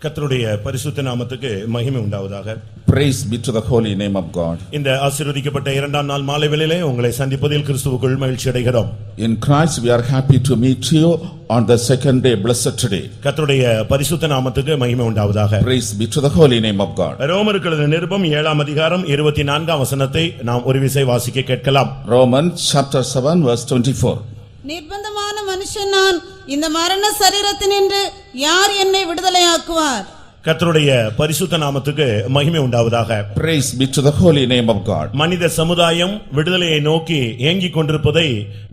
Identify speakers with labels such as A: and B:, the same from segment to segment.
A: கர்த்தருடைய பரிசுத்த நாமத்துக்கு மகிமை உண்டாவதாக.
B: Praise be to the holy name of God.
A: இந்த ஆசீர்வதிக்கப்பட்ட இரண்டாம் நாள் மாலை வேளையிலே உங்களை சந்திப்பதில் கிறிஸ்துவுக்குள் மகிழ்ச்சி அடைகிறோம்.
B: In Christ we are happy to meet you on the second day, blessed today.
A: கர்த்தருடைய பரிசுத்த நாமத்துக்கு மகிமை உண்டாவதாக.
B: Praise be to the holy name of God.
A: ரோமருக்கு எழுதின நிருபம் 7ஆம் அதிகாரம் 24ஆம் வசனத்தை நாம் ஒரு விசை வாசிக்க கேட்கலாம்.
B: Romans chapter 7 verse 24.
C: நிர்பந்தமான மனுஷன் நான், இந்த மரண சரீரத்தினின்று யார் என்னை விடுதலையாக்குவார்?
A: கர்த்தருடைய பரிசுத்த நாமத்துக்கு மகிமை உண்டாவதாக.
B: Praise be to the holy name of God.
A: மனித சமுதாயம் விடுதலையை நோக்கி ஏங்கிக் கொண்டிருப்பதை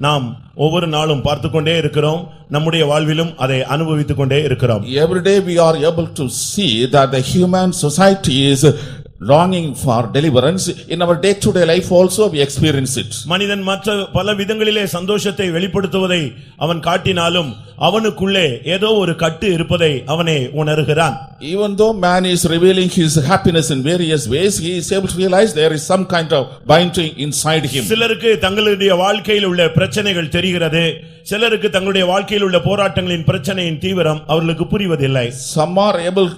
A: நாம் ஒவ்வொரு நாளும் பார்த்து கொண்டே இருக்கிறோம். நம்முடைய வாழ்விலும் அதை அனுபவித்துக் கொண்டே இருக்கிறோம்.
B: Every day we are able to see that the human society is longing for deliverance. In our day to day life also we experience it.
A: மனிதன் மற்ற பல விதங்களிலே சந்தோஷத்தை வெளிப்படுத்துவதை அவன் காட்டினாலும் அவனுக்குள்ளே ஏதோ ஒரு கட்டு இருப்பதை அவனே உணர்கிறான்.
B: Even though man is revealing his happiness in various ways, he is able to realize there is some kind of binding inside him.
A: சிலருக்கு தங்களுடைய வாழ்க்கையில் உள்ள பிரச்சனைகள் தெரிகிறது. சிலருக்கு தங்களுடைய வாழ்க்கையில் உள்ள போராட்டங்களின் பிரச்சனையின் தீவிரம் அவர்களுக்கு புரிவதில்லை.
B: Some are able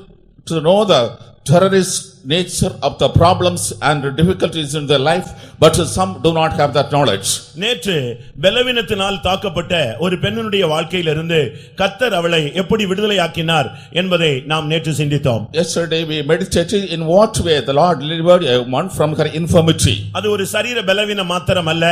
B: to know the terrorist nature of the problems and difficulties in their life, but some do not have that knowledge.
A: நேற்று பலவீனத்தினால் தாக்கப்பட்ட ஒரு பெண்ணுடைய வாழ்க்கையிலிருந்து கர்த்தர் அவளை எப்படி விடுதலையாக்கினார் என்பதை நாம் நேற்று சிந்தித்தோம்.
B: Yesterday we meditated in what way the Lord delivered a woman from her infirmity.
A: அது ஒரு சரீர பலவீனம் மாத்திரமல்ல,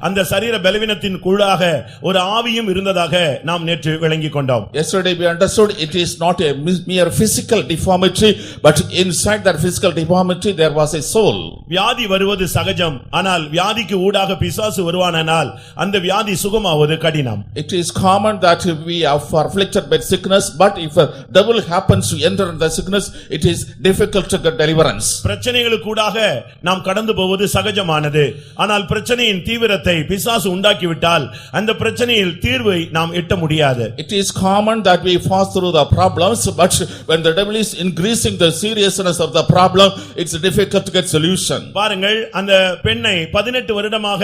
A: அந்த சரீர பலவீனத்தின் கூடாக ஒரு ஆவியும் இருந்ததாக நாம் நேற்று விளங்கிக் கொண்டோம்.
B: Yesterday we understood it is not a mere physical deformity, but inside that physical deformity there was a soul.
A: வியாதி வருவது சகஜம், ஆனால் வியாதிக்கு ஊடாக பிசாசு வருவானால் அந்த வியாதி சுகமாவது கடினம்.
B: It is common that we are afflicted by sickness, but if a devil happens to enter in the sickness, it is difficult to get deliverance.
A: பிரச்சனைகளுக்கு ஊடாக நாம் கடந்து போவது சகஜமானது, ஆனால் பிரச்சனையின் தீவிரத்தை பிசாசு உண்டாக்கிவிட்டால் அந்த பிரச்சனையில் தீர்வை நாம் எட்ட முடியாது.
B: It is common that we pass through the problems, but when the devil is increasing the seriousness of the problem, it's difficult to get solution.
A: பாருங்கள், அந்த பெண்ணை 18 வருடமாக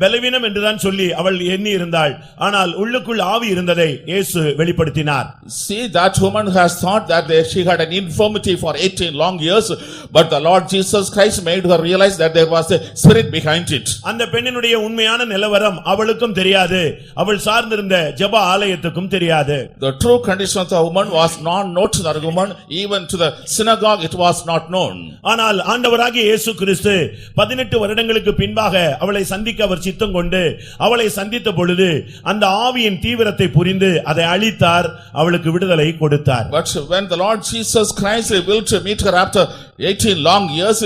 A: பலவீனம் என்றுதான் சொல்லி அவள் எண்ணி இருந்தாள். ஆனால் உள்ளுக்குள் ஆவி இருந்ததை இயேசு வெளிப்படுத்தினார்.
B: See, that woman has thought that she had an infirmity for 18 long years, but the Lord Jesus Christ made her realize that there was a spirit behind it.
A: அந்த பெண்ணினுடைய உண்மையான நிலவரம் அவளுக்கும் தெரியாது, அவள் சார்ந்திருந்த ஜெப ஆலயத்துக்கும் தெரியாது.
B: The true condition of the woman was not known to the woman, even to the synagogue it was not known.
A: ஆனால் ஆண்டவராகிய இயேசு கிறிஸ்து 18 வருடங்களுக்கு பின்பாக அவளை சந்திக்க அவர் சித்தம் கொண்டு அவளை சந்தித்த பொழுது அந்த ஆவியின் தீவிரத்தை புரிந்து அதை அழித்தார், அவளுக்கு விடுதலை கொடுத்தார்.
B: But when the Lord Jesus Christ will to meet her after 18 long years,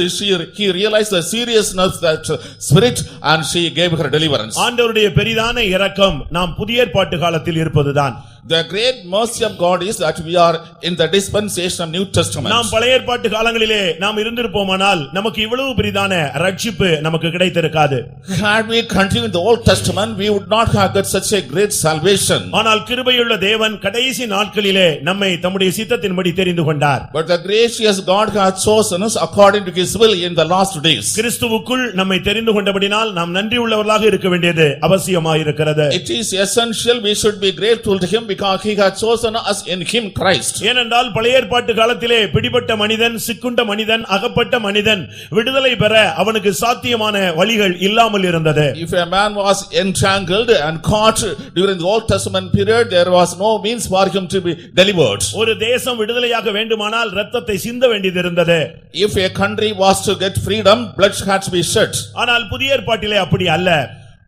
B: he realized the seriousness of that spirit and she gave her deliverance.
A: ஆண்டவருடைய பெரிதான இரக்கம் நாம் புதிய ஏற்பாட்டு காலத்தில் இருப்பதுதான்.
B: The great mercy of God is that we are in the dispensation of New Testament.
A: நாம் பழைய ஏற்பாட்டு காலங்களிலே நாம் இருந்திருப்போமானால் நமக்கு இவ்வளவு பெரிதான ரட்சிப்பு நமக்கு கிடைத்திருக்காது.
B: Had we continued the Old Testament, we would not have got such a great salvation.
A: ஆனால் கிருபையுள்ள தேவன் கடைசி நாட்களிலே நம்மை தம்முடைய சித்தத்தின்படி தெரிந்து கொண்டார்.
B: But the gracious God has chosen us according to his will in the last days.
A: கிறிஸ்துவுக்குள் நம்மை தெரிந்து கொண்டபடினால் நாம் நன்றி உள்ளவர்களாக இருக்க வேண்டியது அவசியமாயிருக்கிறது.
B: It is essential we should be grateful to him because he has chosen us in him Christ.
A: ஏனென்றால் பழைய ஏற்பாட்டு காலத்திலே பிடிபட்ட மனிதன், சிக்குண்ட மனிதன், அகப்பட்ட மனிதன் விடுதலை பெற அவனுக்கு சாத்தியமான வழிகள் இல்லாமல் இருந்தது.
B: If a man was entangled and caught during the Old Testament period, there was no means for him to be delivered.
A: ஒரு தேசம் விடுதலையாக வேண்டுமானால் இரத்தத்தை சிந்த வேண்டியது இருந்தது.
B: If a country was to get freedom, blood had to be shed.
A: ஆனால் புதிய ஏற்பாட்டிலே அப்படி அல்ல.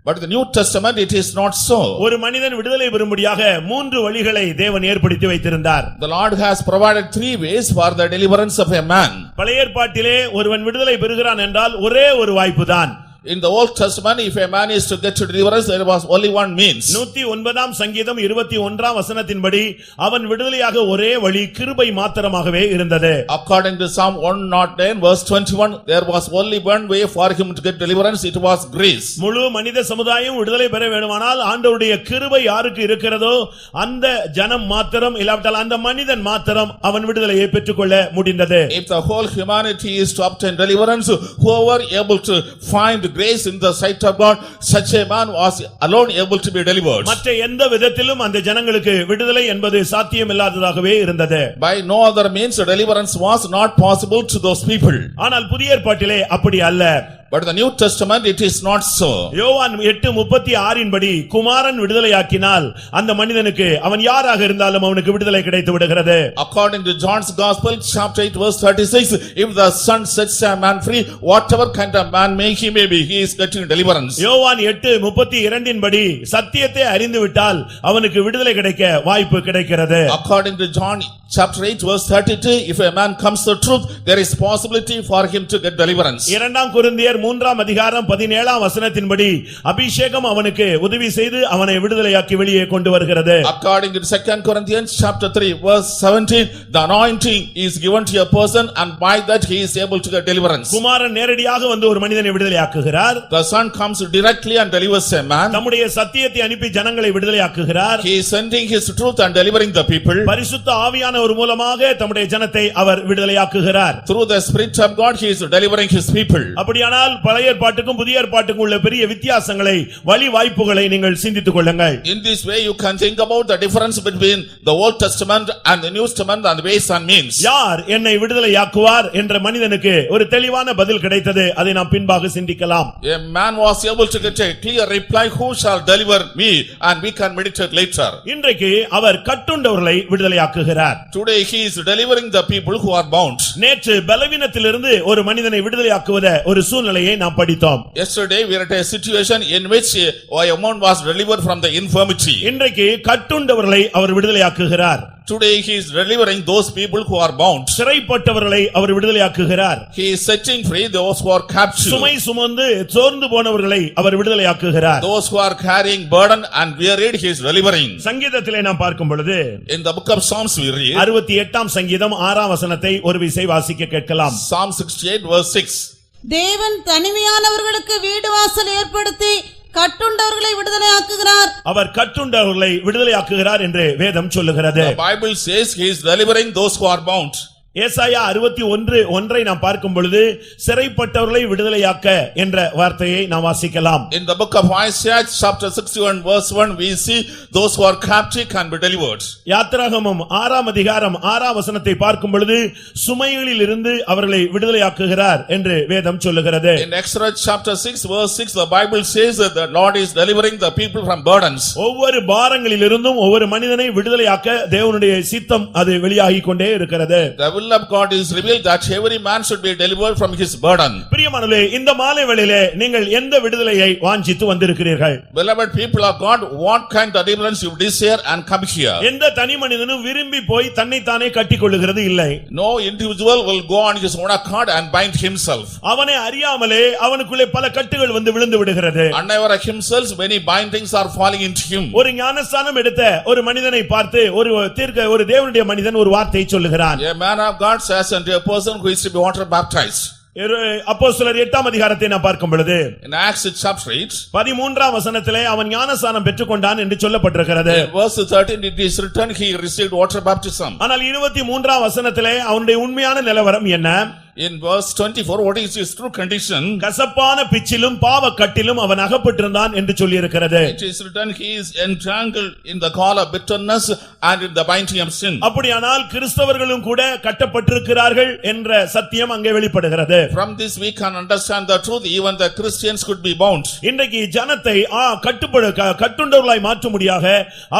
B: But in the New Testament it is not so.
A: ஒரு மனிதன் விடுதலை பெறும்படியாக 3 வழிகளை தேவன் ஏற்படுத்தி வைத்திருந்தார்.
B: The Lord has provided 3 ways for the deliverance of a man.
A: பழைய ஏற்பாட்டிலே ஒருவன் விடுதலை பெறுகிறான் என்றால் ஒரே ஒரு வாய்ப்புதான்.
B: In the Old Testament, if a man is to get to deliverance, there was only one means.
A: 109ஆம் சங்கீதம் 21ஆம் வசனத்தின்படி அவன் விடுதலையாக ஒரே வழி கிருபை மாத்திரமாகவே இருந்தது.
B: According to Psalm 109 verse 21, there was only one way for him to get deliverance, it was grace.
A: முழு மனித சமுதாயம் விடுதலை பெற வேண்டுமானால் ஆண்டவருடைய கிருபை யாருக்கு இருக்கிறதோ அந்த ஜனம் மாத்திரம், இல்லாவிட்டால் அந்த மனிதன் மாத்திரம் அவன் விடுதலையை பெற்றுக்கொள்ள முடிந்தது.
B: If the whole humanity is to obtain deliverance, whoever able to find grace in the sight of God, such a man was alone able to be delivered.
A: மற்ற எந்த விதத்திலும் அந்த ஜனங்களுக்கு விடுதலை என்பது சாத்தியமில்லாததாகவே இருந்தது.
B: By no other means deliverance was not possible to those people.
A: ஆனால் புதிய ஏற்பாட்டிலே அப்படி அல்ல.
B: But in the New Testament it is not so.
A: யோவான் 8:36 படி குமாரன் விடுதலையாக்கினால் அந்த மனிதனுக்கு அவன் யாராக இருந்தாலும் அவனுக்கு விடுதலை கிடைத்து விடுகிறது.
B: According to John's Gospel chapter 8 verse 36, if the Son sets a man free, whatever kind of man may he may be, he is getting deliverance.
A: யோவான் 8:32 படி சத்தியத்தை அறிந்து விட்டால் அவனுக்கு விடுதலை கிடைக்க வாய்ப்பு கிடைக்கிறது.
B: According to John chapter 8 verse 32, if a man comes to truth, there is possibility for him to get deliverance.
A: 2 கொரிந்தியர் 3:17 அபிஷேகம் அவனுக்கு உதவி செய்து அவனை விடுதலையாக்கி வெளியே கொண்டு வருகிறது.
B: According to 2 Corinthians chapter 3 verse 17, the anointing is given to a person and by that he is able to get deliverance.
A: குமாரன் நேரடியாக வந்து ஒரு மனிதனை விடுதலையாக்குகிறார்.
B: The Son comes directly and delivers a man.
A: தம்முடைய சத்தியத்தை அனுப்பி ஜனங்களை விடுதலையாக்குகிறார்.
B: He is sending his truth and delivering the people.
A: பரிசுத்த ஆவியானவர் மூலமாக தம்முடைய ஜனத்தை அவர் விடுதலையாக்குகிறார்.
B: Through the Spirit of God he is delivering his people.
A: அப்படியானால் பழைய ஏற்பாட்டுக்கும் புதிய ஏற்பாட்டுக்கும் உள்ள பெரிய வித்தியாசங்களை வழி வாய்ப்புகளை நீங்கள் சிந்தித்துக் கொள்ளுங்கள்.
B: In this way you can think about the difference between the Old Testament and the New Testament and the ways and means.
A: யார் என்னை விடுதலையாக்குவார் என்ற மனிதனுக்கு ஒரு தெளிவான பதில் கிடைத்தது. அதை நாம் பின்பாக சிந்திக்கலாம்.
B: A man was able to get a clear reply, who shall deliver me, and we can meditate later.
A: இன்றைக்கு அவர் கட்டுண்டவர்களை விடுதலையாக்குகிறார்.
B: Today he is delivering the people who are bound.
A: நேற்று பலவீனத்திலிருந்து ஒரு மனிதனை விடுதலையாக்குவத ஒரு சூழ்நிலையை நாம் படித்தோம்.
B: Yesterday we are at a situation in which a woman was delivered from the infirmity.
A: இன்றைக்கு கட்டுண்டவர்களை அவர் விடுதலையாக்குகிறார்.
B: Today he is delivering those people who are bound.
A: சிறைப்பட்டவர்களை our விடுதலையாக்குகிறார்.
B: He is setting free those who are captured.
A: சுமை சுமந்து சோர்ந்து போனவர்களை அவர் விடுதலையாக்குகிறார்.
B: Those who are carrying burden and wearied he is delivering.
A: சங்கீதத்திலே நாம் பார்க்கும் பொழுது
B: In the book of Psalms we read
A: 68 சங்கீதம் 6 வசனத்தை ஒரு விசை வாசிக்க கேட்கலாம்.
B: Psalm 68 verse 6.
C: தேவன் தனிமையானவர்களுக்கு வீடு வாசல் ஏற்படுத்தி கட்டுண்டவர்களை விடுதலையாக்குகிறார்.
A: அவர் கட்டுண்டவர்களை விடுதலையாக்குகிறார் என்று வேதம் சொல்லுகிறது.
B: The Bible says he is delivering those who are bound.
A: ஏசாயா 61:1 நாம் பார்க்கும் பொழுது சிறைப்பட்டவர்களை விடுதலையாக்க என்ற வார்த்தையை நாம் வாசிக்கலாம்.
B: In the book of Isaiah chapter 61 verse 1 we see those who are captive can be delivered.
A: யாத்திராகமம் 6 வசனத்தை பார்க்கும் பொழுது சுமைகளில் இருந்து அவர்களை விடுதலையாக்குகிறார் என்று வேதம் சொல்லுகிறது.
B: In Exodus chapter 6 verse 6 the Bible says that the Lord is delivering the people from burdens.
A: ஒவ்வொரு பாரங்களில் இருந்தும் ஒவ்வொரு மனிதனை விடுதலையாக்க தேவனுடைய சித்தம் அது வெளியாகிக் கொண்டே இருக்கிறது.
B: The will of God is revealed that every man should be delivered from his burden.
A: பிரியமானவர்களே, இந்த மாலை வேளையிலே நீங்கள் எந்த விடுதலையை வாஞ்சித்து வந்திருக்கிறீர்கள்?
B: Beloved people of God, what kind of deliverance you desire and come here?
A: எந்த தனி மனிதனும் விரும்பி போய் தன்னை தானே கட்டிக்கொள்ளுகிறது இல்லை.
B: No individual will go on his own accord and bind himself.
A: அவனை அறியாமலே அவனுக்குள்ளே பல கட்டுகள் வந்து விழுந்து விடுகிறது.
B: Unaware himself many bindings are falling into him.
A: ஒரு ஞானஸ்நானம் எடுத்த ஒரு மனிதனை பார்த்து ஒரு தேவனுடைய மனிதன் ஒரு வார்த்தை சொல்லுகிறான்.
B: A man of God says unto a person who is to be water baptized.
A: அப்போஸ்தலர் 8 அதிகாரத்தை நாம் பார்க்கும் பொழுது
B: In Acts chapter 8
A: 13 வசனத்திலே அவன் ஞானஸ்நானம் பெற்றுக்கொண்டான் என்று சொல்லப்பட்டிருக்கிறது.
B: verse 13 it is written he received water baptism.
A: ஆனால் 23 வசனத்திலே அவனுடைய உண்மையான நிலவரம் என்ன?
B: In verse 24 what is his true condition?
A: கசப்பான பிச்சிலும் பாவக்கட்டிலும் அவன் அகப்பட்டிருந்தான் என்று சொல்லி இருக்கிறது.
B: It is written he is entangled in the gall of bitterness and in the binding of sin.
A: அப்படியானால் கிறிஸ்தவர்களும் கூட கட்டப்பட்டிருக்கிறார்கள் என்ற சத்தியம் அங்கே வெளிப்படுகிறது.
B: From this we can understand the truth, even the Christians could be bound.
A: இன்றைக்கு ஜனத்தை கட்டுண்டவர்களாய் மாற்றும்படியாக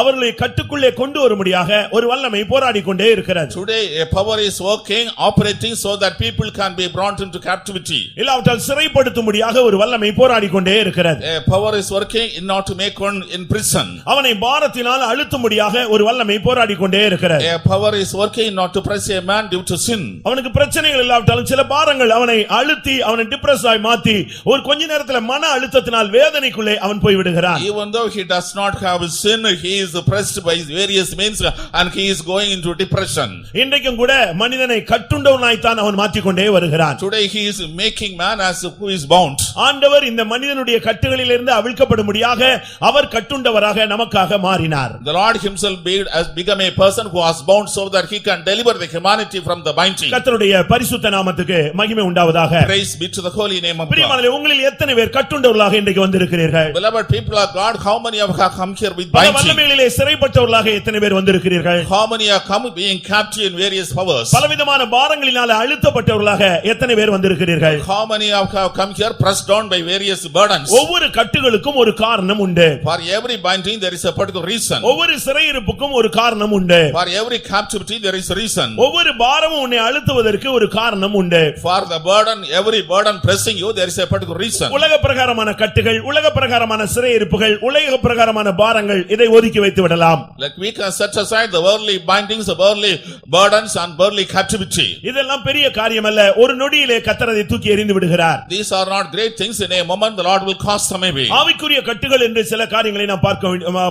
A: அவர்களை கட்டுக்குள்ளே கொண்டு வரும்படியாக ஒரு வல்லமை போராடி கொண்டே இருக்கிறது.
B: Today a power is working, operating so that people can be brought into captivity.
A: இல்லாவிட்டால் சிறைப்படுத்தும்படியாக ஒரு வல்லமை போராடி கொண்டே இருக்கிறது.
B: A power is working in order to make one in prison.
A: அவனை பாரத்தினால் அழுத்தும்படியாக ஒரு வல்லமை போராடி கொண்டே இருக்கிறது.
B: A power is working not to press a man due to sin.
A: அவனுக்கு பிரச்சனைகள் இல்லாவிட்டாலும் சில பாரங்கள் அவனை அழுத்தி அவனை டிப்ரஸ் ஆய் மாத்தி ஒரு கொஞ்ச நேரத்தில் மன அழுத்தத்தினால் வேதனைக்குள்ளே அவன் போய் விடுகிறான்.
B: Even though he does not have sin, he is oppressed by various means and he is going into depression.
A: இன்றைக்கும் கூட மனிதனை கட்டுண்டவனாய் தான் அவன் மாற்றிக் கொண்டே வருகிறான்.
B: Today he is making man as who is bound.
A: ஆண்டவர் இந்த மனிதனுடைய கட்டுகளிலிருந்து அவிழ்க்கப்படும்படியாக அவர் கட்டுண்டவராக நமக்காக மாறினார்.
B: The Lord himself became a person who was bound so that he can deliver the humanity from the binding.
A: கர்த்தருடைய பரிசுத்த நாமத்துக்கு மகிமை உண்டாவதாக.
B: Praise be to the holy name of God.
A: பிரியமானவர்களே, உங்களில் எத்தனை பேர் கட்டுண்டவர்களாக இன்றைக்கு வந்திருக்கிறீர்கள்?
B: Beloved people of God, how many have come here with
A: பல
B: binding?
A: வல்லமைகளிலே சிறைப்பட்டவர்களாக எத்தனை பேர் வந்திருக்கிறீர்கள்?
B: How many have come being captive in various powers?
A: பலவிதமான பாரங்களினால அழுத்தப்பட்டவர்களாக எத்தனை பேர் வந்திருக்கிறீர்கள்?
B: How many have come here pressed down by various burdens?
A: ஒவ்வொரு கட்டுகளுக்கும் ஒரு காரணம் உண்டு.
B: For every binding there is a particular reason.
A: ஒவ்வொரு சிறையிருப்புக்கும் ஒரு காரணம் உண்டு.
B: For every captivity there is a reason.
A: ஒவ்வொரு பாரமும் உன்னை அழுத்துவதற்கு ஒரு காரணம் உண்டு.
B: For the burden, every burden pressing you, there is a particular reason.
A: உலக பிரகாரமான கட்டுகள், உலக பிரகாரமான சிறையிருப்புகள், உலக பிரகாரமான பாரங்கள், இதை ஒதுக்கி வைத்து விடலாம்.
B: Like we can set aside the worldly bindings, the worldly burdens and worldly captivity.
A: இதெல்லாம் பெரிய காரியம் அல்ல. ஒரு நொடியிலே கர்த்தர் அதை தூக்கி எறிந்து விடுகிறார்.
B: These are not great things. In a moment the Lord will cause them away.
A: ஆவிக்குரிய கட்டுகள் என்று சில காரியங்களை நாம்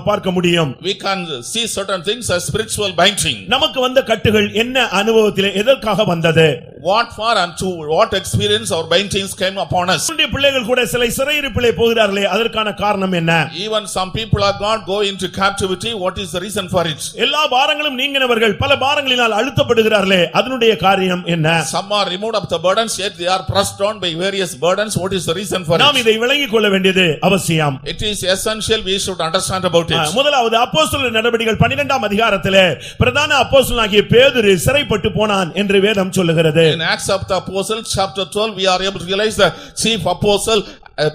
A: பார்க்க முடியும்.
B: We can see certain things as spiritual binding.
A: நமக்கு வந்த கட்டுகள் என்ன அனுபவத்திலே எதற்காக வந்தது?
B: What for and to what experience our bindings came upon us.
A: நம்முடைய பிள்ளைகள் கூட சில சிறையிருப்பிலே போகிறார்களே, அதற்கான காரணம் என்ன?
B: Even some people of God go into captivity. What is the reason for it?
A: எல்லா பாரங்களும் நீங்கினவர்கள் பல பாரங்களினால் அழுத்தப்படுகிறார்களே, அதனுடைய காரியம் என்ன?
B: Some are removed of the burdens, yet they are pressed down by various burdens. What is the reason for
A: நாம்
B: it?
A: இதை விளங்கிக் கொள்ள வேண்டியது அவசியம்.
B: It is essential we should understand about it.
A: முதலாவது அப்போஸ்தலர் நடபடிகள் 12ஆம் அதிகாரத்திலே பிரதான அப்போஸ்தலனாகிய பேதுரு சிறைப்பட்டு போனான் என்று வேதம் சொல்லுகிறது.
B: In Acts of the Apostles chapter 12 we are able to realize the chief apostle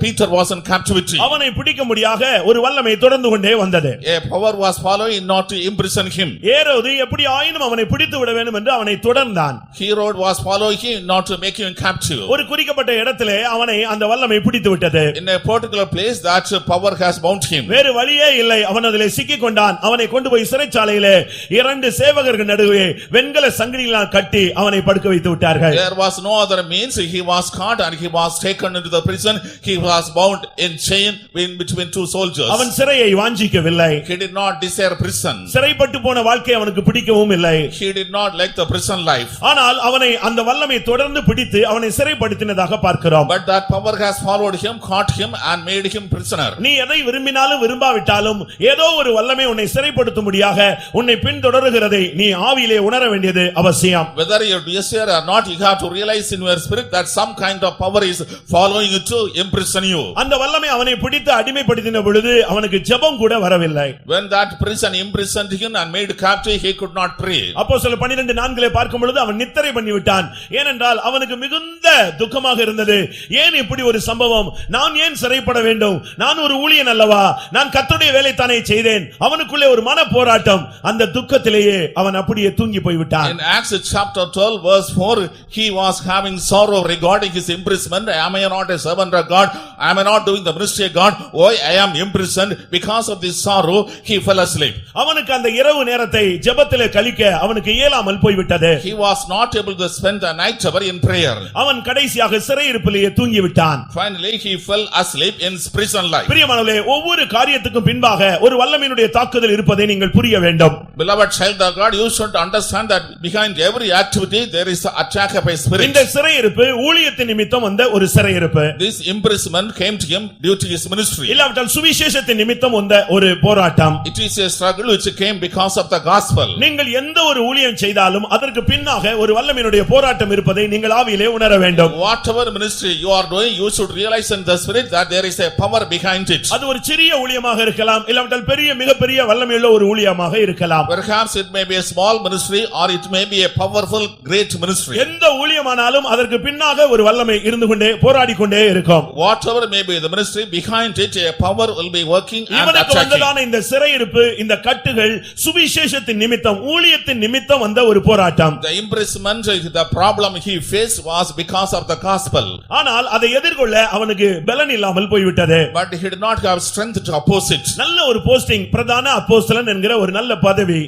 B: Peter was in captivity.
A: அவனை பிடிக்கும்படியாக ஒரு வல்லமை தொடர்ந்து கொண்டே வந்தது.
B: A power was following not to imprison him.
A: ஏரோது எப்படி ஆயினும் அவனை பிடித்து விட வேண்டும் என்று அவனை தொடர்ந்தான்.
B: Herod was following him not to make him captive.
A: ஒரு குறிக்கப்பட்ட இடத்திலே அவனை அந்த வல்லமை பிடித்து விட்டது.
B: In a particular place that power has bound him.
A: வேறு வழியே இல்லை. அவன் அதிலே சிக்கிக் கொண்டான். அவனை கொண்டு போய் சிறைச்சாலையிலே 2 சேவகர்கள் நடுவே வெண்கல சங்கிலிகளால் கட்டி அவனை படுக்க வைத்து விட்டார்கள்.
B: There was no other means. He was caught and he was taken into the prison. He was bound in chain in between 2 soldiers.
A: அவன் சிறையை வாஞ்சிக்கவில்லை.
B: He did not desire prison.
A: சிறைப்பட்டு போன வாழ்க்கை அவனுக்கு பிடிக்கவும் இல்லை.
B: He did not like the prison life.
A: ஆனால் அவனை அந்த வல்லமை தொடர்ந்து பிடித்து அவனை சிறைப்படுத்தினதாக பார்க்கிறோம்.
B: But that power has followed him, caught him and made him prisoner.
A: நீ எதை விரும்பினாலும் விரும்பாவிட்டாலும் ஏதோ ஒரு வல்லமை உன்னை சிறைப்படுத்தும்படியாக உன்னை பின்தொடருகிறதை நீ ஆவியிலே உணர வேண்டியது அவசியம்.
B: Whether you desire or not, you have to realize in your spirit that some kind of power is following you to imprison you.
A: அந்த வல்லமை அவனை பிடித்து அடிமைப்படுத்தின பொழுது அவனுக்கு ஜெபம் கூட வரவில்லை.
B: When that prison imprisoned him and made captive, he could not pray.
A: அப்போஸ்தலர் 12:4 பார்க்கும் பொழுது அவன் நித்திரை பண்ணி விட்டான். ஏனென்றால் அவனுக்கு மிகுந்த துக்கமாக இருந்தது. ஏன் இப்படி ஒரு சம்பவம்? நான் ஏன் சிறைப்பட வேண்டும்? நான் ஒரு ஊழியன் அல்லவா? நான் கர்த்தருடைய வேலை தானே செய்தேன். அவனுக்குள்ளே ஒரு மன போராட்டம். அந்த துக்கத்திலேயே அவன் அப்படியே தூங்கி போய் விட்டான்.
B: In Acts chapter 12 verse 4, he was having sorrow regarding his imprisonment. Am I not a servant of God? Am I not doing the ministry of God? Why I am imprisoned? Because of this sorrow, he fell asleep.
A: அவனுக்கு அந்த இரவு நேரத்தை ஜெபத்திலே கழிக்க அவனுக்கு இயலாமல் போய்விட்டது.
B: He was not able to spend the night hour in prayer.
A: அவன் கடைசியாக சிறையிருப்பிலேயே தூங்கி விட்டான்.
B: Finally, he fell asleep in prison life.
A: பிரியமானவர்களே, ஒவ்வொரு காரியத்துக்கும் பின்பாக ஒரு வல்லமையினுடைய தாக்குதல் இருப்பதை நீங்கள் புரிய வேண்டும்.
B: Beloved child of God, you should understand that behind every activity there is an attack by spirit.
A: இந்த சிறையிருப்பு ஊழியத்தின் நிமித்தம் வந்த ஒரு சிறையிருப்பு.
B: This imprisonment came to him due to his ministry.
A: இல்லாவிட்டால் சுவிசேஷத்தின் நிமித்தம் வந்த ஒரு போராட்டம்.
B: It is a struggle which came because of the gospel.
A: நீங்கள் எந்த ஒரு ஊழியம் செய்தாலும் அதற்கு பின்னாக ஒரு வல்லமையினுடைய போராட்டம் இருப்பதை நீங்கள் ஆவியிலே உணர வேண்டும்.
B: Whatever ministry you are doing, you should realize in the spirit that there is a power behind it.
A: அது ஒரு சிறிய ஊழியமாக இருக்கலாம், இல்லாவிட்டால் பெரிய மிகப்பெரிய வல்லமையுள்ள ஒரு ஊழியமாக இருக்கலாம்.
B: Perhaps it may be a small ministry or it may be a powerful great ministry.
A: எந்த ஊழியமானாலும் அதற்கு பின்னாக ஒரு வல்லமை இருந்து கொண்டே போராடி கொண்டே இருக்கும்.
B: Whatever may be the ministry, behind it a power will be working and
A: இவனுக்கு
B: attacking.
A: வந்ததான இந்த சிறையிருப்பு, இந்த கட்டுகள் சுவிசேஷத்தின் நிமித்தம் ஊழியத்தின் நிமித்தம் வந்த ஒரு போராட்டம்.
B: The imprisonment, the problem he faced was because of the gospel.
A: ஆனால் அதை எதிர்கொள்ள அவனுக்கு பலன் இல்லாமல் போய்விட்டது.
B: But he did not have strength to oppose it.
A: நல்ல ஒரு போஸ்டிங், பிரதான அப்போஸ்தலன் என்கிற ஒரு நல்ல பதவி.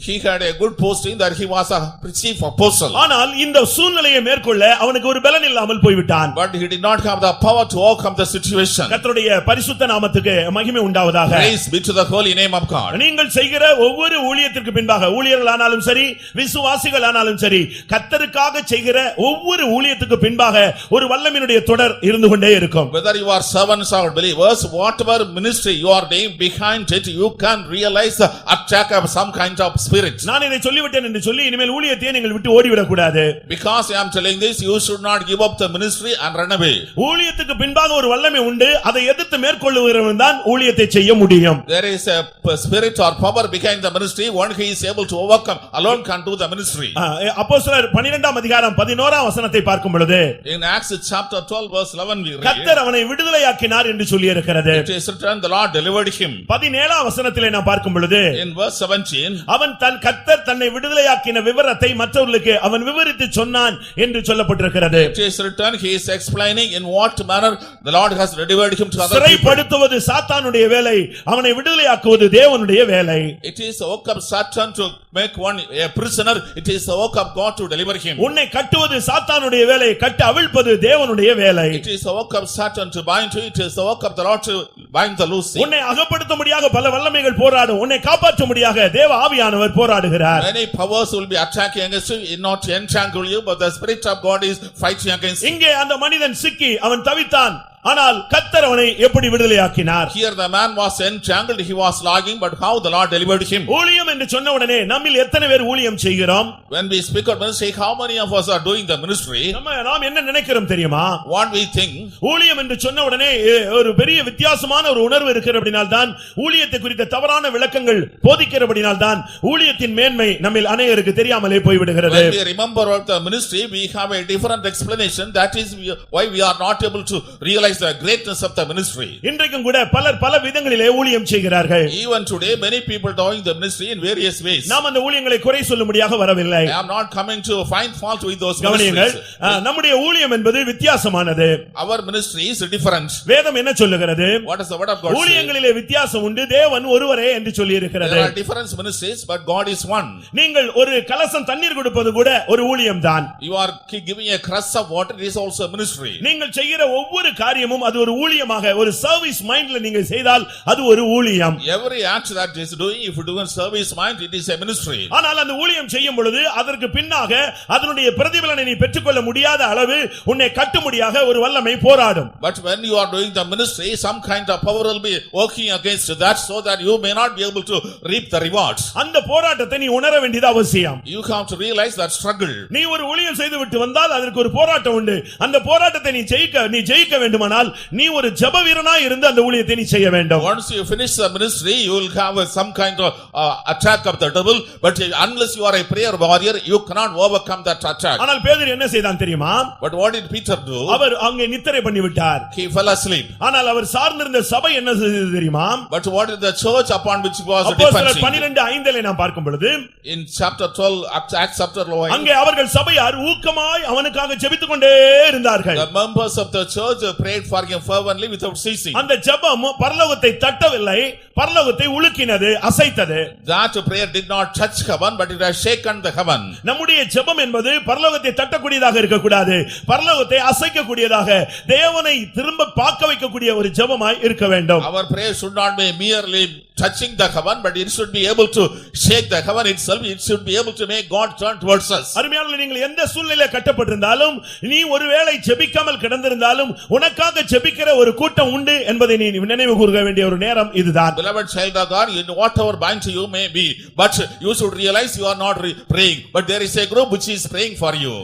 B: he had a good posting that he was a chief apostle.
A: ஆனால் இந்த சூழ்நிலையை மேற்கொள்ள அவனுக்கு ஒரு பலன் இல்லாமல் போய்விட்டான்.
B: But he did not have the power to overcome the situation.
A: கர்த்தருடைய பரிசுத்த நாமத்துக்கு மகிமை உண்டாவதாக.
B: Praise be to the holy name of God.
A: நீங்கள் செய்கிற ஒவ்வொரு ஊழியத்திற்கு பின்பாக ஊழியர்களானாலும் சரி விசுவாசிகளானாலும் சரி கர்த்தருக்காக செய்கிற ஒவ்வொரு ஊழியத்துக்கு பின்பாக ஒரு வல்லமையினுடைய தொடர் இருந்து கொண்டே இருக்கும்.
B: Whether you are servants or believers, whatever ministry you are doing behind it, you can realize the attack of some kind of spirit.
A: நான் இதை சொல்லிவிட்டேன் என்று சொல்லி இனிமேல் ஊழியத்தை நீங்கள் விட்டு ஓடிவிடக் கூடாது.
B: Because I am telling this, you should not give up the ministry and run away.
A: ஊழியத்துக்கு பின்பாக ஒரு வல்லமை உண்டு, அதை எதிர்த்து மேற்கொள்ளுகிறவன் தான் ஊழியத்தை செய்ய முடியும்.
B: There is a spirit or power behind the ministry, one he is able to overcome alone can do the ministry.
A: அப்போஸ்தலர் 12ஆம் அதிகாரம் 11ஆம் வசனத்தை பார்க்கும் பொழுது
B: In Acts chapter 12 verse 11 we read,
A: கர்த்தர் அவனை விடுதலையாக்கினார் என்று சொல்லி இருக்கிறது.
B: it is written the Lord delivered him.
A: 17ஆம் வசனத்திலே நாம் பார்க்கும் பொழுது
B: In verse 17,
A: அவன் கர்த்தர் தன்னை விடுதலையாக்கின விவரத்தை மற்றவர்களுக்கு அவன் விவரித்து சொன்னான் என்று சொல்லப்பட்டிருக்கிறது.
B: it is written he is explaining in what manner the Lord has delivered him to other people.
A: சிறைப்படுத்துவது சாத்தானுடைய வேலை, அவனை விடுதலையாக்குவது தேவனுடைய வேலை.
B: It is the work of Satan to make one a prisoner, it is the work of God to deliver him.
A: உன்னை கட்டுவது சாத்தானுடைய வேலை, கட்ட அவிழ்ப்பது தேவனுடைய வேலை.
B: It is the work of Satan to bind you, it is the work of the Lord to bind the loose.
A: உன்னை அகப்படுத்த முடியாத பல வல்லமைகள் போராடும், உன்னை காப்பாற்ற முடியாத தேவ ஆவியானவர் போராடுகிறார்.
B: Many powers will be attacking against you, not entangle you, but the spirit of God is fighting against you.
A: இங்கே அந்த மனிதன் சிக்கி அவன் தவித்தான், ஆனால் கர்த்தர் அவனை எப்படி விடுதலையாக்கினார்?
B: Here the man was entangled, he was lagging, but how the Lord delivered him.
A: ஊழியம் என்று சொன்ன உடனே நம்மில் எத்தனை பேர் ஊழியம் செய்கிறோம்?
B: When we speak of ministry, how many of us are doing the ministry?
A: நாம் என்ன நினைக்கிறோம் தெரியுமா?
B: What we think,
A: ஊழியம் என்று சொன்ன உடனே ஒரு பெரிய வித்தியாசமான ஒரு உணர்வு இருக்கிறபடியால் தான், ஊழியத்தை குறித்த தவறான விளக்கங்கள் போதிக்கிறபடியால் தான் ஊழியத்தின் மேன்மை நம்மில் அநேகருக்கு தெரியாமலே போய்விடுகிறது.
B: when we remember about the ministry, we have a different explanation. That is why we are not able to realize the greatness of the ministry.
A: இன்றைக்கும் கூட பலர் பல விதங்களிலே ஊழியம் செய்கிறார்கள்.
B: Even today many people doing the ministry in various ways.
A: நாம் அந்த ஊழியங்களை குறை சொல்லும்படியாக வரவில்லை.
B: I am not coming to find fault with those
A: கவனியுங்கள்,
B: ministries.
A: நம்முடைய ஊழியம் என்பது வித்தியாசமானது.
B: Our ministry is different.
A: வேதம் என்ன சொல்லுகிறது?
B: What is the word of God say?
A: ஊழியங்களிலே வித்தியாசம் உண்டு, தேவன் ஒருவரே என்று சொல்லி இருக்கிறது.
B: There are different ministries, but God is one.
A: நீங்கள் ஒரு கலசம் தண்ணீர் கொடுப்பது கூட ஒரு ஊழியம் தான்.
B: You are giving a crust of water, it is also a ministry.
A: நீங்கள் செய்கிற ஒவ்வொரு காரியமும் அது ஒரு ஊழியமாக, ஒரு சர்வீஸ் மைண்ட்ல நீங்க செய்தால் அது ஒரு ஊழியம்.
B: Every act that is doing, if you do in service mind, it is a ministry.
A: ஆனால் அந்த ஊழியம் செய்யும் பொழுது அதற்கு பின்னாக அதனுடைய பிரதிபலனை நீ பெற்றுக்கொள்ள முடியாத அளவு உன்னை கட்டும்படியாக ஒரு வல்லமை போராடும்.
B: But when you are doing the ministry, some kind of power will be working against that, so that you may not be able to reap the rewards.
A: அந்த போராட்டத்தை நீ உணர வேண்டியது அவசியம்.
B: You have to realize that struggle.
A: நீ ஒரு ஊழியம் செய்து விட்டு வந்தால் அதற்கு ஒரு போராட்டம் உண்டு. அந்த போராட்டத்தை நீ ஜெயிக்க வேண்டுமானால் நீ ஒரு ஜெப வீரனாய் இருந்து அந்த ஊழியத்தை நீ செய்ய வேண்டும்.
B: Once you finish the ministry, you will have some kind of attack of the devil, but unless you are a prayer warrior, you cannot overcome that attack.
A: ஆனால் பேதுரு என்ன செய்தான் தெரியுமா?
B: But what did Peter do?
A: அவர் அங்கே நித்திரை பண்ணி விட்டார்.
B: He fell asleep.
A: ஆனால் அவர் சார்ந்திருந்த சபை என்ன செய்தது தெரியுமா?
B: But what did the church upon which he was
A: அப்போஸ்தலர்
B: defending?
A: 12:5 நாம் பார்க்கும் பொழுது
B: In chapter 12, Acts chapter 12,
A: அங்கே அவர்கள் சபையார் ஊக்கமாய் அவனுக்காக ஜெபித்துக் கொண்டே இருந்தார்கள்.
B: the members of the church prayed for him fervently without ceasing.
A: அந்த ஜெபம் பரலோகத்தை தட்டவில்லை, பரலோகத்தை உலுக்கினது, அசைத்தது.
B: That prayer did not touch heaven, but it has shaken the heaven.
A: நம்முடைய ஜெபம் என்பது பரலோகத்தை தட்டக்கூடியதாக இருக்க கூடாது, பரலோகத்தை அசைக்கக்கூடியதாக, தேவனை திரும்ப பார்க்க வைக்கக்கூடிய ஒரு ஜெபமாய் இருக்க வேண்டும்.
B: Our prayer should not be merely touching the heaven, but it should be able to shake the heaven itself. It should be able to make God turn towards us.
A: அருமையானவர்களே, நீங்கள் எந்த சூழ்நிலையில கட்டப்பட்டிருந்தாலும், நீ ஒருவேளை ஜெபிக்காமல் கிடந்திருந்தாலும் உனக்காக ஜெபிக்கிற ஒரு கூட்டம் உண்டு என்பதை நீ நினைவு கூர்க்க வேண்டிய ஒரு நேரம் இதுதான்.
B: Beloved child of God, in whatever bind you may be, but you should realize you are not praying, but there is a group which is praying for you.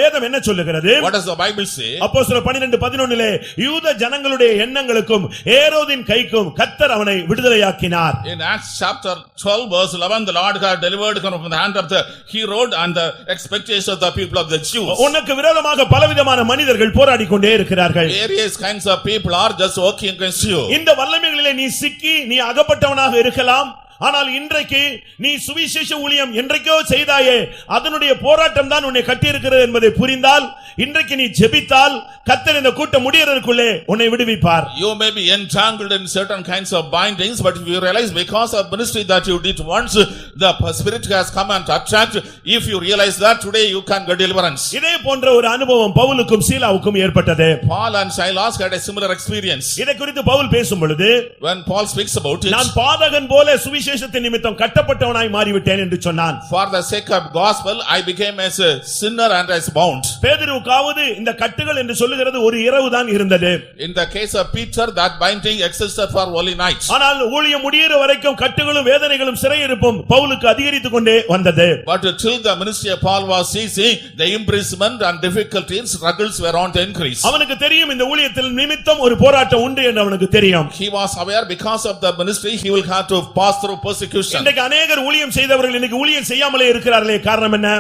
A: வேதம் என்ன சொல்லுகிறது?
B: What does the Bible say?
A: அப்போஸ்தலர் 12:11 யூத ஜனங்களுடைய எண்ணங்களுக்கும் ஏரோதின் கைக்கும் கர்த்தர் அவனை விடுதலையாக்கினார்.
B: In Acts chapter 12 verse 11, the Lord had delivered him from the hand of the Herod and the expectations of the people of the Jews.
A: உனக்கு விரோதமாக பலவிதமான மனிதர்கள் போராடிக் கொண்டே இருக்கிறார்கள்.
B: Various kinds of people are just working against you.
A: இந்த வல்லமைகளிலே நீ சிக்கி நீ அகப்பட்டவனாக இருக்கலாம், ஆனால் இன்றைக்கு நீ சுவிசேஷ ஊழியம் என்றைக்கோ செய்தாயே அதனுடைய போராட்டம் தான் உன்னை கட்டியிருக்கிறது என்பதை புரிந்தால் இன்றைக்கு நீ ஜெபித்தால் கர்த்தர் இந்த கூட்டம் முடியறதுக்குள்ளே உன்னை விடுவிப்பார்.
B: You may be entangled in certain kinds of bindings, but if you realize because of ministry that you did once, the spirit has come and attacked. If you realize that today you can get deliverance.
A: இதே போன்ற ஒரு அனுபவம் பவுலுக்கும் சீலாவுக்கும் ஏற்பட்டது.
B: Paul and Silas had a similar experience.
A: இதை குறித்து பவுல் பேசும் பொழுது
B: When Paul speaks about it,
A: நான் பாதகன் போல சுவிசேஷத்தின் நிமித்தம் கட்டப்பட்டவனாய் மாறிவிட்டேன் என்று சொன்னான்.
B: for the sake of gospel I became as a sinner and as bound.
A: பேதுருவுக்காவது இந்த கட்டுகள் என்று சொல்லுகிறது ஒரு இரவு தான் இருந்தது.
B: In the case of Peter, that binding existed for only nights.
A: ஆனால் ஊழியம் முடியிற வரைக்கும் கட்டுகளும் வேதனைகளும் சிறையிருப்பும் பவுலுக்கு அதிகரித்துக் கொண்டே வந்தது.
B: But till the ministry of Paul was ceasing, the imprisonment and difficulties, struggles were on the increase.
A: அவனுக்கு தெரியும் இந்த ஊழியத்தில் நிமித்தம் ஒரு போராட்டம் உண்டு என்று அவனுக்கு தெரியும்.
B: He was aware because of the ministry he will have to pass through persecution.
A: இன்றைக்கு அநேகர் ஊழியம் செய்தவர்கள் இன்னைக்கு ஊழியம் செய்யாமலே இருக்கிறார்களே, காரணம் என்ன?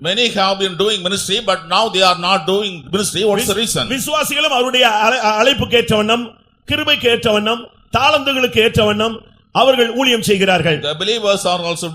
B: Many have been doing ministry, but now they are not doing ministry. What is the reason?
A: விசுவாசிகளும் அவருடைய அழைப்புக்கு ஏற்றவண்ணம், கிருபைக்கு ஏற்றவண்ணம், தாளந்துகளுக்கு ஏற்றவண்ணம் அவர்கள் ஊழியம் செய்கிறார்கள்.
B: The believers are also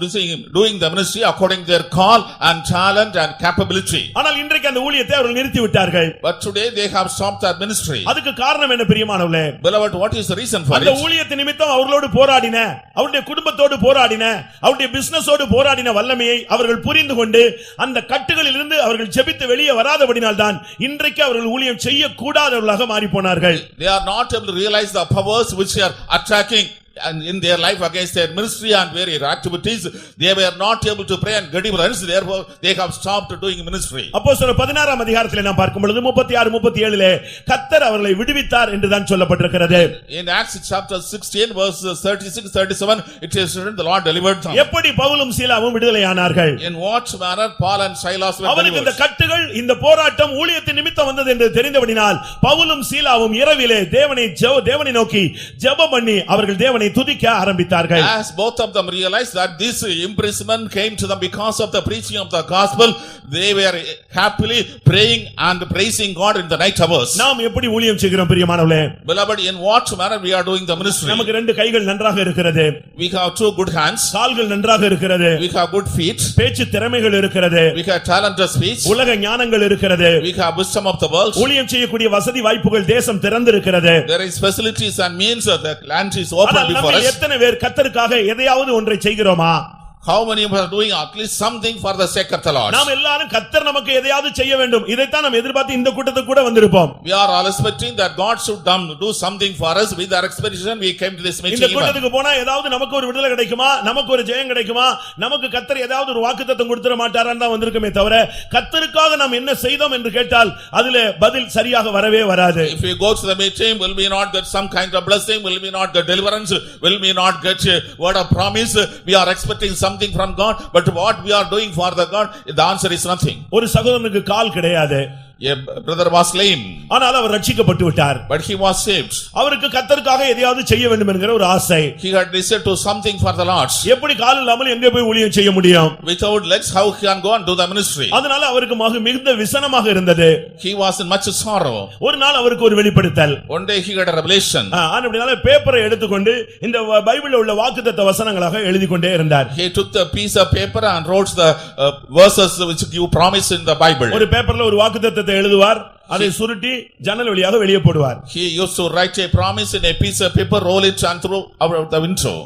B: doing the ministry according to their call and talent and capability.
A: ஆனால் இன்றைக்கு அந்த ஊழியத்தை அவர்கள் நிறுத்தி விட்டார்கள்.
B: But today they have stopped that ministry.
A: அதுக்கு காரணம் என்ன பிரியமானவர்களே?
B: Beloved, what is the reason for it?
A: அந்த ஊழியத்தின் நிமித்தம் அவர்களோடு போராடின, அவருடைய குடும்பத்தோடு போராடின, அவருடைய பிசினஸோடு போராடின வல்லமையை அவர்கள் புரிந்து கொண்டு அந்த கட்டுகளில் இருந்து அவர்கள் ஜெபித்து வெளியே வராதபடினால்தான் இன்றைக்கு அவர்கள் ஊழியம் செய்யக்கூடாதவர்களாக மாறி போனார்கள்.
B: They are not able to realize the powers which are attacking and in their life against their ministry and various activities. They were not able to pray and get deliverance, therefore they have stopped doing ministry.
A: அப்போஸ்தலர் 16 அதிகாரத்திலே நாம் பார்க்கும் பொழுது 36 37 கர்த்தர் அவர்களை விடுவித்தார் என்று தான் சொல்லப்பட்டிருக்கிறது.
B: In Acts chapter 16 verses 36 37 it is written the Lord delivered them.
A: எப்படி பவுலும் சீலாவும் விடுதலையானார்கள்?
B: In what manner Paul and Silas were
A: அவருக்கு இந்த
B: delivered?
A: கட்டுகள் இந்த போராட்டம் ஊழியத்தின் நிமித்தம் வந்தது என்று தெரிந்தபடினால் பவுலும் சீலாவும் இரவிலே தேவனை நோக்கி ஜெபம் பண்ணி அவர்கள் தேவனை துதிக்க ஆரம்பித்தார்கள்.
B: As both of them realized that this imprisonment came to them because of the preaching of the gospel, they were happily praying and praising God in the night hours.
A: நாம் எப்படி ஊழியம் செய்கிறோம் பிரியமானவர்களே?
B: Beloved, in what manner we are doing the ministry?
A: நமக்கு ரெண்டு கைகள் நன்றாக இருக்கிறது,
B: We have two good hands,
A: கால்கள் நன்றாக இருக்கிறது,
B: we have good feet,
A: பேச்சு திறமைகள் இருக்கிறது,
B: we have talent of speech,
A: உலக ஞானங்கள் இருக்கிறது,
B: we have wisdom of the world,
A: ஊழியம் செய்யக்கூடிய வசதி வாய்ப்புகள் தேசம் திறந்திருக்கிறது.
B: there is facilities and means, the land is open
A: ஆனால்
B: before
A: நம்ம
B: us.
A: எத்தனை பேர் கர்த்தருக்காக எதையாவது ஒன்றை செய்கிறோமா?
B: How many of us are doing at least something for the sake of the Lord?
A: நாம் எல்லாரும் கர்த்தர் நமக்கு எதையாவது செய்ய வேண்டும், இதைத்தான் நாம் எதிர்பார்த்து இந்த கூட்டத்துக்கு கூட வந்திருப்போம்.
B: We are all expecting that God should do something for us. With our expectation we came to this
A: இந்த
B: meeting.
A: கூட்டத்துக்கு போனா ஏதாவது நமக்கு ஒரு விடுதலை கிடைக்குமா, நமக்கு ஒரு ஜெயம் கிடைக்குமா, நமக்கு கர்த்தர் ஏதாவது ஒரு வாக்குத்தத்தம் கொடுத்துற மாட்டாரான்னு தான் வந்திருக்கமே தவிர கர்த்தருக்காக நாம் என்ன செய்தோம் என்று கேட்டால் அதிலே பதில் சரியாக வரவே வராது.
B: If we go to the meeting, will we not get some kind of blessing? Will we not get deliverance? Will we not get a word of promise? We are expecting something from God, but what we are doing for the God, the answer is nothing.
A: ஒரு சகோதரனுக்கு கால் கிடையாது,
B: A brother was lame,
A: ஆனால் அவர் ரட்சிக்கப்பட்டு விட்டார்.
B: but he was saved.
A: அவருக்கு கர்த்தருக்காக எதையாவது செய்ய வேண்டும் என்கிற ஒரு ஆசை.
B: He had decided to something for the Lord.
A: எப்படி கால் இல்லாமல் எங்கே போய் ஊழியம் செய்ய முடியும்?
B: Without legs, how he can go and do the ministry?
A: அதனால அவருக்கு மிகுந்த விசனமாக இருந்தது.
B: He was in much sorrow.
A: ஒரு நாள் அவருக்கு ஒரு வெளிப்படுத்தல்.
B: One day he got a revelation.
A: அப்படினால பேப்பரை எடுத்துக்கொண்டு இந்த பைபிள்ல உள்ள வாக்குத்தத்த வசனங்களாக எழுதி கொண்டே இருந்தார்.
B: He took the piece of paper and wrote the verses which give promise in the Bible.
A: ஒரு பேப்பர்ல ஒரு வாக்குத்தத்தத்தை எழுதுவார், அதை சுருட்டி ஜன்னல் வழியாக வெளியே போடுவார்.
B: He used to write a promise in a piece of paper, roll it and throw out the window.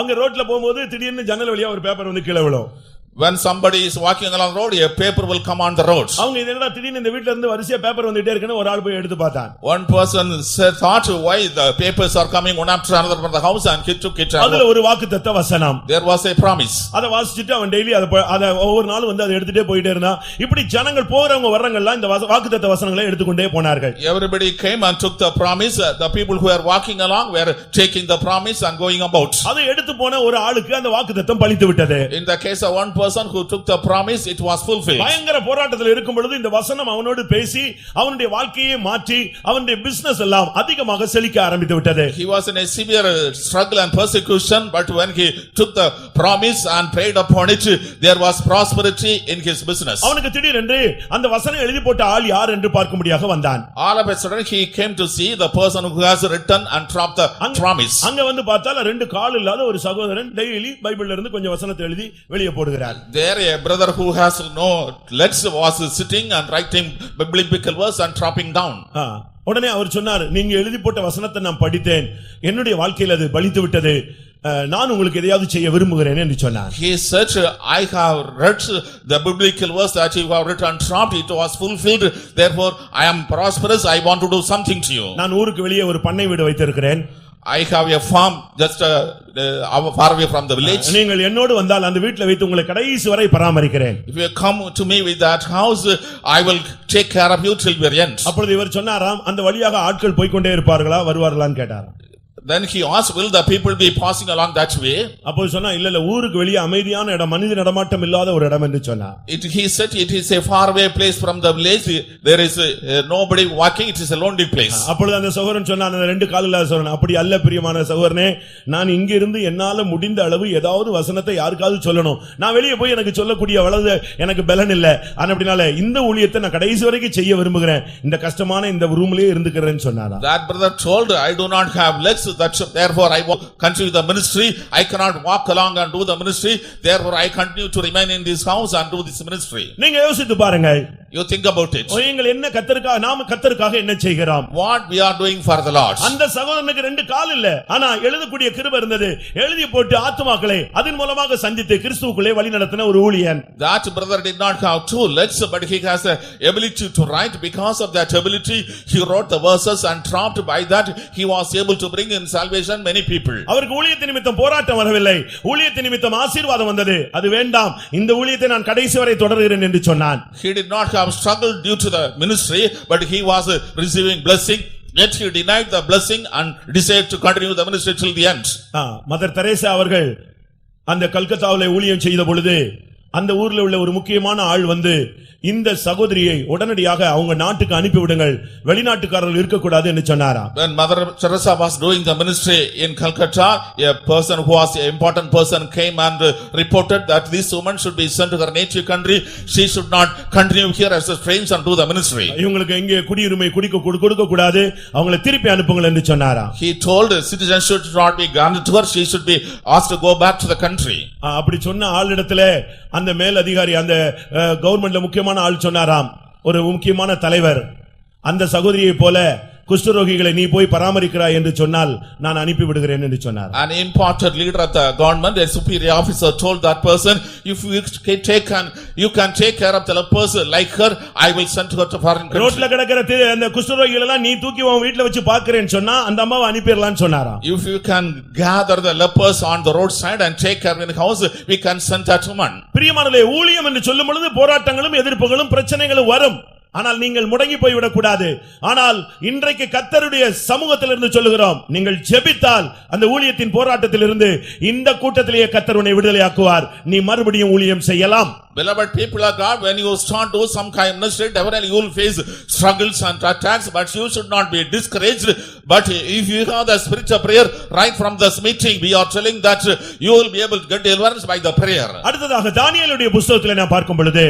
A: அங்க ரோட்ல போகும்போது திடீர்னு ஜன்னல் வழியா ஒரு பேப்பர் வந்து கீழே விழும்.
B: When somebody is walking along the road, a paper will come on the road.
A: அவங்க என்னடா திடீர்னு இந்த வீட்ல இருந்து வரிசையா பேப்பர் வந்துட்டே இருக்குன்னு ஒரு ஆள் போய் எடுத்து பார்த்தான்.
B: One person thought why the papers are coming one after another from the house, and he took it.
A: அதுல ஒரு வாக்குத்தத்த வசனம்.
B: There was a promise.
A: அத வாசிச்சிட்டு அவன் டெய்லி அத ஒவ்வொரு நாளும் வந்து அதை எடுத்துட்டே போயிட்டே இருந்தான். இப்படி ஜனங்கள் போறவங்க வர்றவங்க இந்த வாக்குத்தத்த வசனங்களை எடுத்துக்கொண்டே போனார்கள்.
B: Everybody came and took the promise. The people who were walking along were taking the promise and going about.
A: அதை எடுத்து போன ஒரு ஆளுக்கு அந்த வாக்குத்தத்தம் பலித்து விட்டது.
B: In the case of one person who took the promise, it was fulfilled.
A: பயங்கர போராட்டத்தில் இருக்கும் பொழுது இந்த வசனம் அவனோடு பேசி அவனுடைய வாழ்க்கையை மாற்றி அவனுடைய பிசினஸ் எல்லாம் அதிகமாக செழிக்க ஆரம்பித்து விட்டது.
B: He was in a severe struggle and persecution, but when he took the promise and prayed upon it, there was prosperity in his business.
A: அவனுக்கு திடீரென்று அந்த வசனம் எழுதி போட்ட ஆள் யார் என்று பார்க்கும்படியாக வந்தான்.
B: All of a sudden he came to see the person who has written and dropped the promise.
A: அங்க வந்து பார்த்தால் ரெண்டு கால் இல்லாத ஒரு சகோதரன் டெய்லி பைபிள்ல இருந்து கொஞ்சம் வசனத்தை எழுதி வெளியே போடுகிறார்.
B: There a brother who has no legs was sitting and writing biblical verse and dropping down.
A: உடனே அவர் சொன்னார், நீங்க எழுதி போட்ட வசனத்தை நான் படித்தேன், என்னுடைய வாழ்க்கையில் அது பலித்து விட்டது, நான் உங்களுக்கு எதையாவது செய்ய விரும்புகிறேன் என்று சொன்னார்.
B: He said, I have read the biblical verse that you have written, dropped, it was fulfilled, therefore I am prosperous, I want to do something to you.
A: நான் ஊருக்கு வெளியே ஒரு பண்ணை வீடு வைத்திருக்கிறேன்.
B: I have a farm just far away from the village.
A: நீங்கள் என்னோடு வந்தால் அந்த வீட்டில் வைத்து உங்களை கடைசி வரை பராமரிக்கிறேன்.
B: If you come to me with that house, I will take care of you till the end.
A: அப்பொழுது இவர் சொன்னாராம், அந்த வழியாக ஆட்கள் போய்க்கொண்டே இருப்பார்களா வருவார்களான்னு கேட்டாராம்.
B: Then he asked, will the people be passing along that way?
A: அப்போ சொன்னா இல்ல ஊருக்கு வெளியே அமைதியான இடம், மனித நடமாட்டம் இல்லாத ஒரு இடம் என்று சொன்னார்.
B: He said it is a far away place from the village, there is nobody walking, it is a lonely place.
A: அப்பொழுது அந்த சகோதரன் சொன்னான், அந்த ரெண்டு கால் இல்லாத சகோதரன், அப்படி அல்ல பிரியமான சகோதரனே, நான் இங்க இருந்து என்னால முடிந்த அளவு ஏதாவது வசனத்தை யாருக்காவது சொல்லணும், நான் வெளியே போய் எனக்கு சொல்லக்கூடிய வலது எனக்கு பலன் இல்ல, அப்படினால இந்த ஊழியத்தை நான் கடைசி வரைக்கும் செய்ய விரும்புகிறேன், இந்த கஷ்டமான இந்த ரூம்லயே இருந்துக்கிறேன்னு சொன்னாரா.
B: That brother told, I do not have legs, therefore I will continue the ministry, I cannot walk along and do the ministry, therefore I continue to remain in this house and do this ministry.
A: நீங்க யோசித்து பாருங்க,
B: you think about it.
A: நீங்கள் என்ன கர்த்தருக்காக, நாம கர்த்தருக்காக என்ன செய்கிறோம்,
B: what we are doing for the Lord.
A: அந்த சகோதரனுக்கு ரெண்டு கால் இல்ல, ஆனா எழுதக்கூடிய கிருபை இருந்தது, எழுதி போட்டு ஆத்துமாக்களை அதன் மூலமாக சந்தித்து கிறிஸ்துவுக்குள்ளே வழி நடத்தின ஒரு ஊழியன்.
B: That brother did not have two legs, but he has the ability to write. Because of that ability he wrote the verses, and trapped by that he was able to bring in salvation many people.
A: அவருக்கு ஊழியத்தின் நிமித்தம் போராட்டம் வரவில்லை, ஊழியத்தின் நிமித்தம் ஆசீர்வாதம் வந்தது. அது வேண்டாம், இந்த ஊழியத்தை நான் கடைசி வரை தொடர்கிறேன் என்று சொன்னான்.
B: He did not have struggle due to the ministry, but he was receiving blessing, yet he denied the blessing and decided to continue the ministry till the end.
A: Mother Teresa அவர்கள் அந்த கல்கத்தாவிலே ஊழியம் செய்த பொழுது அந்த ஊர்ல உள்ள ஒரு முக்கியமான ஆள் வந்து இந்த சகோதரியை உடனடியாக அவங்க நாட்டுக்கு அனுப்பி விடுங்கள், வெளிநாட்டுக்காரர்கள் இருக்க கூடாது என்று சொன்னாராம்.
B: When Mother Teresa was doing the ministry in Calcutta, a person who was an important person came and reported that this woman should be sent to her native country, she should not continue here as a stranger and do the ministry.
A: இவங்களுக்கு இங்கே குடியுரிமை கொடுக்க கூடாது, அவங்களை திருப்பி அனுப்புங்கள் என்று சொன்னாராம்.
B: He told citizenship should not be granted to her, she should be asked to go back to the country.
A: அப்படி சொன்ன ஆளிடத்திலே அந்த மேல் அதிகாரி, அந்த கவர்மெண்ட்ல முக்கியமான ஆள் சொன்னாராம், ஒரு முக்கியமான தலைவர், அந்த சகோதரியை போல குஷ்டரோகிகளை நீ போய் பராமரிக்கிறாய் என்று சொன்னால் நான் அனுப்பி விடுகிறேன் என்று சொன்னார்.
B: An important leader of the government, a superior officer, told that person, if you can take care of the lepers like her, I will send her to foreign country.
A: ரோட்ல கிடக்கிற அந்த குஷ்டரோகிகளை எல்லாம் நீ தூக்கி உன் வீட்ல வச்சு பார்க்கறேன்னு சொன்னா அந்த அம்மாவை அனுப்பிடலாம்னு சொன்னாராம்.
B: If you can gather the lepers on the roadside and take care in the house, we can send that woman.
A: பிரியமானவர்களே, ஊழியம் என்று சொல்லும் பொழுது போராட்டங்களும் எதிர்ப்புகளும் பிரச்சனைகளும் வரும், ஆனால் நீங்கள் முடங்கி போய்விடக் கூடாது. ஆனால் இன்றைக்கு கர்த்தருடைய சமூகத்திலிருந்து சொல்லுகிறோம், நீங்கள் ஜெபித்தால் அந்த ஊழியத்தின் போராட்டத்திலிருந்து இந்த கூட்டத்திலேயே கர்த்தர் உன்னை விடுதலையாக்குவார், நீ மறுபடியும் ஊழியம் செய்யலாம்.
B: Beloved people of God, when you start to some kind of ministry, definitely you will face struggles and attacks, but you should not be discouraged. But if you have the spirit of prayer right from this meeting, we are telling that you will be able to get deliverance by the prayer.
A: அடுத்ததாக தானியேலுடைய புத்தகத்திலே நாம் பார்க்கும் பொழுது,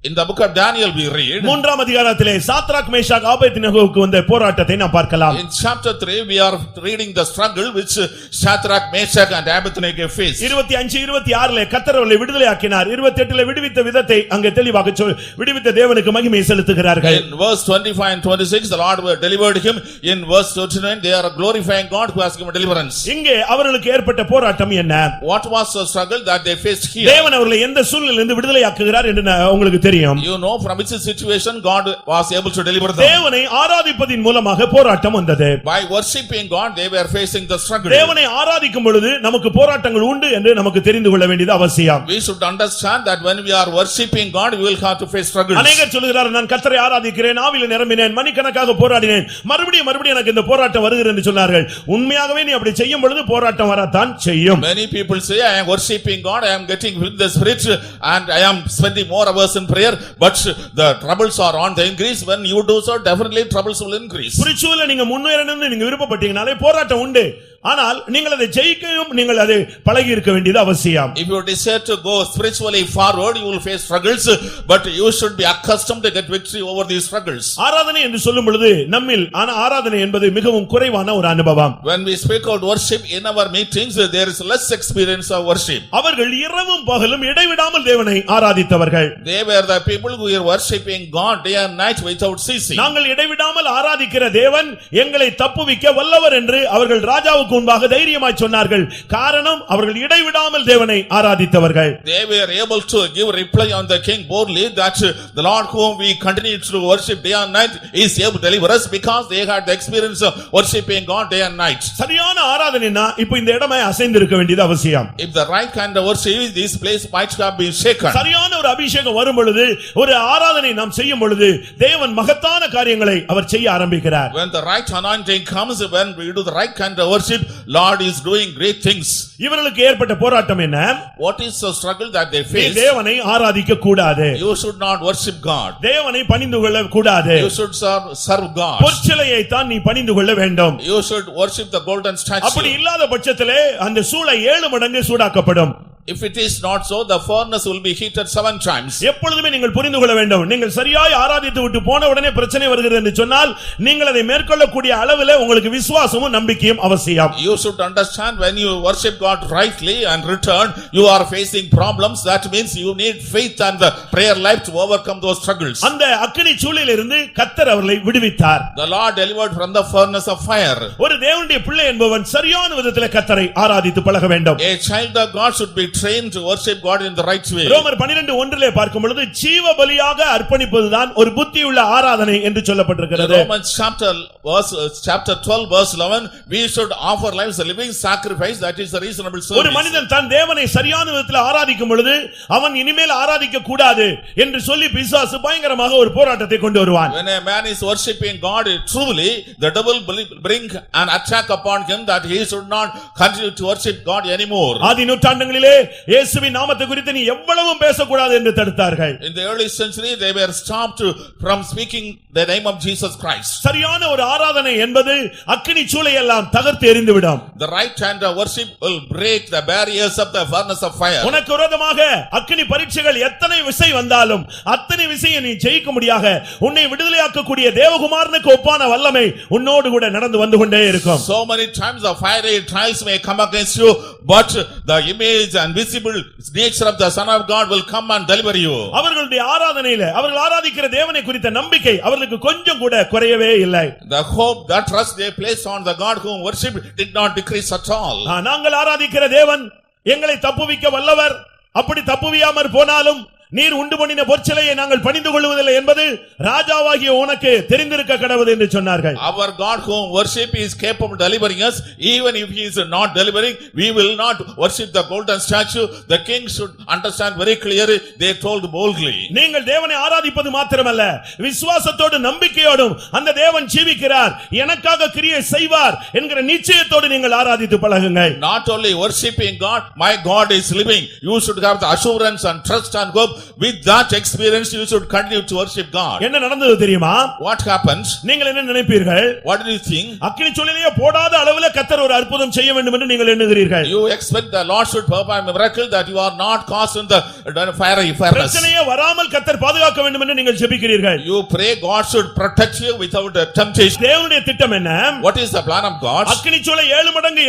B: in the book of Daniel we read,
A: மூன்றாம் அதிகாரத்திலே Shadrach Meshach ஆபேத்நேகோவுக்கு வந்த போராட்டத்தை நாம் பார்க்கலாம்.
B: in chapter 3 we are reading the struggle which Shadrach, Meshach and Abednego faced.
A: 25-26 கர்த்தர் அவர்களை விடுதலையாக்கினார். 28 விடுவித்த விதத்தை அங்கே தெளிவாக விடுவித்த தேவனுக்கு மகிமை செலுத்துகிறார்கள்.
B: In verse 25 and 26 the Lord delivered him. In verse 29 they are glorifying God who has given deliverance.
A: இங்கே அவர்களுக்கு ஏற்பட்ட போராட்டம் என்ன?
B: What was the struggle that they faced here?
A: தேவன் அவர்களை எந்த சூழ்நிலையிலிருந்து விடுதலையாக்குகிறார் என்று உங்களுக்கு தெரியும்.
B: You know from which situation God was able to deliver them.
A: தேவனை ஆராதிப்பதின் மூலமாக போராட்டம் வந்தது.
B: By worshiping God they were facing the struggle.
A: தேவனை ஆராதிக்கும் பொழுது நமக்கு போராட்டங்கள் உண்டு என்று நமக்கு தெரிந்து கொள்ள வேண்டியது அவசியம்.
B: We should understand that when we are worshiping God we will have to face struggles.
A: அநேகர் சொல்கிறார்கள் நான் கர்த்தரை ஆராதிக்கிறேன், ஆவியிலே நிரம்பினேன், மணிக்கணக்காக போராடினேன், மறுபடியும் எனக்கு இந்த போராட்டம் வருகிறது என்று சொன்னார்கள். உண்மையாகவே நீ அப்படி செய்யும் பொழுது போராட்டம் வரத்தான் செய்யும்.
B: Many people say I am worshiping God, I am getting with the spirit and I am spending more hours in prayer, but the troubles are on the increase. When you do so definitely troubles will increase.
A: ஸ்பிரிச்சுவலா நீங்க முன்னேறணும்னு நீங்க விருப்பப்பட்டீங்கனாலே போராட்டம் உண்டு. ஆனால் நீங்கள் அதை ஜெயிக்கவும் நீங்கள் அதை பழகி இருக்க வேண்டியது அவசியம்.
B: If you decide to go spiritually forward you will face struggles, but you should be accustomed to get victory over these struggles.
A: ஆராதனை என்று சொல்லும் பொழுது நம்மில் ஆராதனை என்பது மிகவும் குறைவான ஒரு அனுபவம்.
B: When we speak about worship in our meetings there is less experience of worship.
A: அவர்கள் இரவும் பகலும் இடைவிடாமல் தேவனை ஆராதித்தவர்கள்.
B: They were the people who were worshiping God day and night without ceasing.
A: நாங்கள் இடைவிடாமல் ஆராதிக்கிற தேவன் எங்களை தப்புவிக்க வல்லவர் என்று அவர்கள் ராஜாவுக்கு முன்பாக தைரியமாய் சொன்னார்கள். காரணம் அவர்கள் இடைவிடாமல் தேவனை ஆராதித்தவர்கள்.
B: They were able to give reply on the king boldly that the Lord whom we continue to worship day and night is able to deliver us, because they had the experience of worshiping God day and night.
A: சரியான ஆராதனைனா இப்போ இந்த இடமே அசைந்திருக்க வேண்டியது அவசியம்.
B: If the right kind of worship this place might have been shaken.
A: சரியான ஒரு அபிஷேகம் வரும் பொழுது ஒரு ஆராதனை நாம் செய்யும் பொழுது தேவன் மகத்தான காரியங்களை அவர் செய்ய ஆரம்பிக்கிறார்.
B: When the right anointing comes, when we do the right kind of worship, Lord is doing great things.
A: இவர்களுக்கு ஏற்பட்ட போராட்டம் என்ன?
B: What is the struggle that they face?
A: தேவனை ஆராதிக்க கூடாது.
B: You should not worship God.
A: தேவனை பணிந்து கொள்ள கூடாது.
B: You should serve God.
A: பொற்சிலையை தான் நீ பணிந்து கொள்ள வேண்டும்.
B: You should worship the golden statue.
A: அப்படி இல்லாத பட்சத்திலே அந்த சூளை 7 மடங்கு சூடாக்கப்படும்.
B: If it is not so, the furnace will be heated 7 times.
A: எப்பொழுதுமே நீங்கள் புரிந்து கொள்ள வேண்டும், நீங்கள் சரியாய் ஆராதித்து விட்டு போன உடனே பிரச்சனை வருகிறது என்று சொன்னால் நீங்கள் அதை மேற்கொள்ளக்கூடிய அளவிலே உங்களுக்கு விசுவாசமும் நம்பிக்கையும் அவசியம்.
B: You should understand when you worship God rightly and return, you are facing problems. That means you need faith and the prayer life to overcome those struggles.
A: அந்த அக்கினி சூளையிலிருந்து கர்த்தர் அவர்களை விடுவித்தார்.
B: The Lord delivered from the furnace of fire.
A: ஒரு தேவனுடைய பிள்ளை என்பவன் சரியான விதத்திலே கர்த்தரை ஆராதித்து பழக வேண்டும்.
B: A child of God should be trained to worship God in the right way.
A: ரோமர் 12:1 பார்க்கும் பொழுது ஜீவ பலியாக அர்ப்பணிப்பதுதான் ஒரு புத்தியுள்ள ஆராதனை என்று சொல்லப்பட்டிருக்கிறது.
B: Romans chapter 12 verse 11, we should offer lives a living sacrifice, that is a reasonable service.
A: ஒரு மனிதன் தன் தேவனை சரியான விதத்தில் ஆராதிக்கும் பொழுது அவன் இனிமேல் ஆராதிக்க கூடாது என்று சொல்லி பிசாசு பயங்கரமாக ஒரு போராட்டத்தை கொண்டு வருவான்.
B: When a man is worshiping God truly, the devil will bring an attack upon him that he should not continue to worship God anymore.
A: ஆதி நூற்றாண்டுகளிலே இயேசுவின் நாமத்தை குறித்து நீ எவ்வளவும் பேசக்கூடாது என்று தடுத்தார்கள்.
B: In the early century they were stopped from speaking the name of Jesus Christ.
A: சரியான ஒரு ஆராதனை என்பது அக்கினி சூளை எல்லாம் தகர்த்து எறிந்துவிடும்.
B: The right hand of worship will break the barriers of the furnace of fire.
A: உனக்கு விரோதமாக அக்கினி பரீட்சைகள் எத்தனை விசை வந்தாலும் அத்தனை விசையை நீ ஜெயிக்க முடியாக உன்னை விடுதலையாக்கக்கூடிய தேவகுமாரனுக்கு ஒப்பான வல்லமை உன்னோடு கூட நடந்து வந்து கொண்டே இருக்கும்.
B: So many times the fiery trials may come against you, but the image and visible nature of the Son of God will come and deliver you.
A: அவர்களுடைய ஆராதனையிலே அவர்கள் ஆராதிக்கிற தேவனை குறித்த நம்பிக்கை அவர்களுக்கு கொஞ்சம் கூட குறையவே இல்லை.
B: The hope, that trust they place on the God whom worship did not decrease at all.
A: நாங்கள் ஆராதிக்கிற தேவன் எங்களை தப்புவிக்க வல்லவர். அப்படி தப்புவியாமற் போனாலும் நீர் உண்டு பண்ணின பொற்சிலையை நாங்கள் பணிந்து கொள்வதில்லை என்பது ராஜாவாகிய உனக்கு தெரிந்திருக்க கடவுது என்று சொன்னார்கள்.
B: Our God whom worship is capable of delivering us. Even if he is not delivering, we will not worship the golden statue. The king should understand very clearly. They told boldly.
A: நீங்கள் தேவனை ஆராதிப்பது மாத்திரமல்ல, விசுவாசத்தோடு நம்பிக்கையோடும் அந்த தேவன் ஜீவிக்கிறார், எனக்காக கிரியை செய்வார் என்கிற நிச்சயத்தோடு நீங்கள் ஆராதித்து பழகுங்கள்.
B: Not only worshiping God, my God is living. You should have the assurance and trust and hope. With that experience you should continue to worship God.
A: என்ன நடந்தது தெரியுமா?
B: What happens?
A: நீங்கள் என்ன நினைப்பீர்கள்?
B: What do you think?
A: அக்கினி சூளையிலே போடாத அளவுல கர்த்தர் ஒரு அற்புதம் செய்ய வேண்டும் என்று நீங்கள் எண்ணுகிறீர்கள்.
B: You expect the Lord should perform a miracle that you are not cast in the fiery furnace.
A: பிரச்சனையே வராமல் கர்த்தர் பாதுகாக்க வேண்டும் என்று நீங்கள் ஜெபிக்கிறீர்கள்.
B: You pray God should protect you without temptation.
A: தேவனுடைய திட்டம் என்ன?
B: What is the plan of God?
A: அக்கினி சூளை 7 மடங்கு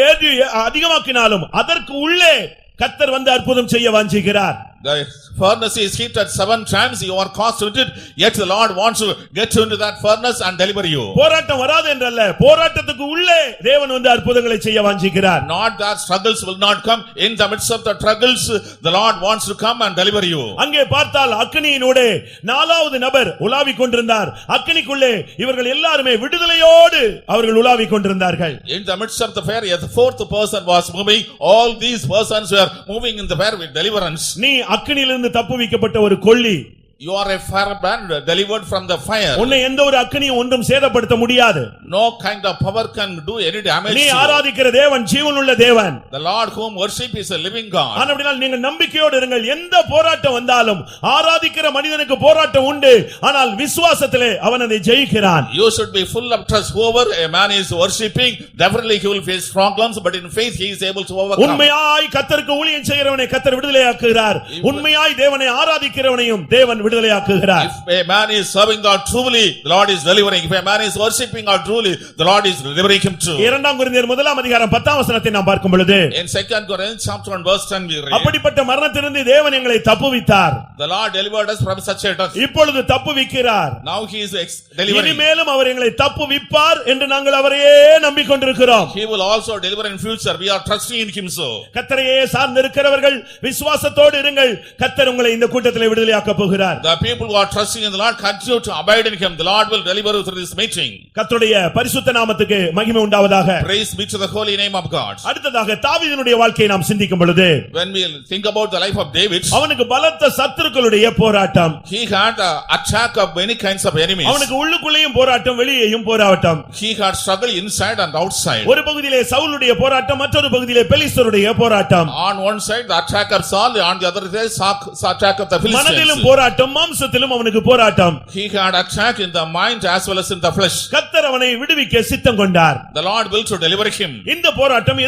A: அதிகமாக்கினாலும் அதற்கு உள்ளே கர்த்தர் வந்து அற்புதம் செய்ய வாஞ்சிக்கிறார்.
B: The furnace is heated 7 times, you are cast into it, yet the Lord wants to get you into that furnace and deliver you.
A: போராட்டம் வராது என்றல்ல, போராட்டத்துக்கு உள்ளே தேவன் வந்து அற்புதங்களை செய்ய வாஞ்சிக்கிறார்.
B: Not that struggles will not come, in the midst of the struggles the Lord wants to come and deliver you.
A: அங்கே பார்த்தால் அக்கினியினூடே நாலாவது நபர் உலாவிக் கொண்டிருந்தார். அக்கினிக்குள்ளே இவர்கள் எல்லாருமே விடுதலையோடு அவர்கள் உலாவிக் கொண்டிருந்தார்கள்.
B: In the midst of the fire, the fourth person was moving, all these persons were moving in the fire with deliverance.
A: நீ அக்கினியிலிருந்து தப்புவிக்கப்பட்ட ஒரு கொள்ளி.
B: You are a firebrand delivered from the fire.
A: உன்னை எந்த ஒரு அக்கினியும் ஒன்றும் சேதப்படுத்த முடியாது.
B: No kind of power can do any damage.
A: நீ
B: to you.
A: ஆராதிக்கிற தேவன் ஜீவனுள்ள தேவன்.
B: The Lord whom worship is a living God.
A: ஆனபடியால் நீங்கள் நம்பிக்கையோடு இருங்கள். எந்த போராட்டம் வந்தாலும் ஆராதிக்கிற மனிதனுக்கு போராட்டம் உண்டு. ஆனால் விசுவாசத்திலே அவன் அதை ஜெயிக்கிறான்.
B: You should be full of trust. Whoever a man is worshiping, definitely he will face problems, but in faith he is able to overcome.
A: உண்மையாய் கர்த்தருக்கு ஊழியம் செய்கிறவனை கர்த்தர் விடுதலையாக்குகிறார். உண்மையாய் தேவனை ஆராதிக்கிறவனையும் தேவன் விடுதலையாக்குகிறார்.
B: If a man is serving God truly, the Lord is delivering. If a man is worshiping God truly, the Lord is delivering him too.
A: 2 கொரிந்தியர் 1 அதிகாரம் 10 வசனத்தை நாம் பார்க்கும் பொழுது,
B: In 2 Corinthians chapter 1 verse 10 we read,
A: அப்படிப்பட்ட மரணத்திலிருந்து தேவன் எங்களை தப்புவித்தார்.
B: the Lord delivered us from such a death.
A: இப்பொழுது தப்புவிக்கிறார்.
B: Now he is delivering.
A: இனிமேலும் அவர் எங்களை தப்புவிப்பார் என்று நாங்கள் அவரையே நம்பிக்கொண்டிருக்கிறோம்.
B: He will also deliver in future. We are trusting in him so.
A: கர்த்தரையே சார்ந்திருக்கிறவர்கள் விசுவாசத்தோடு இருங்கள். கர்த்தர் உங்களை இந்த கூட்டத்திலே விடுதலையாக்க போகிறார்.
B: The people who are trusting in the Lord continue to abide in him. The Lord will deliver you through this meeting.
A: கர்த்தருடைய பரிசுத்த நாமத்துக்கு மகிமை உண்டாவதாக.
B: Praise be to the holy name of God.
A: அடுத்ததாக தாவீதினுடைய வாழ்க்கையை நாம் சிந்திக்கும் பொழுது,
B: When we think about the life of David,
A: அவனுக்கு பலத்த சத்துருக்களுடைய போராட்டம்.
B: he had an attack of many kinds of enemies.
A: அவனுக்கு உள்ளுக்குள்ளேயும் போராட்டம், வெளியேயும் போராட்டம்.
B: He had struggle inside and outside.
A: ஒரு பகுதியிலே சவுலுடைய போராட்டம், மற்றொரு பகுதியிலே பெலிஸ்தருடைய போராட்டம்.
B: On one side the attack of Saul, on the other side the attack of the Philistines.
A: மனதிலும் போராட்டம், மாம்சத்திலும் அவனுக்கு போராட்டம்.
B: He had attack in the mind as well as in the flesh.
A: கர்த்தர் அவனை விடுவிக்க சித்தம் கொண்டார்.
B: The Lord will to deliver him.
A: இந்த போராட்டம்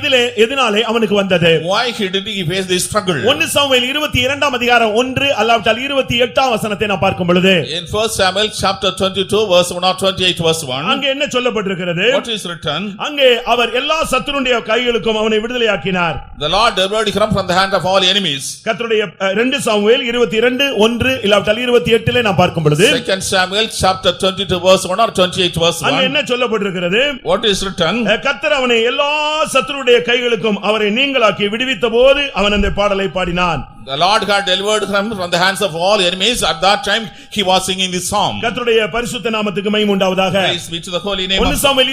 A: எதனாலே அவனுக்கு வந்தது?
B: Why did he face this struggle?
A: 1 Samuel 22 அதிகாரம் 1 அல்லாவிட்டால் 28 வசனத்தை நாம் பார்க்கும் பொழுது,
B: In 1 Samuel chapter 22 verse 1 or 28 verse 1,
A: அங்கே என்ன சொல்லப்பட்டிருக்கிறது?
B: what is written?
A: அங்கே அவர் எல்லா சத்துருடைய கைகளுக்கும் அவனை விடுதலையாக்கினார்.
B: The Lord delivered him from the hand of all enemies.
A: கர்த்தருடைய 2 சாமுவேல் 22:1 இல்லாவிட்டால் 28 நாம் பார்க்கும் பொழுது,
B: 2 Samuel chapter 22 verse 1 or 28 verse
A: அங்கே
B: 1,
A: என்ன சொல்லப்பட்டிருக்கிறது?
B: what is written?
A: கர்த்தர் அவனை எல்லா சத்துருடைய கைகளுக்கும் அவரை நீங்களாக்கி விடுவித்த போது அவன் அந்த பாடலை பாடினான்.
B: The Lord had delivered him from the hands of all enemies. At that time he was singing this psalm.
A: கர்த்தருடைய பரிசுத்த நாமத்துக்கு மகிமை உண்டாவதாக.
B: Praise be to the holy name
A: 2
B: of
A: Samuel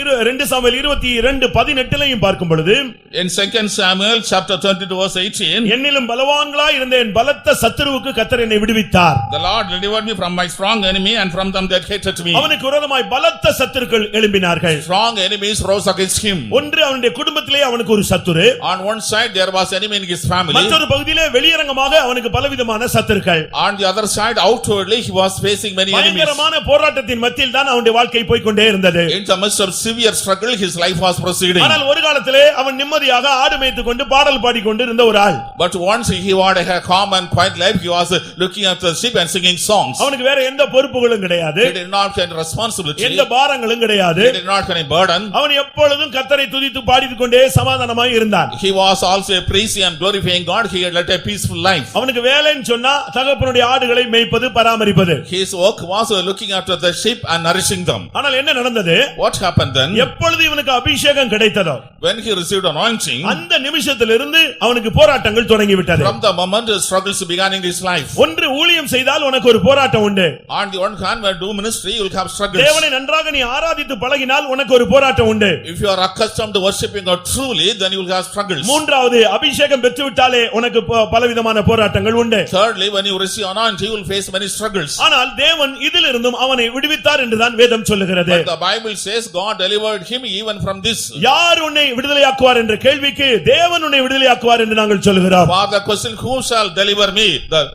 A: 22:18 பார்க்கும் பொழுது,
B: In 2 Samuel chapter 22 verse 18,
A: என்னிலும் பலவான்களாய் இருந்த என் பலத்த சத்துருவுக்கு கர்த்தர் என்னை விடுவித்தார்.
B: the Lord delivered me from my strong enemy and from them that hated me.
A: அவனுக்கு விரோதமாய் பலத்த சத்துருக்கள் எழும்பினார்கள்.
B: Strong enemies rose against him.
A: ஒன்று அவனுடைய குடும்பத்திலே அவனுக்கு ஒரு சத்துரு,
B: On one side there was enemy in his family.
A: மற்றொரு பகுதியிலே வெளியரங்கமாக அவனுக்கு பலவிதமான சத்துருக்கள்.
B: On the other side outwardly he was facing many enemies.
A: பயங்கரமான போராட்டத்தின் மத்தியில் தான் அவனுடைய வாழ்க்கை போய் கொண்டே இருந்தது.
B: In the midst of severe struggle his life was proceeding.
A: ஆனால் ஒரு காலத்திலே அவன் நிம்மதியாக ஆடு மேய்த்துக் கொண்டு பாடல் பாடிக்கொண்டு இருந்த ஒரு ஆள்.
B: But once he had a calm and quiet life, he was looking after the sheep and singing songs.
A: அவனுக்கு வேற எந்த பொறுப்புகளும் கிடையாது,
B: He did not have responsibility.
A: எந்த பாரங்களும் கிடையாது.
B: He did not have any burden.
A: அவன் எப்பொழுதும் கர்த்தரை துதித்து பாடித்துக் கொண்டே சமாதானமாய் இருந்தான்.
B: He was also praising and glorifying God. He had led a peaceful life.
A: அவனுக்கு வேலைன்னு சொன்னா தகப்பனுடைய ஆடுகளை மேய்ப்பது, பராமரிப்பது.
B: His work was looking after the sheep and nourishing them.
A: ஆனால் என்ன நடந்தது?
B: What happened then?
A: எப்பொழுது இவனுக்கு அபிஷேகம் கிடைத்ததோ
B: When he received anointing,
A: அந்த நிமிஷத்திலிருந்து அவனுக்கு போராட்டங்கள் தொடங்கிவிட்டது.
B: from the moment the struggles began in his life.
A: ஒன்று ஊழியம் செய்தால் உனக்கு ஒரு போராட்டம் உண்டு.
B: On the one hand, when do ministry, you will have struggles.
A: தேவனை நன்றாக நீ ஆராதித்து பழகினால் உனக்கு ஒரு போராட்டம் உண்டு.
B: If you are accustomed to worshiping God truly, then you will have struggles.
A: மூன்றாவது, அபிஷேகம் பெற்றுவிட்டாலே உனக்கு பலவிதமான போராட்டங்கள் உண்டு.
B: Thirdly, when you receive anointing, you will face many struggles.
A: ஆனால் தேவன் இதிலிருந்தும் அவனை விடுவித்தார் என்றுதான் வேதம் சொல்லுகிறது.
B: But the Bible says God delivered him even from this.
A: யார் உன்னை விடுதலையாக்குவார் என்ற கேள்விக்கு தேவன் உன்னை விடுதலையாக்குவார் என்று நாங்கள் சொல்லுகிறோம்.
B: For the question, who shall deliver me?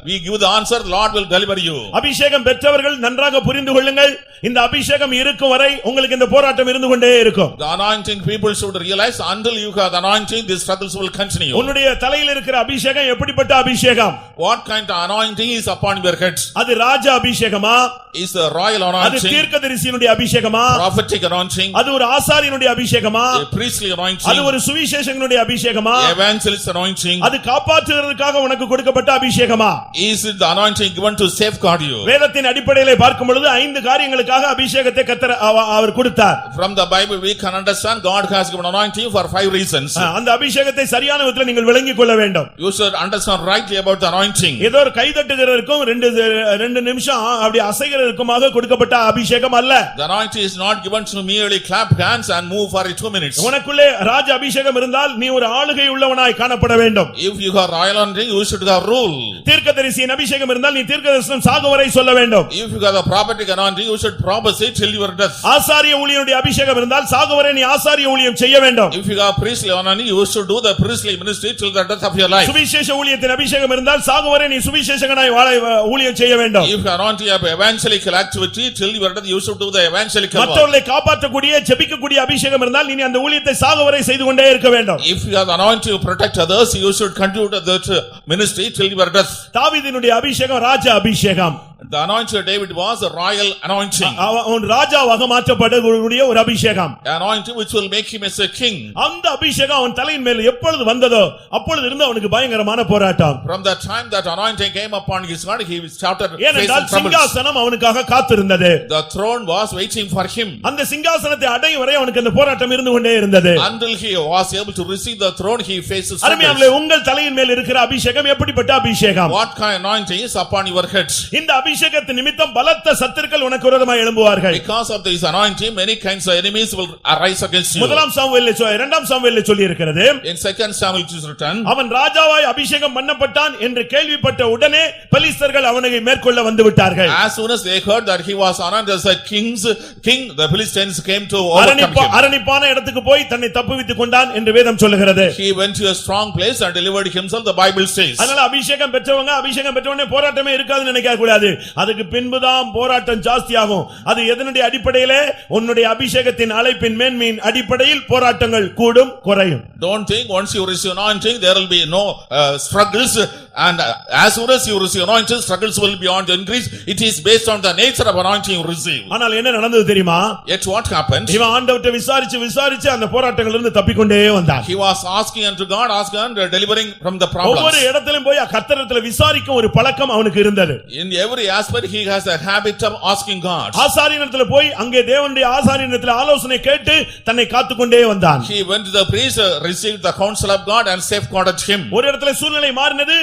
B: We give the answer, Lord will deliver you.
A: அபிஷேகம் பெற்றவர்கள் நன்றாக புரிந்து கொள்ளுங்கள், இந்த அபிஷேகம் இருக்கும் வரை உங்களுக்கு இந்த போராட்டம் இருந்து கொண்டே இருக்கும்.
B: The anointing people should realize, until you have the anointing, these struggles will continue.
A: உன்னுடைய தலையில் இருக்கிற அபிஷேகம் எப்படிப்பட்ட அபிஷேகம்?
B: What kind of anointing is upon your heads?
A: அது ராஜ அபிஷேகமா?
B: Is a royal
A: அது
B: anointing,
A: தீர்க்கதரிசியினுடைய அபிஷேகமா?
B: prophetic anointing,
A: அது ஒரு ஆசாரியனுடைய அபிஷேகமா?
B: a priestly
A: அது
B: anointing,
A: ஒரு சுவிசேஷகனுடைய அபிஷேகமா?
B: evangelist anointing?
A: அது காப்பாற்றுவதற்காக உனக்கு கொடுக்கப்பட்ட அபிஷேகமா?
B: Is it the anointing given to safeguard you?
A: வேதத்தின் அடிப்படையிலே பார்க்கும் பொழுது 5 காரியங்களுக்காக அபிஷேகத்தை கர்த்தர் அவர் கொடுத்தார்.
B: From the Bible we can understand God has given anointing for 5 reasons.
A: அந்த அபிஷேகத்தை சரியான விதத்தில் நீங்கள் விளங்கிக் கொள்ள வேண்டும்.
B: You should understand rightly about the anointing.
A: ஏதோ ஒரு கை தட்டுகிறதற்கும் 2 நிமிஷம் அப்படி அசைகிறதற்குமாக கொடுக்கப்பட்ட அபிஷேகம் அல்ல.
B: The anointing is not given to merely clap hands and move for 2 minutes.
A: உனக்குள்ளே ராஜ அபிஷேகம் இருந்தால் நீ ஒரு ஆளுகை உள்ளவனாய் காணப்பட வேண்டும்.
B: If you have royal anointing, you should have rule.
A: தீர்க்கதரிசியின் அபிஷேகம் இருந்தால் நீ தீர்க்கதரிசனம் சாகுவரை சொல்ல வேண்டும்.
B: If you have the prophetic anointing, you should prophesy till your death.
A: ஆசாரிய ஊழியனுடைய அபிஷேகம் இருந்தால் சாகுவரை நீ ஆசாரிய ஊழியம் செய்ய வேண்டும்.
B: If you have priestly anointing, you should do the priestly ministry till the death of your life.
A: சுவிசேஷ ஊழியத்தின் அபிஷேகம் இருந்தால் சாகுவரை நீ சுவிசேஷகனாய் வாழ ஊழியம் செய்ய வேண்டும்.
B: If you are anointing of evangelical activity till your death, you should do the evangelical work.
A: மற்றவர்களை காப்பாற்றக்கூடிய ஜெபிக்கக்கூடிய அபிஷேகம் இருந்தால் நீ அந்த ஊழியத்தை சாகுவரை செய்து கொண்டே இருக்க வேண்டும்.
B: If you have the anointing to protect others, you should continue that ministry till your death.
A: தாவீதினுடைய அபிஷேகம் ராஜ அபிஷேகம்.
B: The anointing of David was a royal anointing.
A: அவன் ராஜாவாக மாற்றப்படக்கூடிய ஒரு அபிஷேகம்.
B: Anointing which will make him as a king.
A: அந்த அபிஷேகம் அவன் தலையின் மேல் எப்பொழுது வந்ததோ அப்பொழுது இருந்து அவனுக்கு பயங்கரமான போராட்டம்.
B: From the time that anointing came upon his head, he started
A: ஏனென்றால்
B: facing troubles.
A: சிங்காசனம் அவனுக்காக காத்திருந்தது.
B: The throne was waiting for him.
A: அந்த சிங்காசனத்தை அடையும் வரை அவனுக்கு அந்த போராட்டம் இருந்து கொண்டே இருந்தது.
B: Until he was able to receive the throne, he faces
A: அருமையானவர்களே,
B: troubles.
A: உங்கள் தலையின் மேல் இருக்கிற அபிஷேகம் எப்படிப்பட்ட அபிஷேகம்?
B: What kind of anointing is upon your heads?
A: இந்த அபிஷேகத்தின் நிமித்தம் பலத்த சத்துருக்கள் உனக்கு விரோதமாய் எழும்புவார்கள்.
B: Because of this anointing, many kinds of enemies will arise against you.
A: முதலாம் சாமுவேலில் இரண்டாம் சாமுவேலில் சொல்லி இருக்கிறது.
B: In 2 Samuel it is written,
A: அவன் ராஜாவாய் அபிஷேகம் பண்ணப்பட்டான் என்று கேள்விப்பட்ட உடனே பெலிஸ்தர்கள் அவனை மேற்கொள்ள வந்து விட்டார்கள்.
B: as soon as they heard that he was anointed as a king, the Philistines came to overcome him.
A: அரணிப்பான இடத்துக்கு போய் தன்னை தப்புவித்துக் கொண்டான் என்று வேதம் சொல்லுகிறது.
B: He went to a strong place and delivered himself, the Bible says.
A: அதனால அபிஷேகம் பெற்றவனே போராட்டமே இருக்காதுன்னு நினைக்க கூடாது. அதுக்கு பின்புதான் போராட்டம் ஜாஸ்தியாகும். அது எதனுடைய அடிப்படையிலே? உன்னுடைய அபிஷேகத்தின் அழைப்பின் மேன்மையின் அடிப்படையில் போராட்டங்கள் கூடும் குறையும்.
B: Don't think once you receive anointing there will be no struggles, and as soon as you receive anointing, struggles will be on the increase. It is based on the nature of anointing you receive.
A: ஆனால் என்ன நடந்தது தெரியுமா?
B: Yet what happened?
A: இவன் ஆண்டவரை விசாரிச்சு அந்த போராட்டங்களில் இருந்து தப்பிக்கொண்டே வந்தான்.
B: He was asking unto God, and delivering from the problems.
A: ஒவ்வொரு இடத்திலும் போய் கர்த்தரிடத்தில் விசாரிக்கும் ஒரு பழக்கம் அவனுக்கு இருந்தது.
B: In every aspect he has a habit of asking God.
A: ஆசாரியனிடத்தில் போய் அங்கே தேவனுடைய ஆசாரியனிடத்தில் ஆலோசனை கேட்டு தன்னை காத்துக்கொண்டே வந்தான்.
B: He went to the priest, received the counsel of God and safeguarded him.
A: ஒரு இடத்துல சூழ்நிலை மாறினது.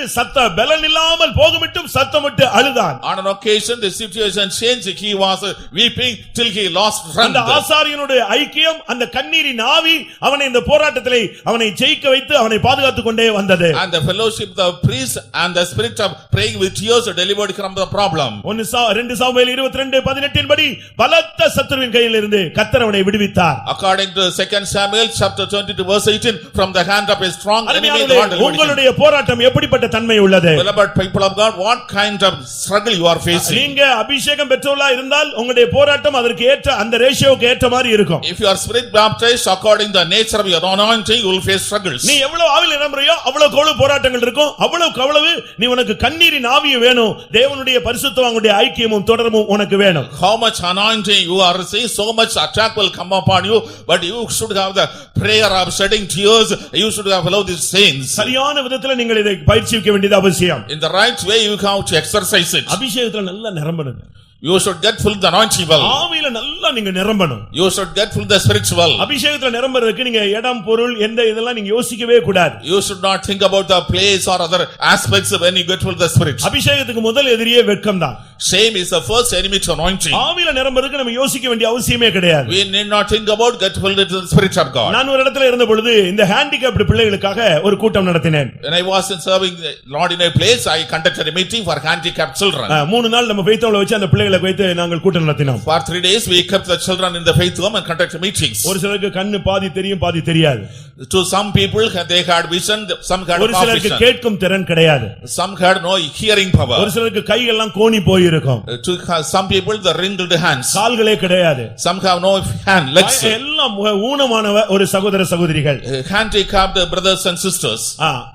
A: பலன் இல்லாமல் போகுமிட்டும் சத்தமிட்டு அழுதான்.
B: On an occasion the situation changed. He was weeping till he lost strength.
A: அந்த ஆசாரியனுடைய ஐக்கியம், அந்த கண்ணீரின் ஆவி அவனை இந்த போராட்டத்திலே அவனை ஜெயிக்க வைத்து அவனை பாதுகாத்துக் கொண்டே வந்தது.
B: And the fellowship of the priest and the spirit of praying with tears delivered from the problem.
A: 2 Samuel 22:18 படி பலத்த சத்துருவின் கையில் இருந்து கர்த்தர் அவனை விடுவித்தார்.
B: According to 2 Samuel chapter 22 verse 18, from the hand of a strong enemy God delivered him.
A: உங்களுடைய போராட்டம் எப்படிப்பட்ட தன்மை உள்ளது?
B: Beloved people of God, what kind of struggle you are facing?
A: நீங்க அபிஷேகம் பெற்றவர்களா இருந்தால் உங்களுடைய போராட்டம் அதற்கு ஏற்ற அந்த ரேஷியோக்கு ஏற்ற மாதிரி இருக்கும்.
B: If you are spirit baptized according to the nature of your anointing, you will face struggles.
A: நீ எவ்வளவு ஆவியில் நிரம்புறியோ அவ்வளவு போராட்டங்கள் இருக்கும். அவ்வளவு நீ உனக்கு கண்ணீரின் ஆவியும் வேணும். தேவனுடைய பரிசுத்தவான்களுடைய ஐக்கியமும் தொடர்பும் உனக்கு வேணும்.
B: How much anointing you are receiving, so much attack will come upon you, but you should have the prayer of shedding tears. You should have allowed these saints.
A: சரியான விதத்தில் நீங்கள் இதை பயிற்சிக்க வேண்டியது அவசியம்.
B: In the right way you have to exercise it.
A: அபிஷேகத்துல நல்லா நிரம்பணும்.
B: You should get full the anointing well.
A: ஆவியில நல்லா நீங்க நிரம்பணும்.
B: You should get full the spiritual well.
A: அபிஷேகத்துல நிரம்பறதுக்கு நீங்க இடம் பொருள் எந்த இதெல்லாம் நீங்க யோசிக்கவே கூடாது.
B: You should not think about the place or other aspects when you get full the spirit.
A: அபிஷேகத்துக்கு முதல் எதிரியே வெட்கம் தான்.
B: Shame is the first enemy to anointing.
A: ஆவியில நிரம்பறதுக்கு நம்ம யோசிக்க வேண்டிய அவசியமே கிடையாது.
B: We need not think about get full to the spirit of God.
A: நான் ஒரு இடத்துல இருந்த பொழுது இந்த ஹேண்டிகேப்ட் பிள்ளைகளுக்காக ஒரு கூட்டம் நடத்தினேன்.
B: When I was serving the Lord in a place, I conducted a meeting for handicapped children.
A: 3 நாள் நம்ம ஃபெய்த்ஹோம்ல வச்சு அந்த பிள்ளைகளை வைத்து நாங்கள் கூட்டம் நடத்தினோம்.
B: For 3 days we kept the children in the faith home and conducted meetings.
A: ஒரு சிலருக்கு கண்ணு பாதி தெரியும் பாதி தெரியாது.
B: To some people they had vision, some had
A: ஒரு சிலருக்கு
B: vision.
A: கேட்கும் திறன் கிடையாது.
B: Some had no hearing power.
A: ஒரு சிலருக்கு கை எல்லாம் கோணி போயிரும். இருக்கும்.
B: To some people the wrinkled hands.
A: கால்களே கிடையாது.
B: Some have no hand, legs.
A: எல்லாம் ஊனமானவ ஒரு சகோதர சகோதரிகள்.
B: Handicapped brothers and sisters.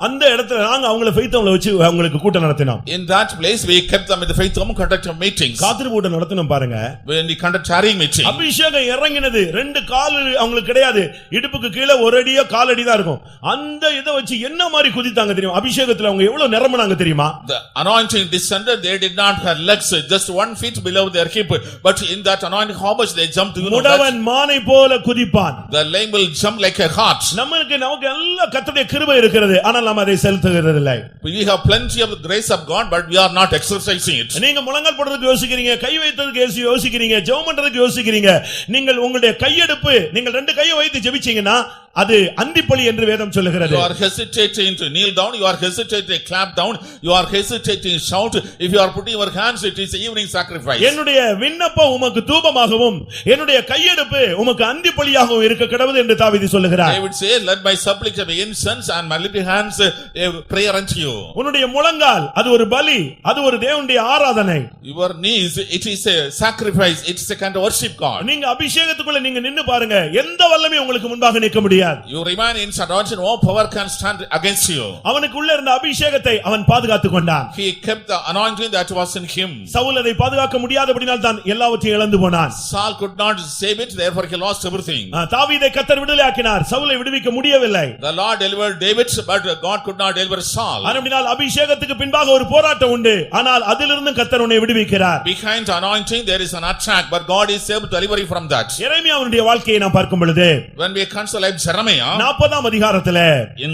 A: அந்த இடத்துல நாங்க அவங்கள ஃபெய்த் ஹோம்ல வச்சு அவங்களுக்கு கூட்டம் நடத்தினோம்.
B: In that place we kept them in the faith home, conducted meetings.
A: காத்திரு கூட்டம் நடத்தினோம் பாருங்க.
B: When we conduct tarrying meeting.
A: அபிஷேகம் இறங்கினது, ரெண்டு கால் அவங்களுக்கு கிடையாது, இடுப்புக்கு கீழே ஒரு அடியோ கால் அடி தான் இருக்கும். அந்த இத வச்சு என்ன மாதிரி குதித்தாங்க தெரியுமா? அபிஷேகத்துல அவங்க எவ்வளவு நிரம்பினாங்க தெரியுமா?
B: The anointing descended, they did not have legs, just 1 foot below their hip, but in that anointing how much they jumped, you know that?
A: முடவன் மானை போல குதிப்பான்.
B: The lame will jump like a hart.
A: நமக்கு எல்லா கர்த்தருடைய கிருபை இருக்கிறது, ஆனால் நாம் அதை செலுத்துகிறது இல்லை.
B: We have plenty of the grace of God, but we are not exercising it.
A: நீங்க முழங்கால் போடுறதுக்கு யோசிக்கிறீங்க, கை வைத்ததுக்கு யோசிக்கிறீங்க, ஜெபம் பண்றதுக்கு யோசிக்கிறீங்க. நீங்கள் உங்களுடைய கையெடுப்பு, நீங்கள் ரெண்டு கையை வைத்து ஜெபிச்சீங்கன்னா அது அந்திப்பலி என்று வேதம் சொல்லுகிறது.
B: You are hesitating to kneel down, you are hesitating to clap down, you are hesitating to shout. If you are putting your hands, it is evening sacrifice.
A: என்னுடைய விண்ணப்பம் உமக்கு தூபமாகவும் என்னுடைய கையெடுப்பு உமக்கு அந்திப்பலியாகவும் இருக்க கடவுது என்று தாவீது சொல்லுகிறார்.
B: I would say, let my supplication be incense and my little hands a prayer unto you.
A: உன்னுடைய முழங்கால் அது ஒரு பலி, அது ஒரு தேவனுடைய ஆராதனை.
B: Your knees, it is a sacrifice, it is a kind of worship God.
A: நீங்க அபிஷேகத்துக்குள்ள நீங்க நின்னு பாருங்க, எந்த வல்லமையும் உங்களுக்கு முன்பாக நிற்க முடியாது.
B: You remain in anointing, no power can stand against you.
A: அவனுக்குள்ள இருந்த அபிஷேகத்தை அவன் பாதுகாத்துக் கொண்டான்.
B: He kept the anointing that was in him.
A: Saul அதை பாதுகாக்க முடியாதபடியால் தான் எல்லாவற்றையும் இழந்து போனான்.
B: Saul could not save it, therefore he lost everything.
A: தாவீதை கர்த்தர் விடுதலையாக்கினார், சவுலை விடுவிக்க முடியவில்லை.
B: The Lord delivered David, but God could not deliver Saul.
A: அதனால் அபிஷேகத்துக்கு பின்பாக ஒரு போராட்டம் உண்டு, ஆனால் அதிலிருந்து கர்த்தர் உன்னை விடுவிக்கிறார்.
B: Behind anointing there is an attack, but God is able to deliver you from that.
A: எரேமியாவுடைய வாழ்க்கையை நாம் பார்க்கும் பொழுது,
B: when we consider Jeremiah
A: 40ஆம் அதிகாரத்திலே
B: in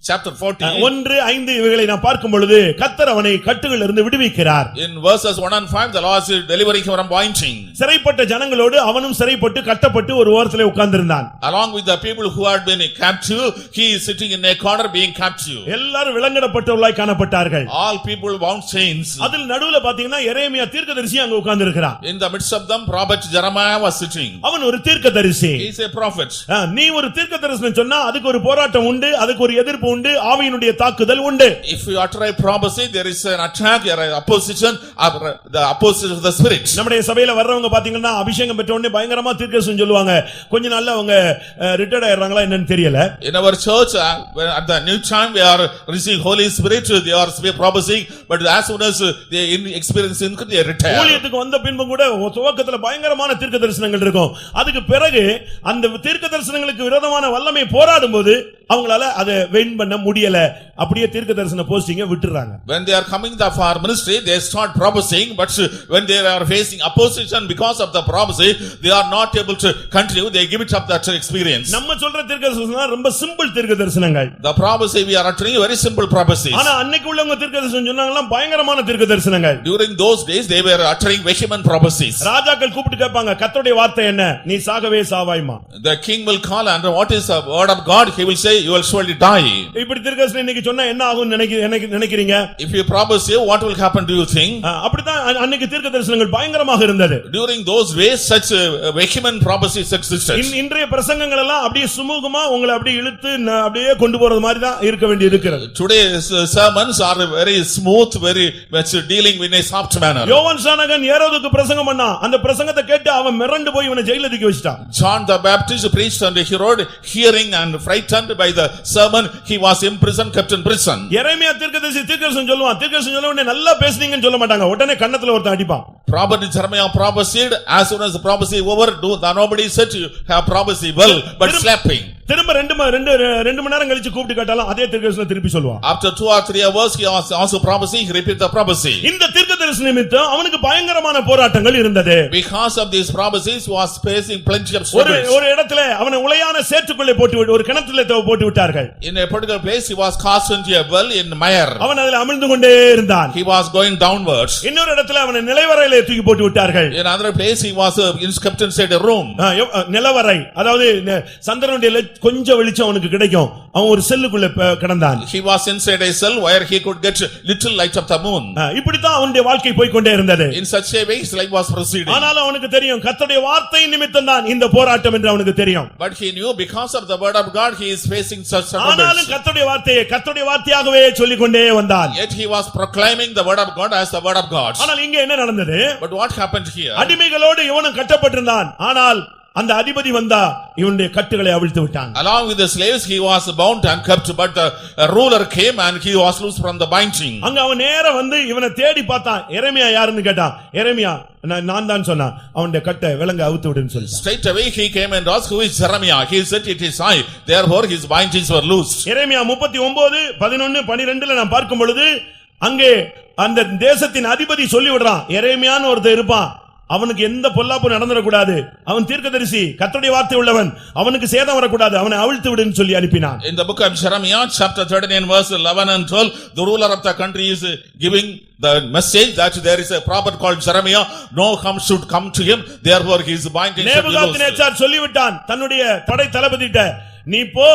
B: chapter 14,
A: 1-5 இவைகளை நாம் பார்க்கும் பொழுது கர்த்தர் அவனை கட்டுகளில் இருந்து விடுவிக்கிறார்.
B: in verses 1 and 5 the Lord is delivering him from binding.
A: சிறைப்பட்ட ஜனங்களோடு அவனும் சிறைப்பட்டு கட்டப்பட்டு ஒரு ஓரத்திலே உட்கார்ந்திருந்தான்.
B: Along with the people who had been captive, he is sitting in a corner being captive.
A: எல்லாரும் விலங்கிடப்பட்டவர்களாய் காணப்பட்டார்கள்.
B: All people bound chains.
A: அதில் நடுவுல பாத்தீங்கன்னா எரேமியா தீர்க்கதரிசி அங்க உட்கார்ந்திருக்கிறான்.
B: In the midst of them prophet Jeremiah was sitting.
A: அவன் ஒரு தீர்க்கதரிசி.
B: He is a prophet.
A: நீ ஒரு தீர்க்கதரிசனம் சொன்னா அதுக்கு ஒரு போராட்டம் உண்டு, அதுக்கு ஒரு எதிர்ப்பு உண்டு, ஆவியினுடைய தாக்குதல் உண்டு.
B: If you utter a prophecy, there is an attack, there is opposition, the opposition of the spirit.
A: நம்முடைய சபையில வர்றவங்க பாத்தீங்கன்னா அபிஷேகம் பெற்ற உடனே பயங்கரமா தீர்க்கதரிசனம் சொல்லுவாங்க. கொஞ்ச நாள்ல அவங்க ரிட்டையர்ட் ஆயிடுறாங்களா என்னன்னு தெரியல.
B: In our church, at the new time we are receiving Holy Spirit, they are prophesying, but as soon as they experience increase, they retire.
A: ஊழியத்துக்கு வந்த பின்பு கூட துவக்கத்துல பயங்கரமான தீர்க்கதரிசனங்கள் இருக்கும். அதுக்கு பிறகு அந்த தீர்க்கதரிசனங்களுக்கு விரோதமான வல்லமை போராடும் போது அவங்களால அதை வெயின் பண்ண முடியல, அப்படியே தீர்க்கதரிசன போஸ்டிங்க விட்டுறாங்க.
B: When they are coming for ministry, they start prophesying, but when they are facing opposition because of the prophecy, they are not able to continue, they give it up that experience.
A: நம்ம சொல்ற தீர்க்கதரிசனம் ரொம்ப simple தீர்க்கதரிசனங்கள்.
B: The prophecy we are uttering very simple prophecies.
A: ஆனா அன்னைக்கு உள்ளவங்க தீர்க்கதரிசனம் சொன்னாங்களா பயங்கரமான தீர்க்கதரிசனங்கள்.
B: During those days they were uttering vehement prophecies.
A: ராஜாக்கள் கூப்பிட்டு கேட்பாங்க, கர்த்தருடைய வார்த்தை என்ன? நீ சாகவே சாவாய்மா.
B: The king will call and what is the word of God? He will say you will surely die.
A: இப்படி தீர்க்கதரிசனம் இன்னைக்கு சொன்னா என்ன ஆகும் நினைக்கிறீங்க?
B: If you prophesy, what will happen, do you think?
A: அப்படிதான் அன்னைக்கு தீர்க்கதரிசனங்கள் பயங்கரமாக இருந்தது.
B: During those days such vehement prophecies existed.
A: இன்றைய பிரசங்கங்கள் எல்லாம் அப்படியே சுமூகமா உங்களை அப்படியே இழுத்து அப்படியே கொண்டு போறது மாதிரி தான் இருக்க வேண்டியது இருக்கிறது.
B: Today's sermons are very smooth, very much dealing in a soft manner.
A: யோவான் ஸ்நானகன் ஏரோதுக்கு பிரசங்கம் பண்ணா, அந்த பிரசங்கத்தை கேட்டு அவன் மிரண்டு போய் இவனை ஜெயில தூக்கி வச்சிட்டான்.
B: John the Baptist preached and Herod, hearing and frightened by the sermon, he was imprisoned, kept in prison.
A: எரேமியா தீர்க்கதரிசனம் சொல்லுவான், தீர்க்கதரிசனம் சொல்ல உடனே நல்லா பேசுனீங்கன்னு சொல்ல மாட்டாங்க, உடனே கன்னத்துல ஒருத்தன் அடிப்பான்.
B: Prophet Jeremiah prophesied, as soon as the prophecy over, nobody said you have prophecy well, but slapping.
A: திரும்ப ரெண்டு மணி நேரம் கழிச்சு கூப்பிட்டு கேட்டாலும் அதே தீர்க்கதரிசனம் திருப்பி சொல்லுவான்.
B: After 2 or 3 hours he also prophesied, he repeated the prophecy.
A: இந்த தீர்க்கதரிசன நிமித்தம் அவனுக்கு பயங்கரமான போராட்டங்கள் இருந்தது.
B: Because of these prophecies he was facing plenty of struggles.
A: ஒரு இடத்துல அவனை உளையான சேற்றுக்குள்ளே போட்டு ஒரு கிணற்றிலே போட்டு விட்டார்கள்.
B: In a particular place he was cast into a well in mire.
A: அவன் அதில் அமிழ்ந்து கொண்டே இருந்தான்.
B: He was going downwards.
A: இன்னொரு இடத்துல அவனை நிலவறையிலே தூக்கி போட்டு விட்டார்கள்.
B: In another place he was kept inside a room.
A: நிலவறை அதாவது சந்திரனுடைய கொஞ்சம் வெளிச்சம் அவனுக்கு கிடைக்கும், அவன் ஒரு செல்லுக்குள்ள கிடந்தான்.
B: He was inside a cell where he could get little light of the moon.
A: இப்படி தான் அவனுடைய வாழ்க்கை போய்க்கொண்டே இருந்தது.
B: In such a way his life was proceeding.
A: ஆனாலும் அவனுக்கு தெரியும் கர்த்தருடைய வார்த்தை நிமித்தம் தான் இந்த போராட்டம் என்று அவனுக்கு தெரியும்.
B: But he knew because of the word of God he is facing such
A: ஆனாலும்
B: struggles.
A: கர்த்தருடைய வார்த்தையாகவே சொல்லிக்கொண்டே வந்தான்.
B: Yet he was proclaiming the word of God as the word of God.
A: ஆனால் இங்க என்ன நடந்தது?
B: But what happened here?
A: அடிமைகளோடு இவனும் கட்டப்பட்டிருந்தான். ஆனால் அந்த அதிபதி வந்தா இவனுடைய கட்டுகளை அவிழ்த்து விட்டான்.
B: Along with the slaves he was bound and kept, but the ruler came and he was loose from the binding.
A: அங்க அவன் நேரா வந்து இவனை தேடி பார்த்தான். எரேமியா யாருன்னு கேட்டான். எரேமியா நான் தான் சொன்னான். அவனுடைய கட்டை விலங்க அவுத்து விடுன்னு சொல்லிட்டான்.
B: Straight away he came and asked, who is Jeremiah? He said, it is I. Therefore his bindings were loosed.
A: எரேமியா 39 11 12ல நாம் பார்க்கும் பொழுது அங்கே அந்த தேசத்தின் அதிபதி சொல்லி விடுறான். எரேமியான்னு ஒருத்தன் இருப்பான், அவனுக்கு எந்த பொல்லாப்பு நடந்துடக்கூடாது, அவன் தீர்க்கதரிசி, கர்த்தருடைய வார்த்தை உள்ளவன், அவனுக்கு சேதம் வரக்கூடாது, அவனை அவிழ்த்து விடுன்னு சொல்லி அனுப்பினான்.
B: In the book of Jeremiah chapter 39 verse 11 and 12, the ruler of the country is giving the message that there is a prophet called Jeremiah, no harm should come to him, therefore his bindings should be loosed.
A: Nebuchadnezzar சொல்லிவிட்டான் தன்னுடைய படை தளபதிட்ட, நீ போ,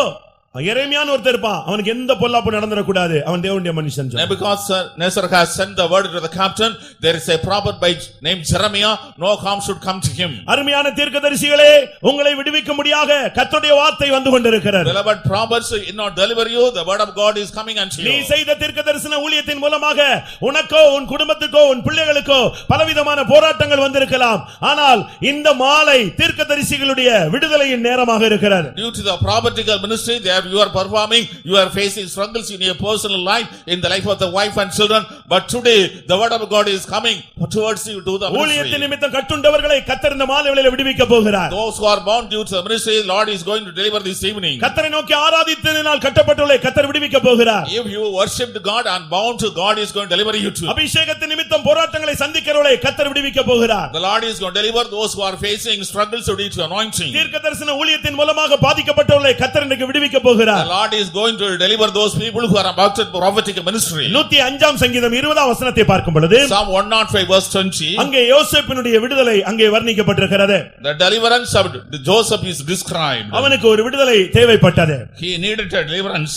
A: எரேமியான்னு ஒருத்தர் இருப்பான், அவனுக்கு எந்த பொல்லாப்பு நடந்துடக்கூடாது, அவன் தேவனுடைய மனுஷன்.
B: Nebuchadnezzar has sent the word to the captain, there is a prophet by name Jeremiah, no harm should come to him.
A: அருமையான தீர்க்கதரிசிகளே, உங்களை விடுவிக்கும்படியாக கர்த்தருடைய வார்த்தை வந்து கொண்டிருக்கிறது.
B: Beloved prophets, in not deliver you, the word of God is coming unto you.
A: நீ செய்த தீர்க்கதரிசன ஊழியத்தின் மூலமாக உனக்கோ உன் குடும்பத்துக்கோ உன் பிள்ளைகளுக்கோ பலவிதமான போராட்டங்கள் வந்திருக்கலாம். ஆனால் இந்த மாலை தீர்க்கதரிசிகளுடைய விடுதலையின் நேரமாக இருக்கிறது.
B: Due to the prophetical ministry there you are performing, you are facing struggles in your personal life, in the life of the wife and children, but today the word of God is coming towards you to the
A: ஊழியத்தின்
B: ministry.
A: நிமித்தம் கட்டுண்டவர்களை கர்த்தர் இந்த மாலை வேளையிலே விடுவிக்க போகிறார்.
B: Those who are bound due to the ministry, Lord is going to deliver this evening.
A: கர்த்தரை நோக்கி ஆராதித்ததினால் கட்டப்பட்டுள்ள கர்த்தர் விடுவிக்க போகிறார்.
B: If you worshipped God and bound to God is going to deliver you too.
A: அபிஷேகத்தின் நிமித்தம் போராட்டங்களை சந்திக்கிறவர்களை கர்த்தர் விடுவிக்க போகிறார்.
B: The Lord is going to deliver those who are facing struggles due to anointing.
A: தீர்க்கதரிசன ஊழியத்தின் மூலமாக பாதிக்கப்பட்டவர்களை கர்த்தர் இன்றைக்கு விடுவிக்க போகிறார்.
B: The Lord is going to deliver those people who are about to prophetic ministry.
A: 105 சங்கீதம் 20 வசனத்தை பார்க்கும் பொழுது
B: Psalm 105 verse 20,
A: அங்கே யோசேப்பினுடைய விடுதலை அங்கே வர்ணிக்கப்பட்டிருக்கிறது.
B: the deliverance of Joseph is described.
A: அவனுக்கு ஒரு விடுதலை தேவைப்பட்டது.
B: He needed a deliverance.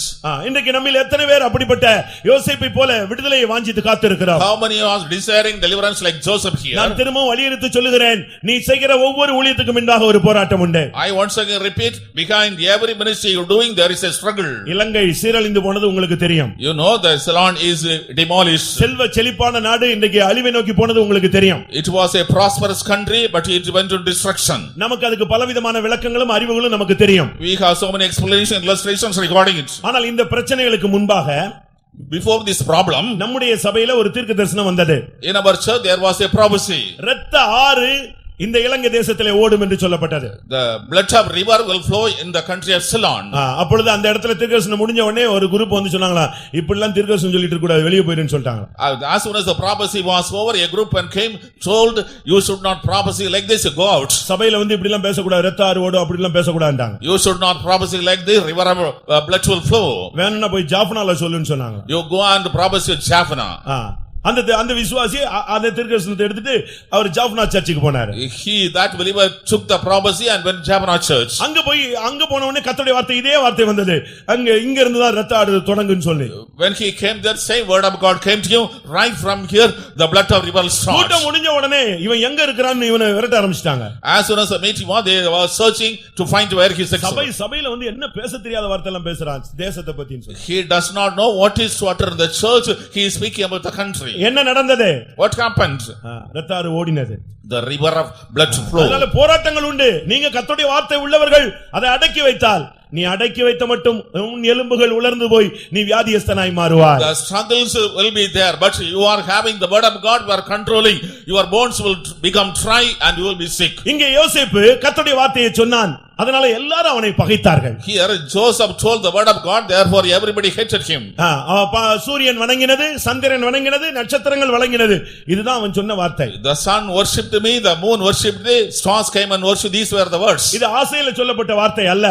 A: இன்றைக்கு நம்மில் எத்தனை பேர் அப்படிப்பட்ட யோசேப்பை போல விடுதலையை வாஞ்சித்து காத்திருக்கிறோம்?
B: How many are desiring deliverance like Joseph here?
A: நான் திரும்பவும் வலியுறுத்தி சொல்லுகிறேன், நீ செய்கிற ஒவ்வொரு ஊழியத்துக்கு முன்பாக ஒரு போராட்டம் உண்டு.
B: I once again repeat, behind every ministry you are doing there is a struggle.
A: இலங்கை சீரழிந்து போனது உங்களுக்கு தெரியும்.
B: You know the Ceylon is demolished.
A: செல்வ செழிப்பான நாடு இன்றைக்கு அழிவை நோக்கி போனது உங்களுக்கு தெரியும்.
B: It was a prosperous country but it went to destruction.
A: நமக்கு அதுக்கு பலவிதமான விளக்கங்களும் அறிவுகளும் நமக்கு தெரியும்.
B: We have so many explanations, illustrations regarding it.
A: ஆனால் இந்த பிரச்சனைகளுக்கு முன்பாக
B: Before this problem,
A: நம்முடைய சபையில ஒரு தீர்க்க தரிசனம் வந்தது.
B: in our church there was a prophecy.
A: இரத்த ஆறு இந்த இலங்கை தேசத்திலே ஓடும் என்று சொல்லப்பட்டது.
B: The blood of river will flow in the country of Ceylon.
A: அப்பொழுது அந்த இடத்துல தீர்க்கதரிசனம் முடிஞ்ச உடனே ஒரு குரூப் வந்து சொன்னாங்களா, இப்படிலாம் தீர்க்கதரிசனம் சொல்லிட்டு இருக்க கூடாது, வெளியே போயிடுன்னு சொல்லிட்டாங்க.
B: As soon as the prophecy was over, a group and came told, you should not prophesy like this, go out.
A: சபையில வந்து இப்படிலாம் பேசக்கூடாது, இரத்த ஆறு ஓடும் அப்படிலாம் பேசக்கூடாதுன்றாங்க.
B: You should not prophesy like this, river of blood will flow.
A: வேணும்னா போய் ஜாஃப்னால சொல்லுன்னு சொன்னாங்க.
B: You go and prophesy at Japhna.
A: அந்த விசுவாசி அந்த தீர்க்கதரிசனத்தை எடுத்துட்டு அவர் ஜாஃப்னா சர்ச்சுக்கு போனாரு.
B: He, that believer, took the prophecy and went to Japhna church.
A: அங்க போன உடனே கர்த்தருடைய வார்த்தை இதே வார்த்தை வந்தது, இங்க இருந்து தான் இரத்த ஆறு தொடங்குன்னு சொல்லி.
B: When he came there, same word of God came to you, right from here the blood of river starts.
A: கூட்டம் முடிஞ்ச உடனே இவன் எங்க இருக்கறான்னு இவனை விரட்ட ஆரம்பிச்சிட்டாங்க.
B: As soon as the meeting was, they were searching to find where he is.
A: சபையில வந்து என்ன பேச தெரியாத வார்த்தை எல்லாம் பேசுறான் தேசத்தை பத்தின்னு சொல்லி.
B: He does not know what is to utter in the church. He is speaking about the country.
A: என்ன நடந்தது?
B: What happened?
A: இரத்த ஆறு ஓடினது.
B: The river of blood flow.
A: அதனால போராட்டங்கள் உண்டு. நீங்க கர்த்தருடைய வார்த்தை உள்ளவர்கள் அதை அடக்கி வைத்தால், நீ அடக்கி வைத்த மட்டும் உன் எலும்புகள் உலர்ந்து போய் நீ வியாதியஸ்தனாய் மாறுவாய்.
B: The struggles will be there, but you are having the word of God, you are controlling, your bones will become dry and you will be sick.
A: இங்கே யோசேப்பு கர்த்தருடைய வார்த்தையை சொன்னான், அதனால எல்லாரும் அவனை பகைத்தார்கள்.
B: Here Joseph told the word of God, therefore everybody hated him.
A: சூரியன் வணங்கினது, சந்திரன் வணங்கினது, நட்சத்திரங்கள் வணங்கினது. இதுதான் அவன் சொன்ன வார்த்தை.
B: The sun worshipped me, the moon worshipped me, stars came and worshipped. These were the words.
A: இது ஆசையில சொல்லப்பட்ட வார்த்தை அல்ல.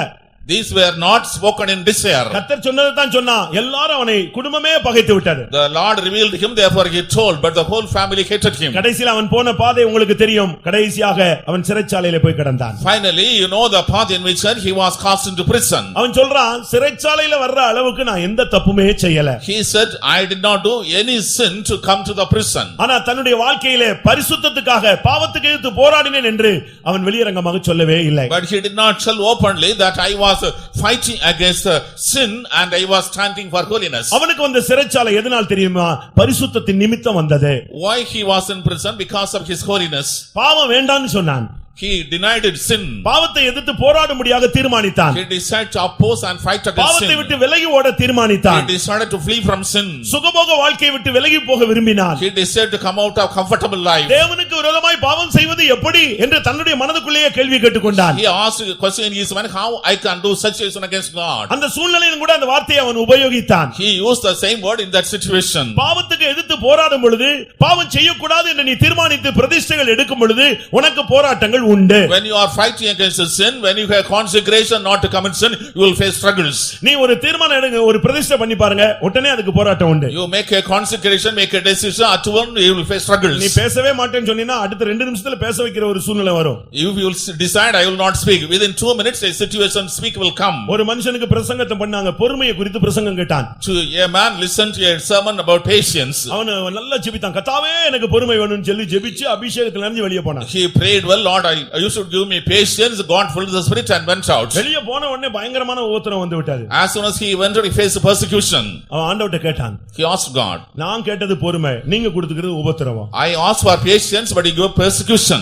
B: These were not spoken in desire.
A: கர்த்தர் சொன்னதை தான் சொன்னான். எல்லாரும் அவனை குடும்பமே பகைத்து விட்டது.
B: The Lord revealed him, therefore he told, but the whole family hated him.
A: கடைசியில் அவன் போன பாதை உங்களுக்கு தெரியும். கடைசியாக அவன் சிறைச்சாலையில போய் கிடந்தான்.
B: Finally, you know the path in which he was cast into prison.
A: அவன் சொல்றான், சிறைச்சாலையில வர்ற அளவுக்கு நான் எந்த தப்புமே செய்யல.
B: He said, I did not do any sin to come to the prison.
A: ஆனா தன்னுடைய வாழ்க்கையிலே பரிசுத்தத்துக்காக பாவத்துக்கு எதிர்த்து போராடினேன் என்று அவன் வெளியரங்கமாக சொல்லவே இல்லை.
B: But he did not tell openly that I was fighting against sin and I was standing for holiness.
A: அவனுக்கு வந்த சிறைச்சாலை எதனால் தெரியுமா? பரிசுத்தத்தின் நிமித்தம் வந்தது.
B: Why he was in prison? Because of his holiness.
A: பாவம் வேண்டாம்னு சொன்னான்.
B: He denied it sin.
A: பாவத்தை எதிர்த்து போராடும்படியாக தீர்மானித்தான்.
B: He decided to oppose and fight against
A: பாவத்தை
B: sin.
A: விட்டு விலகி ஓட தீர்மானித்தான்.
B: He decided to flee from sin.
A: சுகபோக வாழ்க்கையை விட்டு விலகி போக விரும்பினான்.
B: He decided to come out of comfortable life.
A: தேவனுக்கு விரோதமாய் பாவம் செய்வது எப்படி என்று தன்னுடைய மனதுக்குள்ளேயே கேள்வி கேட்டுக்கொண்டான்.
B: He asked a question in his mind, how I can do such a sin against God.
A: அந்த சூழ்நிலையிலும் கூட அந்த வார்த்தையை அவன் உபயோகித்தான்.
B: He used the same word in that situation.
A: பாவத்துக்கு எதிர்த்து போராடும் பொழுது, பாவம் செய்யக்கூடாது என்று நீ தீர்மானித்து பிரதிஷ்டைகள் எடுக்கும் பொழுது உனக்கு போராட்டங்கள் உண்டு.
B: When you are fighting against the sin, when you have consecration not to commit sin, you will face struggles.
A: நீ ஒரு தீர்மானம் எடுங்க, ஒரு பிரதிஷ்டை பண்ணி பாருங்க, உடனே அதுக்கு போராட்டம் உண்டு.
B: You make a consecration, make a decision, at one you will face struggles.
A: நீ பேசவே மாட்டேன்னு சொன்னீனா அடுத்த 2 நிமிஷத்துல பேச வைக்கிற ஒரு சூழ்நிலை வரும்.
B: If you will decide I will not speak, within 2 minutes a situation speak will come.
A: ஒரு மனுஷனுக்கு பிரசங்கத்தை பண்ணாங்க, பொறுமையை குறித்து பிரசங்கம் கேட்டான்.
B: To a man listened to a sermon about patience.
A: அவன் நல்லா ஜெபித்தான். கர்த்தாவே எனக்கு பொறுமை வேணும்னு சொல்லி ஜெபிச்சு அபிஷேகத்துல இருந்து வெளிய போனான்.
B: He prayed, well Lord, you should give me patience. God filled the spirit and went out.
A: வெளிய போன உடனே பயங்கரமான உபத்திரம் வந்து விட்டது.
B: As soon as he went out, he faced persecution.
A: அவன் ஆண்டவர்ட்ட கேட்டான்.
B: He asked God,
A: நான் கேட்டது பொறுமை, நீங்க கொடுத்துக்கிறது உபத்திரம்.
B: I asked for patience, but you gave persecution.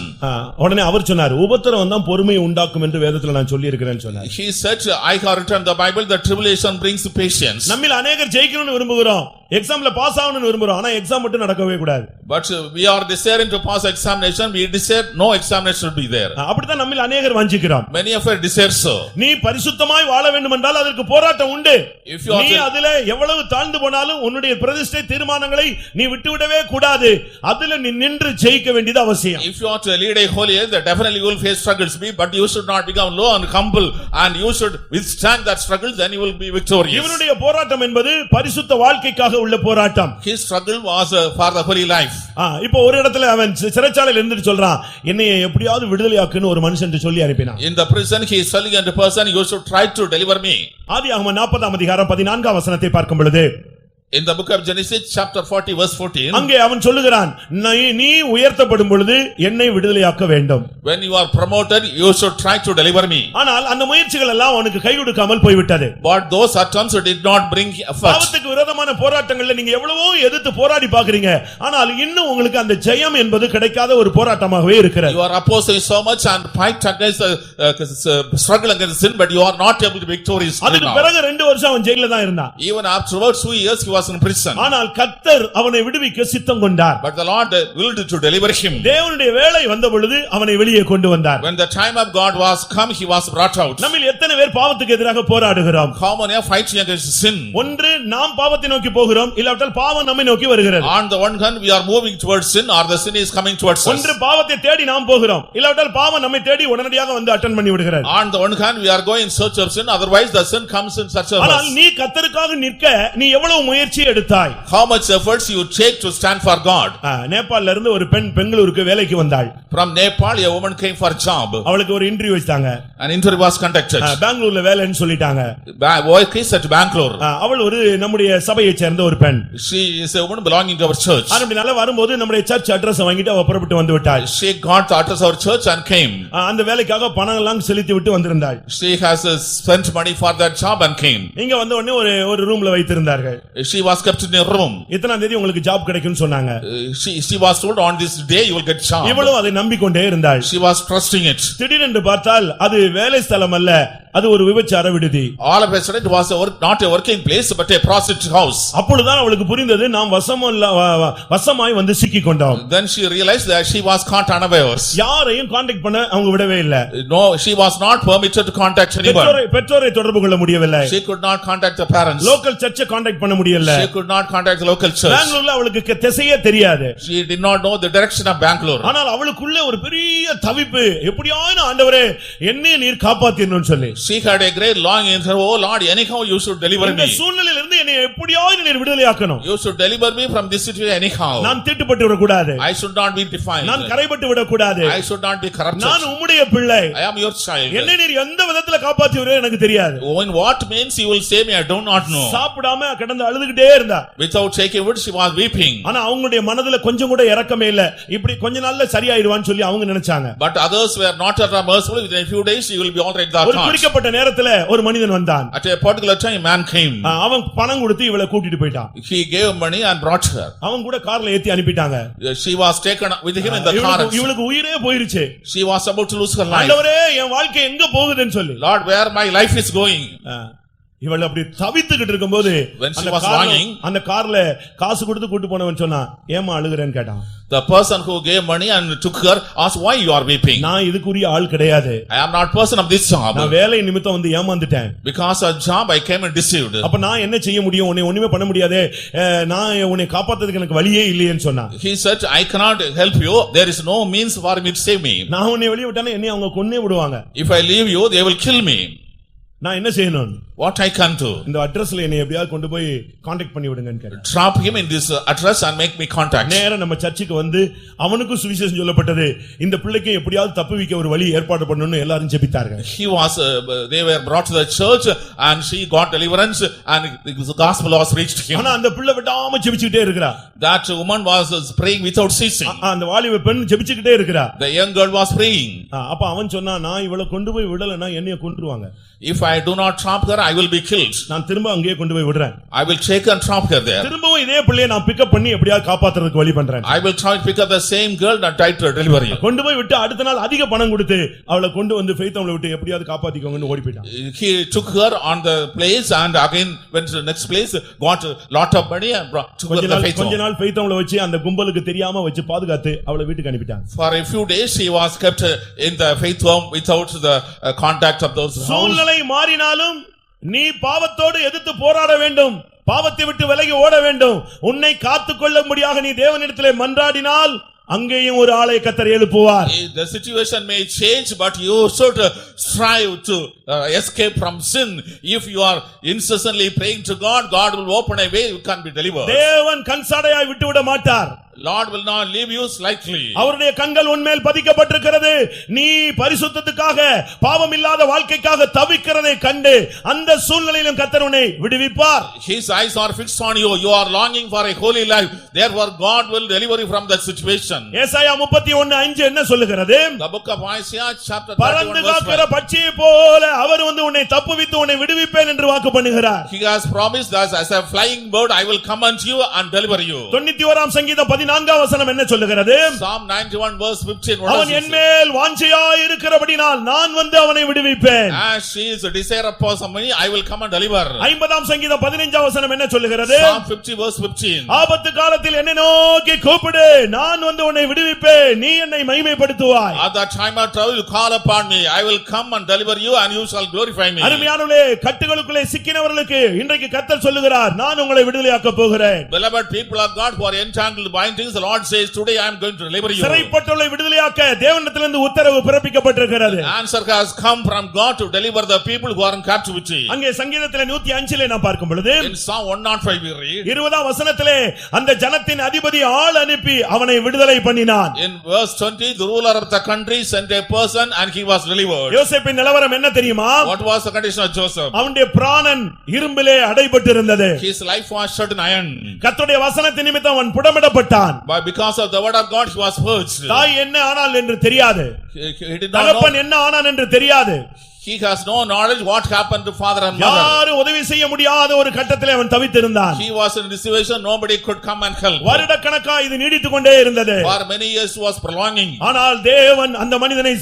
A: உடனே அவர் சொன்னார், உபத்திரம் தான் பொறுமையை உண்டாக்கும் என்று வேதத்துல நான் சொல்லி இருக்கிறேன்னு சொன்னார்.
B: He said, I have written in the Bible that tribulation brings patience.
A: நம்மில் அநேகர் ஜெயிக்கணும்னு விரும்புகிறோம், எக்ஸாம்ல பாஸ் ஆகணும்னு விரும்புறோம், ஆனா எக்ஸாம் மட்டும் நடக்கவே கூடாது.
B: But we are desiring to pass examination, we desire no examination should be there.
A: அப்படிதான் நம்மில் அநேகர் வாஞ்சிக்கிறோம்.
B: Many of us desire so.
A: நீ பரிசுத்தமாய் வாழ வேண்டும் என்றால் அதற்கு போராட்டம் உண்டு. நீ அதிலே எவ்வளவு தாழ்ந்து போனாலும் உன்னுடைய பிரதிஷ்டை தீர்மானங்களை நீ விட்டுவிடவே கூடாது. அதிலே நீ நின்று ஜெயிக்க வேண்டியது அவசியம்.
B: If you are to lead a holy life, definitely you will face struggles, but you should not become low and humble, and you should withstand that struggle, then you will be victorious.
A: இவனுடைய போராட்டம் என்பது பரிசுத்த வாழ்க்கைக்காக உள்ள போராட்டம்.
B: His struggle was for the holy life.
A: இப்போ ஒரு இடத்துல அவன் சிறைச்சாலையில இருந்து சொல்றான், என்னைய எப்படியாவது விடுதலையாக்குன்னு ஒரு மனுஷன் சொல்லி அனுப்பினான்.
B: In the prison he is telling a person, you should try to deliver me.
A: ஆதியாகமம் 40ஆம் அதிகாரம் 14ஆம் வசனத்தை பார்க்கும் பொழுது,
B: In the book of Genesis chapter 40 verse 14,
A: அங்கே அவன் சொல்லுகிறான், நீ உயர்த்தப்படும் பொழுது என்னை விடுதலையாக்க வேண்டும்.
B: when you are promoted you should try to deliver me.
A: ஆனால் அந்த முயற்சிகள் எல்லாம் அவனுக்கு கை கொடுக்காமல் போய்விட்டது.
B: But those attempts did not bring effort.
A: பாவத்துக்கு விரோதமான போராட்டங்கள்ல நீங்க எவ்வளவோ எதிர்த்து போராடி பாக்குறீங்க, ஆனால் இன்னும் உங்களுக்கு அந்த ஜெயம் என்பது கிடைக்காத ஒரு போராட்டமாகவே இருக்கிறது.
B: You are opposing so much and fight against struggle against sin, but you are not able to be victorious.
A: அதுக்கு பிறகு 2 வருஷம் அவன் ஜெயில்ல தான் இருந்தான்.
B: Even afterwards 2 years he was in prison.
A: ஆனால் கர்த்தர் அவனை விடுவிக்க சித்தம் கொண்டார்.
B: But the Lord willed to deliver him.
A: தேவனுடைய வேளை வந்த பொழுது அவனை வெளியே கொண்டு வந்தார்.
B: When the time of God was come, he was brought out.
A: நம்மில் எத்தனை பேர் பாவத்துக்கு எதிராக போராடுகிறோம்?
B: How many are fighting against sin?
A: ஒன்று நாம் பாவத்தை நோக்கி போகிறோம், இல்லாவிட்டால் பாவம் நம்மை நோக்கி வருகிறது.
B: On the one hand we are moving towards sin, or the sin is coming towards us.
A: ஒன்று பாவத்தை தேடி நாம் போகிறோம், இல்லாவிட்டால் பாவம் நம்மை தேடி உடனடியாக வந்து அட்டெண்ட் பண்ணி விடுகிறது.
B: On the one hand we are going in search of sin, otherwise the sin comes in search of us.
A: ஆனால் நீ கர்த்தருக்காக நிற்க நீ எவ்வளவு முயற்சி எடுத்தாய்?
B: How much efforts you take to stand for God?
A: நேபாளல இருந்து ஒரு பெண் பெங்களூருக்கு வேலைக்கு வந்தாள்.
B: From Nepal a woman came for job.
A: அவளுக்கு ஒரு இன்டர்வியூ வச்சாங்க.
B: An interview was conducted.
A: பெங்களூர்ல வேலைன்னு சொல்லிட்டாங்க.
B: Work is at Bangalore.
A: அவள் ஒரு நம்முடைய சபையை சேர்ந்த ஒரு பெண்.
B: She is a woman belonging to our church.
A: அப்படினால வரும்போது நம்முடைய சர்ச் அட்ரஸ் வாங்கிட்டு அவ புறப்பட்டு வந்து விட்டாள்.
B: She got the address of our church and came.
A: அந்த வேலைக்காக பணம் எல்லாம் செலுத்தி விட்டு வந்திருந்தாள்.
B: She has spent money for that job and came.
A: இங்க வந்த உடனே ஒரு ரூம்ல வைத்திருந்தார்கள்.
B: She was kept in a room.
A: இத்தனை தேதி உங்களுக்கு ஜாப் கிடைக்கும்னு சொன்னாங்க.
B: She was told on this day you will get job.
A: இவளும் அதை நம்பிக்கொண்டே இருந்தாள்.
B: She was trusting it.
A: திடீரென்று பார்த்தால் அது வேலை ஸ்தலம் அல்ல, அது ஒரு விபச்சார விடுதி.
B: All of a sudden it was not a working place but a prostitute house.
A: அப்பொழுதுதான் அவளுக்கு புரிந்தது, நாம் வசமாய் வந்து சிக்கிக் கொண்டோம்.
B: Then she realized that she was caught unawares.
A: யாரையும் கான்டாக்ட் பண்ண அவங்க விடவே இல்ல.
B: No, she was not permitted to contact anyone.
A: பெற்றோரை தொடர்பு கொள்ள முடியவில்லை.
B: She could not contact the parents.
A: Local சர்ச்சை கான்டாக்ட் பண்ண முடியல.
B: She could not contact the local church.
A: பெங்களூர்ல அவளுக்கு திசையே தெரியாது.
B: She did not know the direction of Bangalore.
A: ஆனால் அவளுக்குள்ள ஒரு பெரிய தவிப்பு, எப்படியாவது ஆண்டவரே என்னை நீர் காப்பாத்திரணும்னு சொல்லி.
B: She had a great longing in her, oh Lord, anyhow you should deliver
A: இந்த
B: me.
A: சூழ்நிலையில இருந்து என்னை எப்படியாவது நீர் விடுதலையாக்கணும்.
B: You should deliver me from this situation anyhow.
A: நான் தீட்டுப்பட்டு விட கூடாது.
B: I should not be defiled.
A: நான் கரைப்பட்டு விட கூடாது.
B: I should not be corrupted.
A: நான் உம்முடைய பிள்ளை.
B: I am your child.
A: என்னை நீர் எந்த விதத்துல காப்பாத்துவீரோ எனக்கு தெரியாது.
B: In what means you will save me, I do not know.
A: சாப்பிடாம கிடந்து அழுதுகிட்டே இருந்தா.
B: Without taking wood, she was weeping.
A: ஆனா அவங்களுடைய மனதுல கொஞ்சம் கூட இரக்கமே இல்ல. இப்படி கொஞ்ச நாள்ல சரியாயிடுவான்னு சொல்லி அவங்க நினைச்சாங்க.
B: But others were not at all merciful. Within a few days she will be all right.
A: ஒரு குறிக்கப்பட்ட நேரத்துல ஒரு மனிதன் வந்தான்.
B: At a particular time man came.
A: அவன் பணம் கொடுத்து இவளை கூட்டிட்டு போயிட்டான்.
B: He gave money and brought her.
A: அவன் கூட கார்ல ஏத்தி அனுப்பிட்டாங்க.
B: She was taken with him in the car.
A: இவளுக்கு உயிரே போயிருச்சு.
B: She was about to lose her life.
A: ஆண்டவரே என் வாழ்க்கை எங்க போகுதுன்னு சொல்லி.
B: Lord, where my life is going.
A: இவள் அப்படி தவித்துக்கிட்டு இருக்கும்போது அந்த கார்ல காசு கொடுத்து கூட்டி போனவன் சொன்னா ஏமா அழுகுறேன்னு கேட்டான்.
B: The person who gave money and took her asked why you are weeping.
A: நான் இதுக்குரிய ஆள் கிடையாது.
B: I am not person of this job.
A: நான் வேலை நிமித்தம் வந்து ஏமாந்துட்டேன்.
B: Because of job I came and deceived.
A: அப்ப நான் என்ன செய்ய முடியும்? உன்னை ஒண்ணுமே பண்ண முடியாதே. நான் உன்னை காப்பாத்துறதுக்கு எனக்கு வழியே இல்லையேன்னு சொன்னா.
B: He said I cannot help you. There is no means for me to save me.
A: நான் உன்னை வெளிய விட்டானே என்னை அவங்க கொன்னே விடுவாங்க.
B: If I leave you they will kill me.
A: நான் என்ன செய்யணும்?
B: What I can do?
A: இந்த அட்ரஸ்ல என்னை எப்படியாவது கொண்டு போய் கான்டாக்ட் பண்ணி விடுங்கன்னு கேட்டான்.
B: Drop him in this address and make me contact.
A: நேரா நம்ம சர்ச்சுக்கு வந்து அவனுக்கு சுவிசேஷம் சொல்லப்பட்டது. இந்த பிள்ளைக்கு எப்படியாவது தப்புவிக்க ஒரு வழி ஏற்பாடு பண்ணனும்னு எல்லாரும் ஜெபித்தார்கள்.
B: He was they were brought to the church and she got deliverance and the gospel was reached him.
A: ஆனா அந்த பிள்ளை விடாம ஜெபிச்சிட்டே இருக்கறா.
B: That woman was praying without ceasing.
A: அந்த வாலிப பெண் ஜெபிச்சிட்டே இருக்கறா.
B: The young girl was praying.
A: அப்ப அவன் சொன்னா நான் இவளை கொண்டு போய் விடலனா என்னைய கொன்றுவாங்க.
B: If I do not trap her I will be killed.
A: நான் திரும்ப அங்கேயே கொண்டு போய் விடுறேன்.
B: I will take and trap her there.
A: திரும்பவும் இதே பிள்ளையை நான் பிக் அப் பண்ணி எப்படியாவது காப்பாத்துறதுக்கு வழி பண்றேன்.
B: I will try to pick up the same girl and try to deliver her.
A: கொண்டு போய் விட்டு அடுத்த நாள் அதிக பணம் கொடுத்து அவளை கொண்டு வந்து ஃபெய்த் அவளை விட்டு எப்படியாவது காப்பாத்திக்கோங்கன்னு ஓடி போய்ட்டான்.
B: He took her on the place and again went to the next place, got a lot of money and brought to her the faith.
A: கொஞ்ச நாள் ஃபெய்த் அவளை வச்சு அந்த கும்பலுக்கு தெரியாம வச்சு பாதுகாத்து அவளை வீட்டுக்கு அனுப்பிட்டான்.
B: For a few days she was kept in the faith home without the contact of those house.
A: சூழ்நிலை மாறினாலும் நீ பாவத்தோடு எதிர்த்து போராட வேண்டும். பாவத்தை விட்டு விலகி ஓட வேண்டும். உன்னை காத்துக்கொள்ளும்படியாக நீ தேவனிடத்திலே மன்றாடினால் அங்கேயும் ஒரு ஆளை கர்த்தர் எழுப்புவார்.
B: The situation may change but you should strive to escape from sin. If you are incessantly praying to God, God will open a way you can be delivered.
A: தேவன் கண்சாடையாய் விட்டு விட மாட்டார்.
B: Lord will not leave you slightly.
A: அவருடைய கண்கள் உன்மேல் பதிக்கப்பட்டிருக்கிறது. நீ பரிசுத்தத்துக்காக பாவம் இல்லாத வாழ்க்கைக்காக தவிக்கிறதை கண்டு அந்த சூழ்நிலையிலும் கர்த்தர் உன்னை விடுவிப்பார்.
B: His eyes are fixed on you. You are longing for a holy life. Therefore God will deliver you from that situation.
A: ஏசாயா 31:5 என்ன சொல்லுகிறது?
B: The book of Isaiah chapter 31
A: பறந்து
B: verse
A: காக்கிற
B: 5.
A: பட்சியை போல அவர் வந்து உன்னை தப்புவித்து உன்னை விடுவிப்பேன் என்று வாக்கு பண்ணுகிறார்.
B: He has promised that as a flying bird I will come unto you and deliver you.
A: 91ஆம் சங்கீதம் 14ஆம் வசனம் என்ன சொல்லுகிறது?
B: Psalm 91 verse 15.
A: அவன் என்மேல் வாஞ்சையாய் இருக்கிறபடியால் நான் வந்து அவனை விடுவிப்பேன்.
B: As she is a desire upon me, I will come and deliver.
A: 50ஆம் சங்கீதம் 15ஆம் வசனம் என்ன சொல்லுகிறது?
B: Psalm 50 verse 15.
A: ஆபத்து காலத்தில் என்னை நோக்கி கூப்பிடு, நான் வந்து உன்னை விடுவிப்பேன், நீ என்னை மகிமைப்படுத்துவாய்.
B: At the time of trouble you call upon me, I will come and deliver you and you shall glorify me.
A: அருமையானவர்களே, கட்டுகளுக்குள்ளே சிக்கினவர்களுக்கு இன்றைக்கு கர்த்தர் சொல்லுகிறார், நான் உங்களை விடுதலையாக்க போகிறேன்.
B: Beloved people of God who are entangled bindings, the Lord says today I am going to deliver you.
A: சிறைப்பட்டவர்களை விடுதலையாக்க தேவனிடத்திலிருந்து உத்தரவு பிறப்பிக்கப்பட்டிருக்கிறது.
B: The answer has come from God to deliver the people who are in captivity.
A: அங்கே சங்கீதத்திலே 105லே நாம் பார்க்கும் பொழுது
B: In Psalm 105 we read
A: 20ஆம் வசனத்திலே அந்த ஜனத்தின் அதிபதி ஆள் அனுப்பி அவனை விடுதலை பண்ணினான்.
B: in verse 20 the ruler of the country sent a person and he was delivered.
A: யோசேப்பின் நிலவரம் என்ன தெரியுமா?
B: What was the condition of Joseph?
A: அவனுடைய பிராணன் இரும்பிலே அடைபட்டிருந்தது.
B: His life was shut in iron.
A: கர்த்தருடைய வசனத்தின் நிமித்தம் அவன் புடமிடப்பட்டான்.
B: But because of the word of God he was purged.
A: தாய் என்ன ஆனாள் என்று தெரியாது.
B: He did not
A: தகப்பன்
B: know.
A: என்ன ஆனான் என்று தெரியாது.
B: He has no knowledge what happened to father and mother.
A: யாரும் உதவி செய்ய முடியாத ஒரு கட்டத்திலே அவன் தவித்திருந்தான்.
B: He was in a situation nobody could come and help.
A: வருடக்கணக்கா இது நீடித்துக் கொண்டே இருந்தது.
B: For many years was prolonging.
A: ஆனால் தேவன் அந்த மனிதனை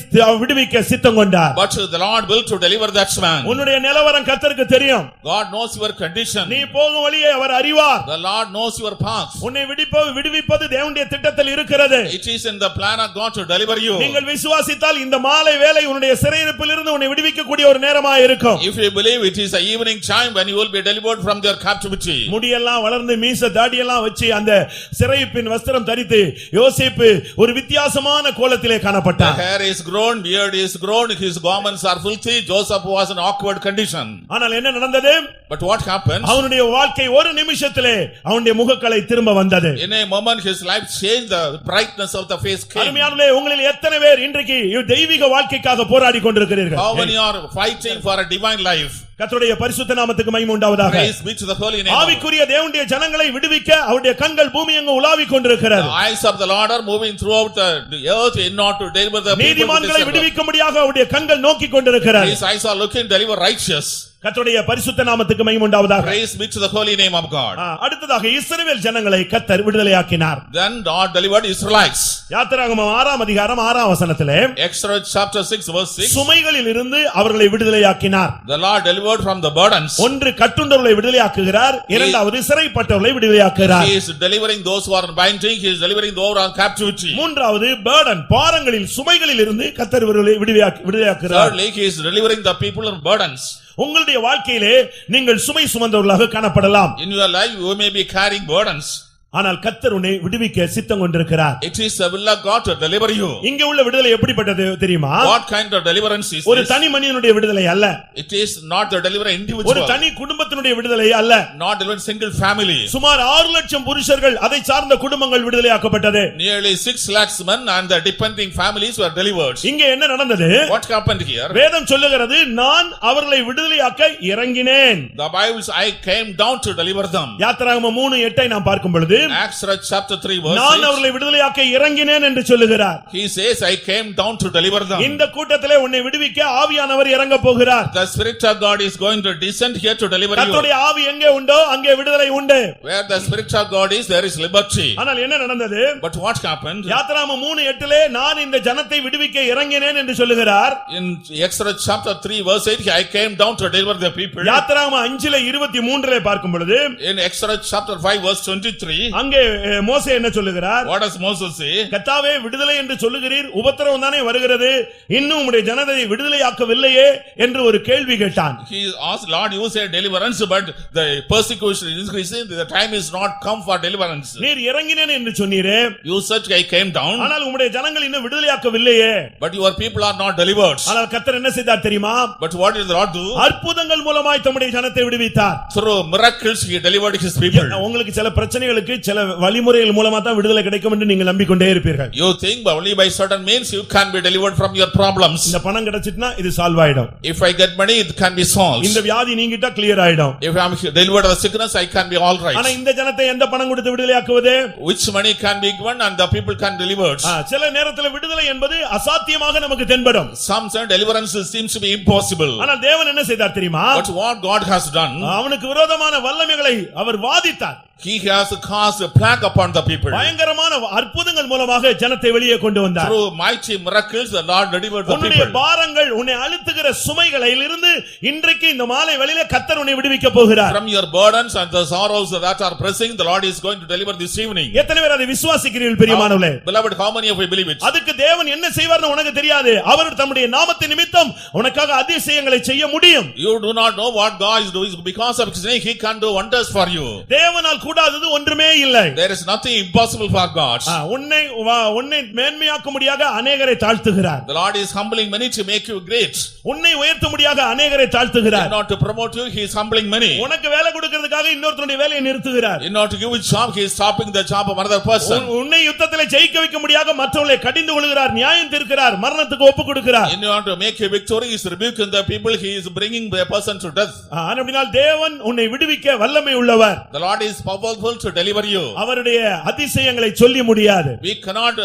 A: விடுவிக்க சித்தம் கொண்டார்.
B: But the Lord will to deliver that man.
A: உன்னுடைய நிலவரம் கர்த்தருக்கு தெரியும்.
B: God knows your condition.
A: நீ போகும் வழியை அவர் அறிவார்.
B: The Lord knows your path.
A: உன்னை விடுவிப்பது தேவனுடைய திட்டத்தை திட்டத்தில் இருக்கிறது.
B: It is in the plan of God to deliver you.
A: நீங்கள் விசுவாசித்தால் இந்த மாலை வேளை உன்னுடைய சிறையிருப்பிலிருந்து உன்னை விடுவிக்கக்கூடிய ஒரு நேரமாக இருக்கும்.
B: If you believe, it is a evening time when you will be delivered from their captivity.
A: முடியெல்லாம் வளர்ந்து மீச தாடியெல்லாம் வச்சு அந்த சிறையிருப்பின் வஸ்திரம் தரித்து யோசேப்பு ஒரு வித்தியாசமான கோலத்திலே
B: The
A: காணப்பட்டார்.
B: hair is grown, beard is grown, his garments are filthy. Joseph was in awkward condition.
A: ஆனால் என்ன நடந்தது?
B: But what happened?
A: அவனுடைய வாழ்க்கை ஒரு நிமிஷத்திலே அவனுடைய முகக்கலை திரும்ப வந்தது.
B: In a moment his life changed, the brightness of the face came.
A: அருமையானவர்களே, உங்களில் எத்தனை பேர் இன்றைக்கு தெய்வீக வாழ்க்கைக்காக போராடி கொண்டிருக்கிறீர்கள்?
B: How many are fighting for a divine life?
A: கர்த்தருடைய பரிசுத்த நாமத்துக்கு மகிமை உண்டாவதாக.
B: Praise be to the holy name.
A: ஆவிக்குரிய தேவனுடைய ஜனங்களை விடுவிக்க அவருடைய கண்கள் பூமி எங்கும் உலாவிக் கொண்டிருக்கிறது.
B: The eyes of the Lord are moving throughout the earth in order to deliver the people.
A: நீதிமான்களை விடுவிக்கும்படியாக அவருடைய கண்கள் நோக்கிக் கொண்டிருக்கிறது.
B: His eyes are looking to deliver righteous.
A: கர்த்தருடைய பரிசுத்த நாமத்துக்கு மகிமை உண்டாவதாக.
B: Praise be to the holy name of God.
A: அடுத்ததாக இஸ்ரவேல் ஜனங்களை கர்த்தர் விடுதலையாக்கினார்.
B: Then God delivered Israelites.
A: யாத்திராகமம் 6 அதிகாரம் 6 வசனத்திலே
B: Exodus chapter 6 verse 6.
A: சுமைகளில் இருந்து அவர்களை விடுதலையாக்கினார்.
B: The Lord delivered from the burdens.
A: ஒன்று கட்டுண்டவர்களை விடுதலையாக்குகிறார், இரண்டாவது சிறைப்பட்டவர்களை விடுதலையாக்குகிறார்.
B: He is delivering those who are in binding, he is delivering those who are in captivity.
A: மூன்றாவது burden பாரங்களில் சுமைகளில் இருந்து கர்த்தர் இவர்களை விடுதலையாக்குகிறார்.
B: Thirdly, he is delivering the people in burdens.
A: உங்களுடைய வாழ்க்கையிலே நீங்கள் சுமை சுமந்தவர்களாக காணப்படலாம்.
B: In your life you may be carrying burdens.
A: ஆனால் கர்த்தர் உன்னை விடுவிக்க சித்தம் கொண்டிருக்கிறார்.
B: It is the will of God to deliver you.
A: இங்க உள்ள விடுதலை எப்படிப்பட்டது தெரியுமா?
B: What kind of deliverance is
A: ஒரு
B: this?
A: தனி மனிதனுடைய விடுதலை அல்ல.
B: It is not the deliverance individual.
A: ஒரு தனி குடும்பத்தினுடைய விடுதலை அல்ல.
B: Not even single family.
A: சுமார் 6 லட்சம் புருஷர்கள் அதை சார்ந்த குடும்பங்கள் விடுதலையாக்கப்பட்டது.
B: Nearly 6 lakhs men and the depending families were delivered.
A: இங்க என்ன நடந்தது?
B: What happened here?
A: வேதம் சொல்லுகிறது, நான் அவர்களை விடுதலையாக்க இறங்கினேன்.
B: The Bible says, I came down to deliver them.
A: யாத்திராகமம் 3:8 நாம் பார்க்கும் பொழுது
B: Acts chapter 3 verse
A: நான்
B: 6.
A: அவர்களை விடுதலையாக்க இறங்கினேன் என்று சொல்லுகிறார்.
B: He says, I came down to deliver them.
A: இந்த கூட்டத்திலே உன்னை விடுவிக்க ஆவியானவர் இறங்க போகிறார்.
B: The Spirit of God is going to descend here to deliver you.
A: கர்த்தருடைய ஆவி எங்கே உண்டோ அங்கே விடுதலை உண்டு.
B: Where the Spirit of God is, there is liberty.
A: ஆனால் என்ன நடந்தது?
B: But what happened?
A: யாத்திராகமம் 3:8 நான் இந்த ஜனத்தை விடுவிக்க இறங்கினேன் என்று சொல்லுகிறார்.
B: In Exodus chapter 3 verse 8, I came down to deliver the people.
A: யாத்திராகமம் 5:23 பார்க்கும் பொழுது
B: In Exodus chapter 5 verse 23,
A: அங்கே மோசே என்ன சொல்லுகிறார்?
B: what does Moses say?
A: கர்த்தாவே, விடுதலை என்று சொல்லுகிறீர், உபத்திரவம் தானே வருகிறது, இன்னும் உம்முடைய ஜனத்தை விடுதலையாக்கவில்லையே என்று ஒரு கேள்வி கேட்டான்.
B: He asked, Lord, you say deliverance, but the persecution is increasing, the time is not come for deliverance.
A: நீர் இறங்கினேன் என்று சொன்னீரே,
B: You said I came down,
A: ஆனால் உம்முடைய ஜனங்கள் இன்னும் விடுதலையாக்கவில்லையே.
B: but your people are not delivered.
A: ஆனால் கர்த்தர் என்ன செய்தார் தெரியுமா?
B: But what did the Lord do?
A: அற்புதங்கள் மூலமாய் தம்முடைய ஜனத்தை விடுவித்தார்.
B: Through miracles he delivered his people.
A: உங்களுக்கு சில பிரச்சனைகளுக்கு சில வழிமுறைகள் மூலமா தான் விடுதலை கிடைக்கும் என்று நீங்கள் நம்பிக்கொண்டே இருப்பீர்கள்.
B: You think only by certain means you can be delivered from your problems.
A: இந்த பணம் கிடைச்சிட்டா இது சால்வ் ஆயிடும்.
B: If I get money, it can be solved.
A: இந்த வியாதி நீங்கிட்டா கிளியர் ஆயிடும்.
B: If I am delivered of the sickness, I can be all right.
A: ஆனா இந்த ஜனத்தை எந்த பணம் கொடுத்து விடுதலையாக்குவது?
B: Which money can be given and the people can deliver?
A: சில நேரத்துல விடுதலை என்பது அசாத்தியமாக நமக்கு தென்படும்.
B: Some say deliverance seems to be impossible.
A: ஆனால் தேவன் என்ன செய்தார் தெரியுமா?
B: But what God has done,
A: அவனுக்கு விரோதமான வல்லமைகளை அவர் வாதித்தார்.
B: he has caused a plague upon the people.
A: பயங்கரமான அற்புதங்கள் மூலமாக ஜனத்தை வெளியே கொண்டு வந்தார்.
B: Through mighty miracles the Lord delivered the
A: உன்னுடைய
B: people.
A: பாரங்கள், உன்னை அழுத்துகிற சுமைகளில் இருந்து இன்றைக்கு இந்த மாலை வேளையிலே கர்த்தர் உன்னை விடுவிக்க போகிறார்.
B: From your burdens and the sorrows that are pressing, the Lord is going to deliver this evening.
A: எத்தனை பேர் அதை விசுவாசிக்கிறீர்கள் பிரியமானவர்களே?
B: Beloved, how many of you believe it?
A: அதுக்கு தேவன் என்ன செய்வார்னு உனக்கு தெரியாது. அவர் தம்முடைய நாமத்தின் நிமித்தம் உனக்காக அதிசயங்களை செய்ய முடியும்.
B: You do not know what God is doing. Because of his name, he can do wonders for you.
A: தேவனால் கூடாதது ஒன்றுமே இல்லை.
B: There is nothing impossible for God.
A: உன்னை மேன்மையாக்கும்படியாக அநேகரை தாழ்த்துகிறார்.
B: The Lord is humbling many to make you great.
A: உன்னை உயர்த்தும்படியாக அநேகரை தாழ்த்துகிறார்.
B: In order to promote you, he is humbling many.
A: உனக்கு வேலை கொடுக்கிறதுக்காக இன்னொருத்தனுடைய வேலையை நிறுத்துகிறார்.
B: In order to give you a job, he is stopping the job of another person.
A: உன்னை யுத்தத்திலே ஜெயிக்க வைக்கும்படியாக மற்றவர்களை கடிந்து கொள்கிறார், நியாயம் தீர்க்கிறார், மரணத்துக்கு ஒப்பு கொடுக்கிறார்.
B: In order to make you victory, he is rebuking the people, he is bringing the person to death.
A: அப்படினால் தேவன் உன்னை விடுவிக்க வல்லமை உள்ளவர்.
B: The Lord is powerful to deliver you.
A: அவருடைய அதிசயங்களை சொல்லி முடியாது.
B: We cannot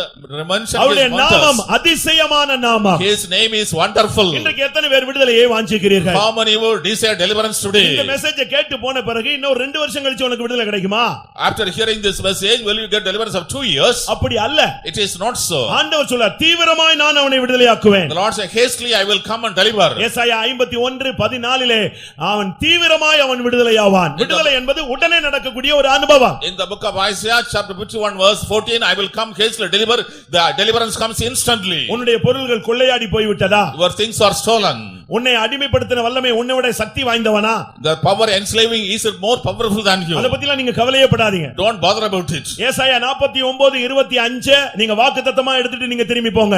B: mention
A: அவருடைய
B: his
A: நாமம்
B: wonders.
A: அதிசயமான நாமம்.
B: His name is wonderful.
A: இன்றைக்கு எத்தனை பேர் விடுதலையை வாஞ்சிக்கிறீர்கள்?
B: How many would desire deliverance today?
A: இந்த மெசேஜை கேட்டு போன பிறகு இன்னும் 2 வருஷம் கழிச்சு உனக்கு விடுதலை கிடைக்குமா?
B: After hearing this message, will you get deliverance of 2 years?
A: அப்படி அல்ல.
B: It is not so.
A: ஆண்டவர் சொல்றார், தீவிரமாய் நான் அவனை விடுதலையாக்குவேன்.
B: The Lord said, hastily I will come and deliver.
A: ஏசாயா 51:14 அவன் தீவிரமாய் அவன் விடுதலையாவான். விடுதலை என்பது உடனே நடக்கக்கூடிய ஒரு அனுபவம்.
B: In the book of Isaiah chapter 51 verse 14, I will come hastily deliver. The deliverance comes instantly.
A: உன்னுடைய பொருள்கள் கொள்ளையாடி போய்விட்டதா?
B: Your things are stolen.
A: உன்னை அடிமைப்படுத்தின வல்லமை உன்னை விட சக்தி வாய்ந்தவனா?
B: The power enslaving is more powerful than you.
A: அத பத்திலாம் நீங்க கவலையப்படாதீங்க.
B: Don't bother about it.
A: ஏசாயா 49:25 நீங்க வாக்குத்தத்தமா எடுத்துட்டு நீங்க திரும்பி போங்க.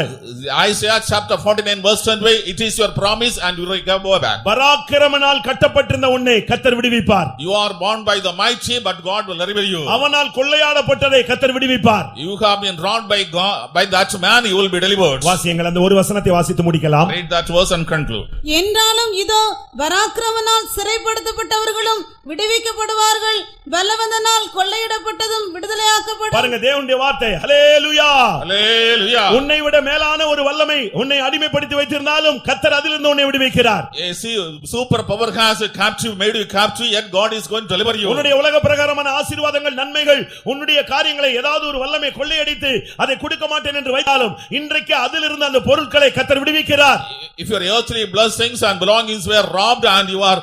B: Isaiah chapter 49 verse 20, it is your promise and you will go back.
A: பராக்கிரமனால் கட்டப்பட்டிருந்த உன்னை கர்த்தர் விடுவிப்பார்.
B: You are bound by the mighty, but God will deliver you.
A: அவனால் கொள்ளையாடப்பட்டதை கர்த்தர் விடுவிப்பார்.
B: You have been wronged by God, by that man you will be delivered.
A: வாசியுங்கள், அந்த ஒரு வசனத்தை வாசித்து முடிக்கலாம்.
B: Read that verse and conclude.
C: என்றாலும் இதோ பராக்கிரமனால் சிறைப்படுத்தப்பட்டவர்களும் விடுவிக்கப்படுவார்கள், பலவந்தனால் கொள்ளையிடப்பட்டதும் விடுதலையாக்கப்படும்.
A: பாருங்க தேவனுடைய வார்த்தை. ஹல்லேலூயா,
B: Hallelujah.
A: உன்னை விட மேலான ஒரு வல்லமை உன்னை அடிமைப்படுத்தி வைத்திருந்தாலும் கர்த்தர் அதிலிருந்து உன்னை விடுவிக்கிறார்.
B: You see, super power has captive, made you captive, yet God is going to deliver you.
A: உன்னுடைய உலக பிரகாரமான ஆசீர்வாதங்கள் நன்மைகள் உன்னுடைய காரியங்களை ஏதாவது ஒரு வல்லமை கொள்ளையடித்து அதை கொடுக்க மாட்டேன் என்று வைத்தாலும் இன்றைக்கு அதிலிருந்து அந்த பொருட்களை கர்த்தர் விடுவிக்கிறார்.
B: If your earthly blessings and belongings were robbed and you are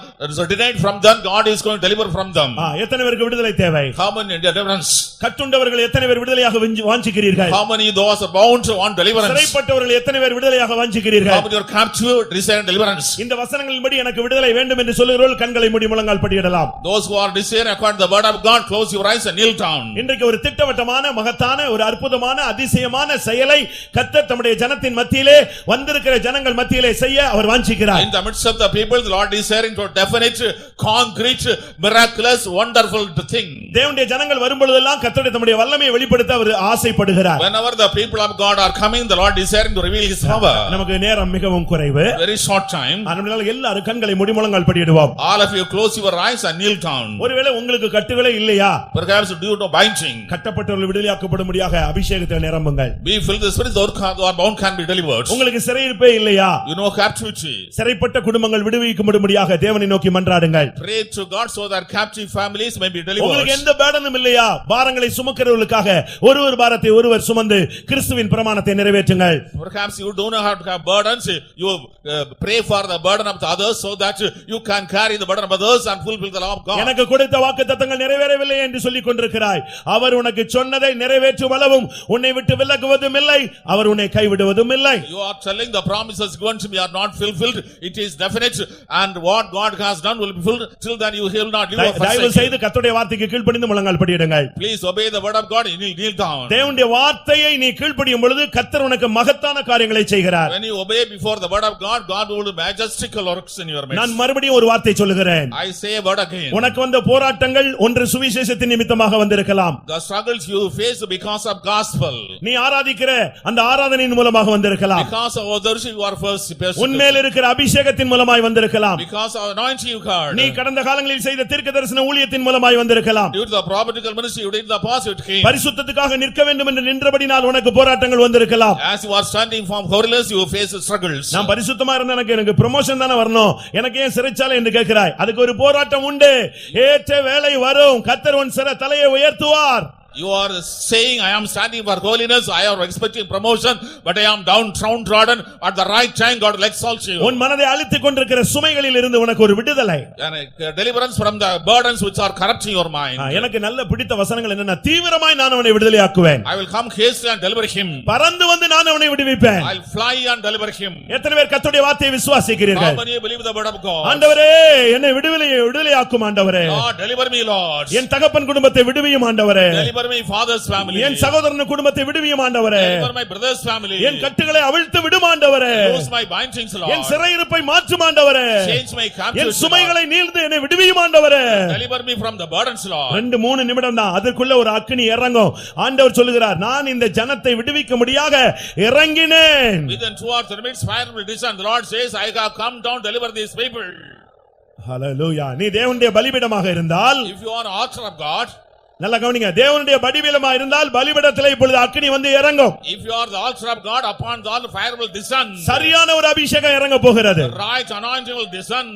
B: denied from them, God is going to deliver from them.
A: எத்தனை பேருக்கு விடுதலை தேவை?
B: How many deliverance?
A: கட்டுண்டவர்கள் எத்தனை பேர் விடுதலையாக வாஞ்சிக்கிறீர்கள்?
B: How many those are bound to want deliverance?
A: சிறைப்பட்டவர்கள் எத்தனை பேர் விடுதலையாக வாஞ்சிக்கிறீர்கள்?
B: How many are captive desire deliverance?
A: இந்த வசனங்களின்படி எனக்கு விடுதலை வேண்டும் என்று சொல்லுகிறவர்கள் கண்களை மூடி முழங்கால் படியிடலாம்.
B: Those who are desiring according to the word of God, close your eyes and kneel down.
A: இன்றைக்கு ஒரு திட்டவட்டமான மகத்தான ஒரு அற்புதமான அதிசயமான செயலை கர்த்தர் தம்முடைய ஜனத்தின் மத்தியிலே வந்திருக்கிற ஜனங்கள் மத்தியிலே செய்ய அவர் வாஞ்சிக்கிறார்.
B: In the midst of the people, the Lord is desiring to definite, concrete, miraculous, wonderful thing.
A: தேவனுடைய ஜனங்கள் வரும்பொழுதெல்லாம் கர்த்தருடைய தம்முடைய வல்லமையை வெளிப்படுத்த அவர் ஆசைப்படுகிறார்.
B: Whenever the people of God are coming, the Lord is desiring to reveal His power.
A: நமக்கு நேரம் மிகவும் குறைவு.
B: Very short time.
A: அதனால எல்லாரும் கண்களை மூடி முழங்கால் படியிடுவோம்.
B: All of you close your eyes and kneel down.
A: ஒருவேளை உங்களுக்கு கட்டுகளே இல்லையா?
B: Perhaps due to binding.
A: கட்டப்பட்டவர்கள் விடுதலையாக்கப்படும்படியாக அபிஷேகத்தை நிரம்புங்கள்.
B: Be filled with the Spirit, those who are bound can be delivered.
A: உங்களுக்கு சிறையிருப்பே இல்லையா?
B: You know captivity.
A: சிறைப்பட்ட குடும்பங்கள் விடுவிக்கப்படும்படியாக தேவனை நோக்கி மன்றாடுங்கள்.
B: Pray to God so that captive families may be delivered.
A: உங்களுக்கு எந்த பேடனும் இல்லையா? பாரங்களை சுமக்கிறவர்களுக்காக ஒருவர் பாரத்தை ஒருவர் சுமந்து கிறிஸ்துவின் பிரமாணத்தை நிறைவேற்றுங்கள்.
B: Perhaps you don't know how to have burdens. You pray for the burden of the others so that you can carry the burden of others and fulfill the law of God.
A: எனக்கு கொடுத்த வாக்குத்தத்தங்கள் நிறைவேறவில்லை என்று சொல்லிக் கொண்டிருக்கிறாய். அவர் உனக்கு சொன்னதை நிறைவேற்றும் அளவும் உன்னை விட்டு விலகுவதும் இல்லை, அவர் உன்னை கைவிடுவதும் இல்லை.
B: You are telling the promises given to me are not fulfilled. It is definite, and what God has done will be fulfilled. Till then you will not live or
A: தயவு
B: forsake.
A: செய்து கர்த்தருடைய வார்த்தைக்கு கீழ்ப்படிந்து முழங்கால் படியிடுங்கள்.
B: Please obey the word of God and kneel down.
A: தேவனுடைய வார்த்தையை நீ கீழ்ப்படியும் பொழுது கர்த்தர் உனக்கு மகத்தான காரியங்களை செய்கிறார்.
B: When you obey before the word of God, God will do majestical works in your midst.
A: நான் மறுபடியும் ஒரு வார்த்தை சொல்லுகிறேன்.
B: I say a word again.
A: உனக்கு வந்த போராட்டங்கள் ஒன்று சுவிசேஷத்தின் நிமித்தமாக வந்திருக்கலாம்.
B: The struggles you face because of gospel.
A: நீ ஆராதிக்கிற அந்த ஆராதனையின் மூலமாக வந்திருக்கலாம்.
B: Because of others you are first person.
A: உன்மேல் இருக்கிற அபிஷேகத்தின் மூலமாய் வந்திருக்கலாம்.
B: Because of anointing you got.
A: நீ கடந்த காலங்களில் செய்த தீர்க்கதரிசன ஊழியத்தின் மூலமாய் வந்திருக்கலாம்.
B: Due to the prophetical ministry you did in the past, it came.
A: பரிசுத்தத்துக்காக நிற்க வேண்டும் என்று நின்றபடினால் உனக்கு போராட்டங்கள் வந்திருக்கலாம்.
B: As you are standing from holiness, you face struggles.
A: நான் பரிசுத்தமா இருந்தா எனக்கு ப்ரமோஷன் தானே வரணும், எனக்கு ஏன் சிறைச்சாலை என்று கேட்கிறாய்? அதுக்கு ஒரு போராட்டம் உண்டு. ஏற்ற வேளை வரும், கர்த்தர் உன் தலையை உயர்த்துவார்.
B: You are saying, I am standing for holiness, I am expecting promotion, but I am downtrodden. At the right time, God will exalt you.
A: உன் மனதை அழித்துக் கொண்டிருக்கிற சுமைகளில் இருந்து உனக்கு ஒரு விடுதலை.
B: And deliverance from the burdens which are corrupting your mind.
A: எனக்கு நல்ல பிடித்த வசனங்கள் என்னன்னா, தீவிரமாய் நான் அவனை விடுதலையாக்குவேன்.
B: I will come hastily and deliver him.
A: பறந்து வந்து நான் அவனை விடுவிப்பேன்.
B: I will fly and deliver him.
A: எத்தனை பேர் கர்த்தருடைய வார்த்தையை விசுவாசிக்கிறீர்கள்?
B: How many believe the word of God?
A: ஆண்டவரே, என்னை விடுதலையாக்கும் ஆண்டவரே.
B: Lord, deliver me, Lord.
A: என் தகப்பன் குடும்பத்தை விடுவியும் ஆண்டவரே.
B: Deliver my father's family.
A: என் சகோதரன் குடும்பத்தை விடுவியும் ஆண்டவரே.
B: Deliver my brother's family.
A: என் கட்டுகளை அவிழ்த்து விடும் ஆண்டவரே.
B: Loose my bindings, Lord.
A: என் சிறையிருப்பை மாற்றும் ஆண்டவரே.
B: Change my captivity.
A: என் சுமைகளை நீர்ந்து என்னை விடுவியும் ஆண்டவரே.
B: Deliver me from the burdens, Lord.
A: 2-3 நிமிடம் தான், அதற்குள்ள ஒரு அக்கினி இறங்கும். ஆண்டவர் சொல்லுகிறார், நான் இந்த ஜனத்தை விடுவிக்க முடியாக இறங்கினேன்.
B: Within 2 or 3 minutes fire will descend. The Lord says, I have come down to deliver these people.
A: ஹல்லேலூயா. நீ தேவனுடைய பலிபீடமாக இருந்தால்,
B: If you are an altar of God,
A: நல்ல கவனிங்க, தேவனுடைய பலிபீடமா இருந்தால் பலிபீடத்திலே இப்பொழுது அக்கினி வந்து இறங்கும்.
B: If you are the altar of God, upon the altar fire will descend.
A: சரியான ஒரு அபிஷேகம் இறங்க போகிறது.
B: The right anointing will descend.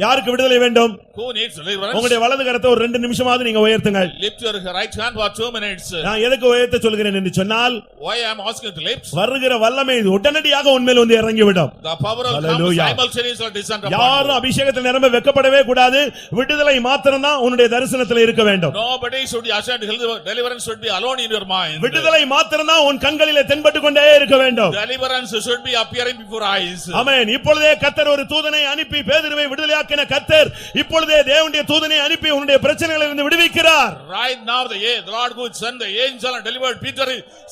A: யாருக்கு விடுதலை வேண்டும்?
B: Who needs deliverance?
A: உங்களுடைய வலது கரத்தை ஒரு 2 நிமிஷமாவது நீங்க உயர்த்துங்கள்.
B: Lift your right hand for 2 minutes.
A: நான் எதுக்கு உயர்த்த சொல்கிறேன் என்று சொன்னால்,
B: Why I am asking you to lift?
A: வருகிற வல்லமை உடனடியாக உன்மேல் வந்து இறங்கி விடும்.
B: The power will come
A: Hallelujah.
B: simultaneously descend upon you.
A: யாரும் அபிஷேகத்தில் நிரம்ப வெட்கப்படவே கூடாது. விடுதலை மாத்திரம் தான் உன்னுடைய தரிசனத்தில் இருக்க வேண்டும்.
B: Nobody should be ashamed. Deliverance should be alone in your mind.
A: விடுதலை மாத்திரம் தான் உன் கண்களிலே தென்பட்டு கொண்டே இருக்க வேண்டும்.
B: Deliverance should be appearing before eyes.
A: ஆமென். இப்பொழுதே கர்த்தர் ஒரு தூதனை அனுப்பி பேதுருவை விடுதலையாக்கின கர்த்தர் இப்பொழுதே தேவனுடைய தூதனை அனுப்பி உன்னுடைய பிரச்சனைகளிலிருந்து விடுவிக்கிறார்.
B: Right now the Lord would send the angel and delivered Peter,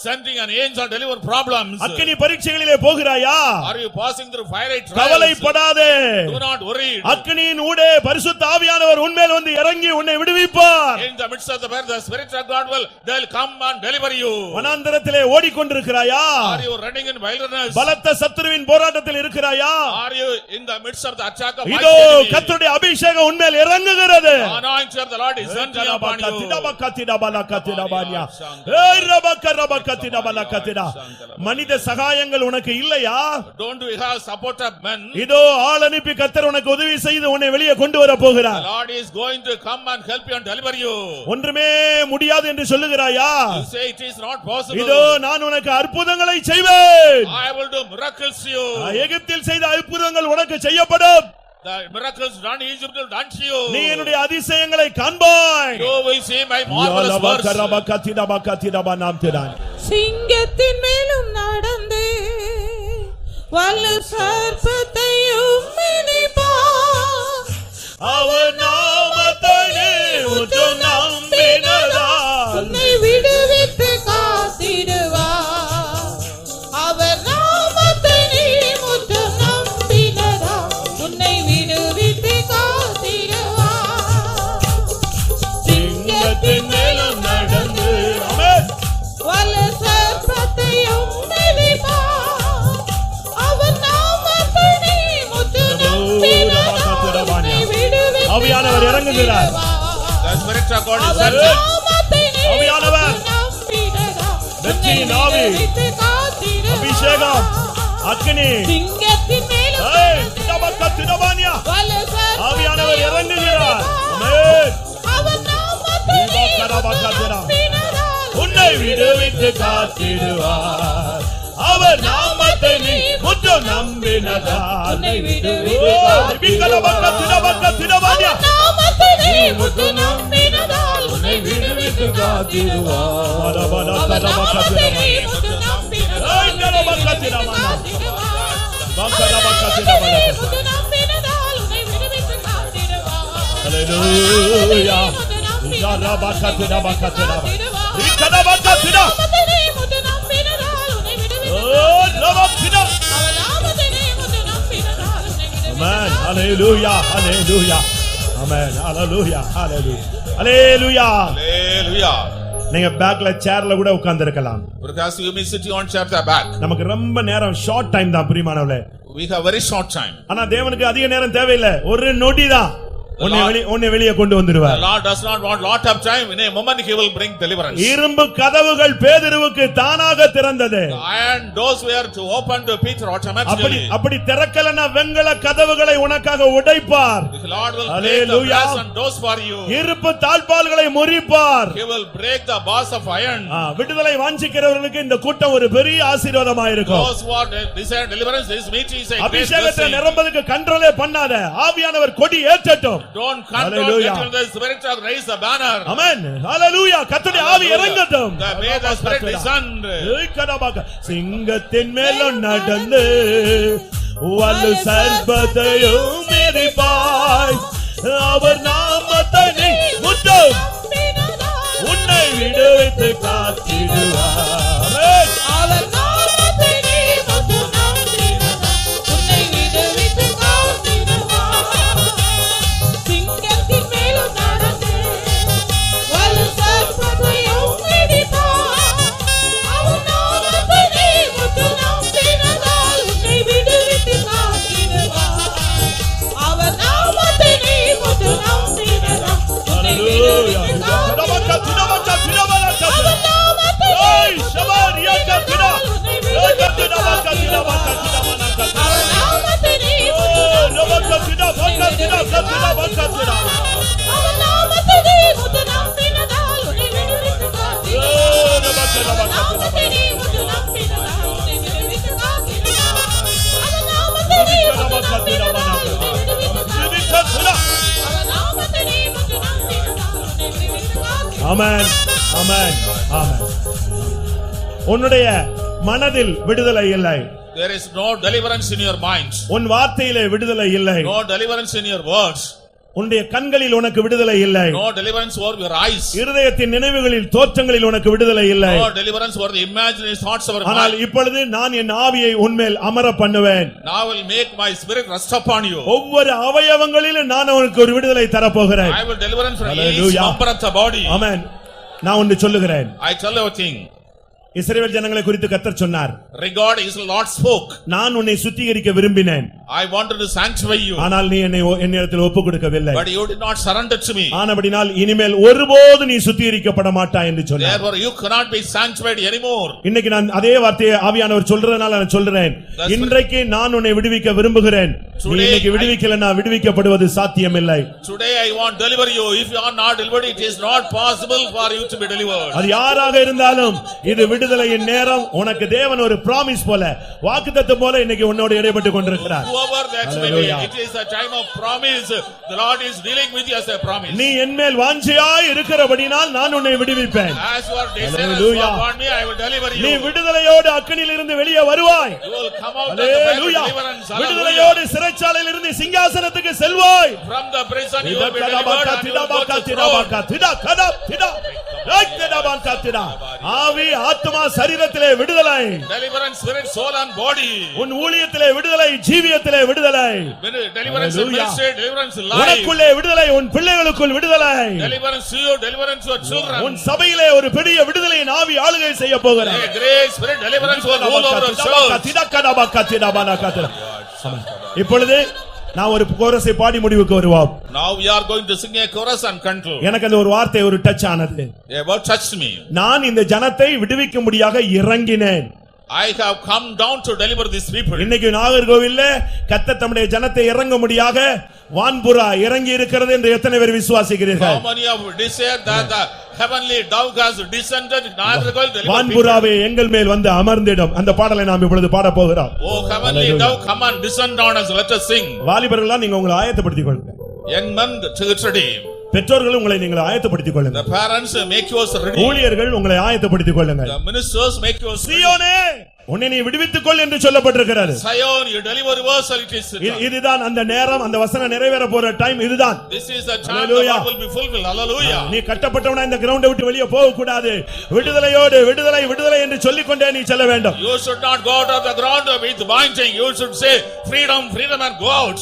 B: sending an angel to deliver problems.
A: அக்கினி பரீட்சைகளிலே போகிறாயா?
B: Are you passing through fiery trials?
A: கவலைப்படாதே.
B: Do not worry.
A: அக்கினியின் ஊடே பரிசுத்த ஆவியானவர் உன்மேல் வந்து இறங்கி உன்னை விடுவிப்பார்.
B: In the midst of the fire, the Spirit of God they'll come and deliver you.
A: வனாந்தரத்திலே ஓடிக்கொண்டிருக்கிறாயா?
B: Are you running in wilderness?
A: பலத்த சத்துருவின் போராட்டத்தில் இருக்கிறாயா?
B: Are you in the midst of the attack of
A: இதோ கர்த்தருடைய அபிஷேகம் உன்மேல் இறங்குகிறது.
B: Anointing of the Lord is descending upon you.
A: மனித சகாயங்கள் உனக்கு இல்லையா?
B: Don't you have support of men?
A: இதோ ஆள் அனுப்பி கர்த்தர் உனக்கு உதவி செய்து உன்னை வெளியே கொண்டு வர போகிறார்.
B: The Lord is going to come and help you and deliver you.
A: ஒன்றுமே முடியாது என்று சொல்லுகிறாயா?
B: You say it is not possible.
A: இதோ நான் உனக்கு அற்புதங்களை செய்வேன்.
B: I will do miracles to you.
A: எகிப்தில் செய்த அற்புதங்கள் உனக்கு செய்யப்படும்.
B: The miracles done in Egypt will done to you.
A: நீ என்னுடைய அதிசயங்களை காண்பாய்.
B: You will see my marvelous works.
C: சிங்கத்தின் மேலும் நடந்து வலு சர்ப்பத்தையும் மிதிப்பார்.
A: அவர் நாமத்தை உற்று நம்பினதால்
C: உன்னை விடுவித்து காத்திடுவார். அவர் நாமத்தை நீ உற்று நம்பினதால் உன்னை விடுவித்து காத்திடுவார். சிங்கத்தின் மேலும் நடந்து வலு சர்ப்பத்தையும் மிதிப்பார். அவர் நாமத்தை நீ உற்று நம்பினதால் உன்னை விடுவித்து
A: ஆவியானவர் இறங்குகிறார்.
B: The Spirit of God is sending.
A: ஆவியானவர் வெற்றியின் ஆவி, அபிஷேகம், அக்கினி,
C: சிங்கத்தின் மேலும்
A: ஆவியானவர் இறங்குகிறார். ஆமென்.
C: அவர் நாமத்தை நீ நம்பினதால்
A: உன்னை விடுவித்து காத்திடுவார். அவர் நாமத்தை நீ முற்று நம்பினதால்
C: உன்னை விடுவித்து
A: காத்திடுவார்.
C: நாமத்தை நீ முற்று நம்பினதால் உன்னை விடுவித்து காத்திடுவார். அவர் நாமத்தை நீ முற்று நம்பினதால் உன்னை விடுவித்து காத்திடுவார்.
A: ஹல்லேலூயா. Amen. Hallelujah. Hallelujah. Amen. Hallelujah. Hallelujah. Hallelujah.
B: Hallelujah.
A: நீங்க பேக்ல சேர்ல கூட உட்கார்ந்து இருக்கலாம்.
B: Because you may sit on chair the back.
A: நமக்கு ரொம்ப நேரம் ஷார்ட் டைம் தான் பிரியமானவர்களே.
B: We have very short time.
A: ஆனா தேவனுக்கு அதிக நேரம் தேவையில்லை. ஒரு நொடி தான் உன்னை வெளியே கொண்டு வந்துடுவார்.
B: The Lord does not want lot of time. In a moment he will bring deliverance.
A: இரும்பு கதவுகள் பேதுருவுக்கு தானாக திறந்தது.
B: The iron doors were to open to Peter automatically.
A: அப்படி திறக்கலனா வெண்கல கதவுகளை உனக்காக உடைப்பார்.
B: The Lord will break the brass and doors for you.
A: இரும்பு தாழ்பால்களை முறிப்பார்.
B: He will break the bars of iron.
A: விடுதலை வாஞ்சிக்கிறவர்களுக்கு இந்த கூட்டம் ஒரு பெரிய ஆசீர்வாதமா இருக்கும்.
B: Those who desire deliverance, this meeting is a great
A: அபிஷேகத்தை
B: blessing.
A: நிரம்பதுக்கு கண்ட்ரோலே பண்ணாத. ஆவியானவர் கொடி ஏற்றட்டும்.
B: Don't control until the Spirit of raise the banner.
A: Amen. Hallelujah. கர்த்தருடைய ஆவி இறங்கட்டும்.
B: May the Spirit descend.
A: சிங்கத்தின் மேல நடந்து வலு சர்ப்பத்தையும் மிதிப்பாய். அவர் நாமத்தை நீ முற்று உன்னை விடுவித்து காத்திடுவார்.
C: அவர் நாமத்தை நீ முற்று நம்பினதால் உன்னை விடுவித்து காத்திடுவார். சிங்கத்தின் மேலும் நடந்து வலு சர்ப்பத்தையும் மிதிப்பார். அவர் நாமத்தை நீ முற்று நம்பினதால் உன்னை விடுவித்து காத்திடுவார். அவர் நாமத்தை நீ முற்று நம்பினதால் உன்னை விடுவித்து காத்திடுவார்.
A: ஆமென் ஆமென் ஆமென். உன்னுடைய மனதில் விடுதலை இல்லை.
B: There is no deliverance in your mind.
A: உன் வார்த்தையிலே விடுதலை இல்லை.
B: No deliverance in your words.
A: உன்னுடைய கண்களில் உனக்கு விடுதலை இல்லை.
B: No deliverance over your eyes.
A: இருதயத்தின் நினைவுகளில் தோற்றங்களில் உனக்கு விடுதலை இல்லை.
B: No deliverance over the imaginary thoughts of our
A: ஆனால்
B: mind.
A: இப்பொழுது நான் என் ஆவியை உன்மேல் அமர பண்ணுவேன்.
B: Now I will make my spirit rest upon you.
A: ஒவ்வொரு அவயவங்களிலும் நான் உனக்கு ஒரு விடுதலை தரப்போகிறேன்.
B: I will deliverance from each
A: Hallelujah.
B: member of the body.
A: ஆமென். நான் ஒன்று சொல்லுகிறேன்.
B: I tell you a thing.
A: இஸ்ரவேல் ஜனங்களை குறித்து கர்த்தர் சொன்னார்,
B: Regard is the Lord spoke.
A: நான் உன்னை சுத்திகரிக்க விரும்பினேன்,
B: I wanted to sanctify you.
A: ஆனால் நீ என்னிடத்தில் ஒப்புக் கொடுக்கவில்லை.
B: But you did not surrender to me.
A: ஆனபடினால் இனிமேல் ஒருபோது நீ சுத்திகரிக்கப்பட மாட்டாய் என்று சொன்னார்.
B: Therefore you cannot be sanctified anymore.
A: இன்னைக்கு நான் அதே வார்த்தையை ஆவியானவர் சொல்றதனால நான் சொல்றேன். இன்றைக்கு நான் உன்னை விடுவிக்க விரும்புகிறேன். நீ இன்னைக்கு விடுவிக்கலனா விடுவிக்கப்படுவது சாத்தியமில்லை.
B: Today I want to deliver you. If you are not delivered, it is not possible for you to be delivered.
A: அது யாராக இருந்தாலும் இது விடுதலையின் நேரம். உனக்கு தேவன் ஒரு பிராமிஸ் போல, வாக்குத்தத்தம் போல இன்னைக்கு உன்னோடு இடைப்பட்டு கொண்டிருக்கிறார்.
B: Whoever that may be, it is a time of promise. The Lord is dealing with you as a promise.
A: நீ என்மேல் வாஞ்சையாய் இருக்கிறபடினால் நான் உன்னை விடுவிப்பேன்.
B: As you are desirous upon me, I will deliver you.
A: நீ விடுதலையோடு அக்கினியில் இருந்து வெளியே வருவாய்.
B: You will come out of the fire of deliverance.
A: விடுதலையோடு சிறைச்சாலையில் இருந்து சிங்காசனத்துக்கு செல்வாய்.
B: From the prison you will be delivered and you will go to throne.
A: ஆவி ஆத்துமா சரீரத்திலே விடுதலை.
B: Deliverance spirit, soul and body.
A: உன் ஊழியத்திலே விடுதலை, ஜீவியத்திலே விடுதலை.
B: Deliverance in ministry, deliverance in life.
A: உனக்குள்ளே விடுதலை, உன் பிள்ளைகளுக்குள் விடுதலை.
B: Deliverance to you, deliverance to your children.
A: உன் சபையிலே ஒரு பெரிய விடுதலையின் ஆவி ஆளுகை செய்ய போகிறார்.
B: Great spirit, deliverance will rule over the church.
A: இப்பொழுது நான் ஒரு கோரஸை பாடி முடிவுக்கு வருவோம்.
B: Now we are going to sing a chorus and conclude.
A: எனக்கு அந்த ஒரு வார்த்தை ஒரு டச் ஆனது.
B: A word touched me.
A: நான் இந்த ஜனத்தை விடுவிக்கும்படியாக இறங்கினேன்.
B: I have come down to deliver these people.
A: இன்னைக்கு நாகர்கோவில்ல கர்த்தர் தம்முடைய ஜனத்தை இறங்கும்படியாக வான்புறா இறங்கி இருக்கிறது என்று எத்தனை பேர் விசுவாசிக்கிறீர்கள்?
B: How many have desired that the heavenly dove has descended in Nagarkol to deliver people?
A: வான்புறாவே எங்கள் மேல் வந்து அமர்ந்திடும். அந்த பாடலை நாம் இப்பொழுது பாட போகிறோம்.
B: Oh heavenly dove, come and descend on us, let us sing.
A: வாலிபர்களா நீங்க உங்களை ஆயத்தப்படுத்திக் கொள்ளுங்க.
B: Young men, get ready.
A: பெற்றோர்கள் உங்களை நீங்கள் ஆயத்தப்படுத்திக் கொள்ளுங்க.
B: The parents make you ready.
A: ஊழியர்கள் உங்களை ஆயத்தப்படுத்திக் கொள்ளுங்க.
B: The ministers make you ready.
A: சீயோனே உன்னை நீ விடுவித்துக் கொள் என்று சொல்லப்பட்டிருக்கிறது.
B: Zion, you deliver reversal, it is.
A: இதுதான் அந்த நேரம், அந்த வசனம் நிறைவேற போற டைம் இதுதான்.
B: This is the time the word will be fulfilled. Hallelujah.
A: நீ கட்டப்பட்டவனா இந்த கிரவுண்டை விட்டு வெளியே போக கூடாது. விடுதலையோடு விடுதலை விடுதலை என்று சொல்லிக் கொண்டே நீ செல்ல வேண்டும்.
B: You should not go out of the ground with binding. You should say freedom, freedom and go out.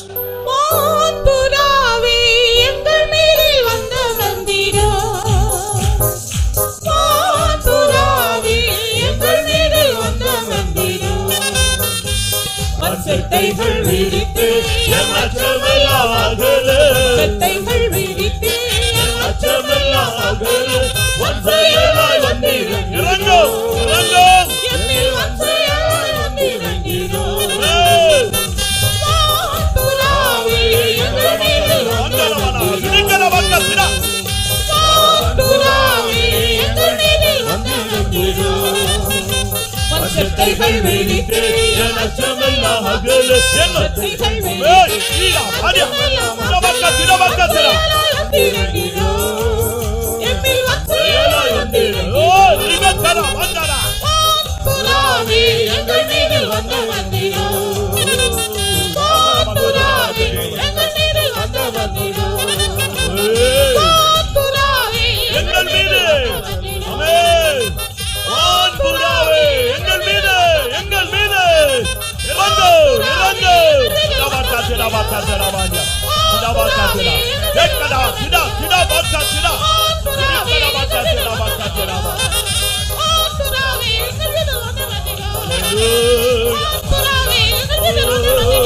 C: வான்புறாவே எங்கள் மேல் வந்த வந்திடோ. வான்புறாவே எங்கள் மேல் வந்த வந்திடோ. சட்டைகள் விரித்து எம் அச்சமெல்லாம் அகல. சட்டைகள் விரித்து எம் அச்சமெல்லாம் அகல. வன்சையாய் வந்திறங்கு.
A: இறங்கோ இறங்கோ.
C: எம்மில் வன்சையாய் வந்திறங்கிடோ. சட்டைகள் விரித்து என் அச்சமெல்லாம் அகல. சட்டைகள் விரித்து எம் அச்சமெல்லாம் அகல. எம்மில் வன்சையாய் வந்திறங்கிடோ. வான்புறாவே எங்கள் மீது வந்த வந்திடோ. வான்புறாவே எங்கள் மீது வந்த வந்திடோ. வான்புறாவே
A: எங்கள் மீது ஆமென். வான்புறாவே எங்கள் மீது எங்கள் மீது இறங்கு இறங்கு. தபாக்கத்திரா பாக்கத்திரா பாஞ்சா. தபாக்கத்திரா ஏக்கடா சிடா சிடா பாக்கத்திரா. சிடா பாக்கத்திரா பாக்கத்திரா.
C: வான்புறாவே எங்கள் மீது வந்த வந்திடோ.
A: ஹalleluya.
C: வான்புறாவே எங்கள் மீது வந்த வந்திடோ.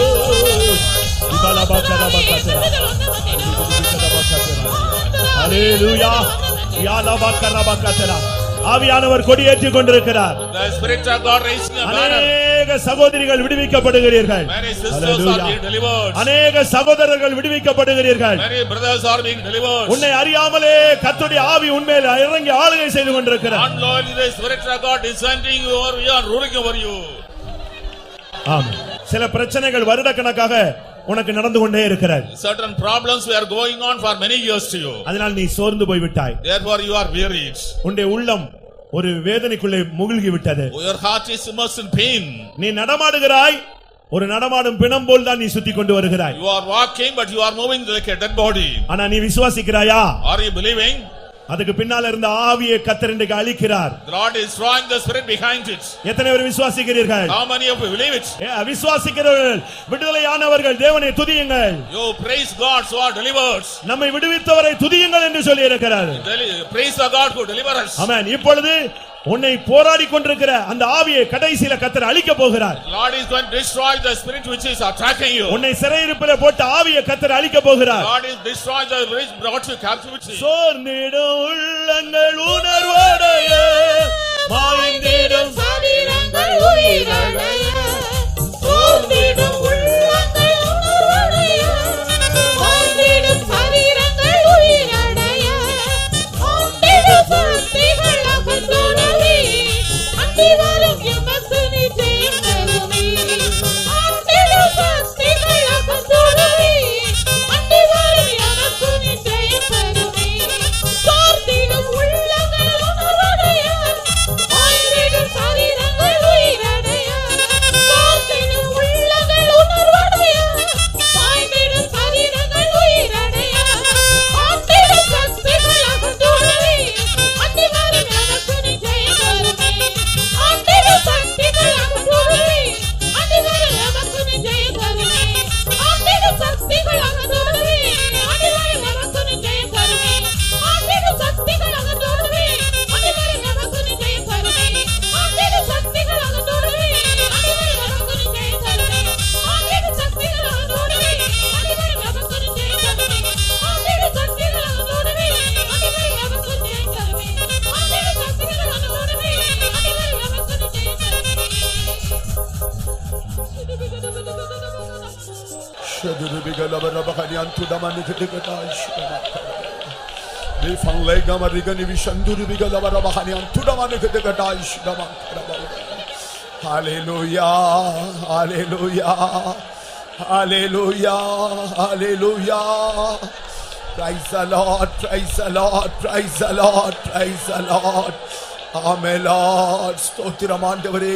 A: இபாலா பாக்கடா பாக்கத்திரா. ஹalleluya. யாலா பாக்கரா பாக்கத்திரா. ஆவியானவர் கொடியேற்றிக் கொண்டிருக்கிறார்.
B: The spirit of God raising a banner.
A: அநேக சகோதரிகள் விடுவிக்கப்படுகிறீர்கள்.
B: Many sisters are being delivered.
A: அநேக சகோதரர்கள் விடுவிக்கப்படுகிறீர்கள்.
B: Many brothers are being delivered.
A: உன்னை அறியாமலே கர்த்தருடைய ஆவி உன்மேல் இறங்கி ஆளுகை செய்து கொண்டிருக்கிறார்.
B: Unknowingly the spirit of God descending over you and ruling over you.
A: ஆமென். சில பிரச்சனைகள் வருடக்கணக்காக உனக்கு நடந்து கொண்டே இருக்கிறது.
B: Certain problems were going on for many years to you.
A: அதனால் நீ சோர்ந்து போய் விட்டாய்.
B: Therefore you are wearied.
A: உன்னுடைய உள்ளம் ஒரு வேதனைக்குள்ளே மூழ்கி விட்டது.
B: Your heart is immersed in pain.
A: நீ நடமாடுகிறாய், ஒரு நடமாடும் பிணம் போல் தான் நீ சுத்தி கொண்டு வருகிறாய்.
B: You are walking but you are moving like a dead body.
A: ஆனா நீ விசுவாசிக்கிறாயா?
B: Are you believing?
A: அதுக்கு பின்னால இருந்த ஆவியை கர்த்தர் இன்றைக்கு அழிக்கிறார்.
B: The Lord is drawing the spirit behind it.
A: எத்தனை பேர் விசுவாசிக்கிறீர்கள்?
B: How many of you believe it?
A: விசுவாசிக்கிறவர்கள் விடுதலையானவர்கள் தேவனை துதியுங்கள்.
B: You praise God so are delivered.
A: நம்மை விடுவித்தவரை துதியுங்கள் என்று சொல்லி இருக்கிறார்.
B: Praise the God who delivers us.
A: ஆமென். இப்பொழுது உன்னை போராடி கொண்டிருக்கிற அந்த ஆவியை கடைசியில கர்த்தர் அழிக்க போகிறார்.
B: Lord is going to destroy the spirit which is attacking you.
A: உன்னை சிறையிருப்பிலே போட்ட ஆவியை கர்த்தர் அழிக்க போகிறார்.
B: God is destroy the spirit brought you captivity.
A: சோர்ந்திடும் உள்ளங்கள் உணர்வடைய, மாய்ந்திடும்
C: சரீரங்கள் உயிரடைய, சோர்ந்திடும் உள்ளங்கள் உணர்வடைய, மாய்ந்திடும் சரீரங்கள் உயிரடைய, மாய்ந்திடும் சக்திகள் அகன்றோடவே, அந்திவரும் எமக்கு நிச்சயம் தருமே. மாய்ந்திடும் சக்திகள் அகன்றோடவே, அந்திவரும் எமக்கு நிச்சயம் தருமே. சோர்ந்திடும் உள்ளங்கள் உணர்வடைய, மாய்ந்திடும் சரீரங்கள் உயிரடைய, சோர்ந்திடும் உள்ளங்கள் உணர்வடைய, மாய்ந்திடும் சரீரங்கள் உயிரடைய, மாய்ந்திடும் சக்திகள் அகன்றோடவே, அந்திவரும் எமக்கு நிச்சயம் தருமே. மாய்ந்திடும் சக்திகள் அகன்றோடவே, அந்திவரும் எமக்கு நிச்சயம் தருமே. மாய்ந்திடும் சக்திகள் அகன்றோடவே, அந்திவரும் எமக்கு நிச்சயம் தருமே. மாய்ந்திடும் சக்திகள் அகன்றோடவே, அந்திவரும் எமக்கு நிச்சயம் தருமே. மாய்ந்திடும் சக்திகள் அகன்றோடவே, அந்திவரும் எமக்கு நிச்சயம் தருமே. மாய்ந்திடும் சக்திகள் அகன்றோடவே, அந்திவரும் எமக்கு நிச்சயம் தருமே. மாய்ந்திடும் சக்திகள் அகன்றோடவே, அந்திவரும் எமக்கு நிச்சயம் தருமே. மாய்ந்திடும் சக்திகள் அகன்றோடவே, அந்திவரும் எமக்கு நிச்சயம்
D: Hallelujah, hallelujah, hallelujah, hallelujah. Praise the Lord, praise the Lord, praise the Lord, praise the Lord. Amen, Lord. ஸ்தோத்திரம் ஆண்டவரே,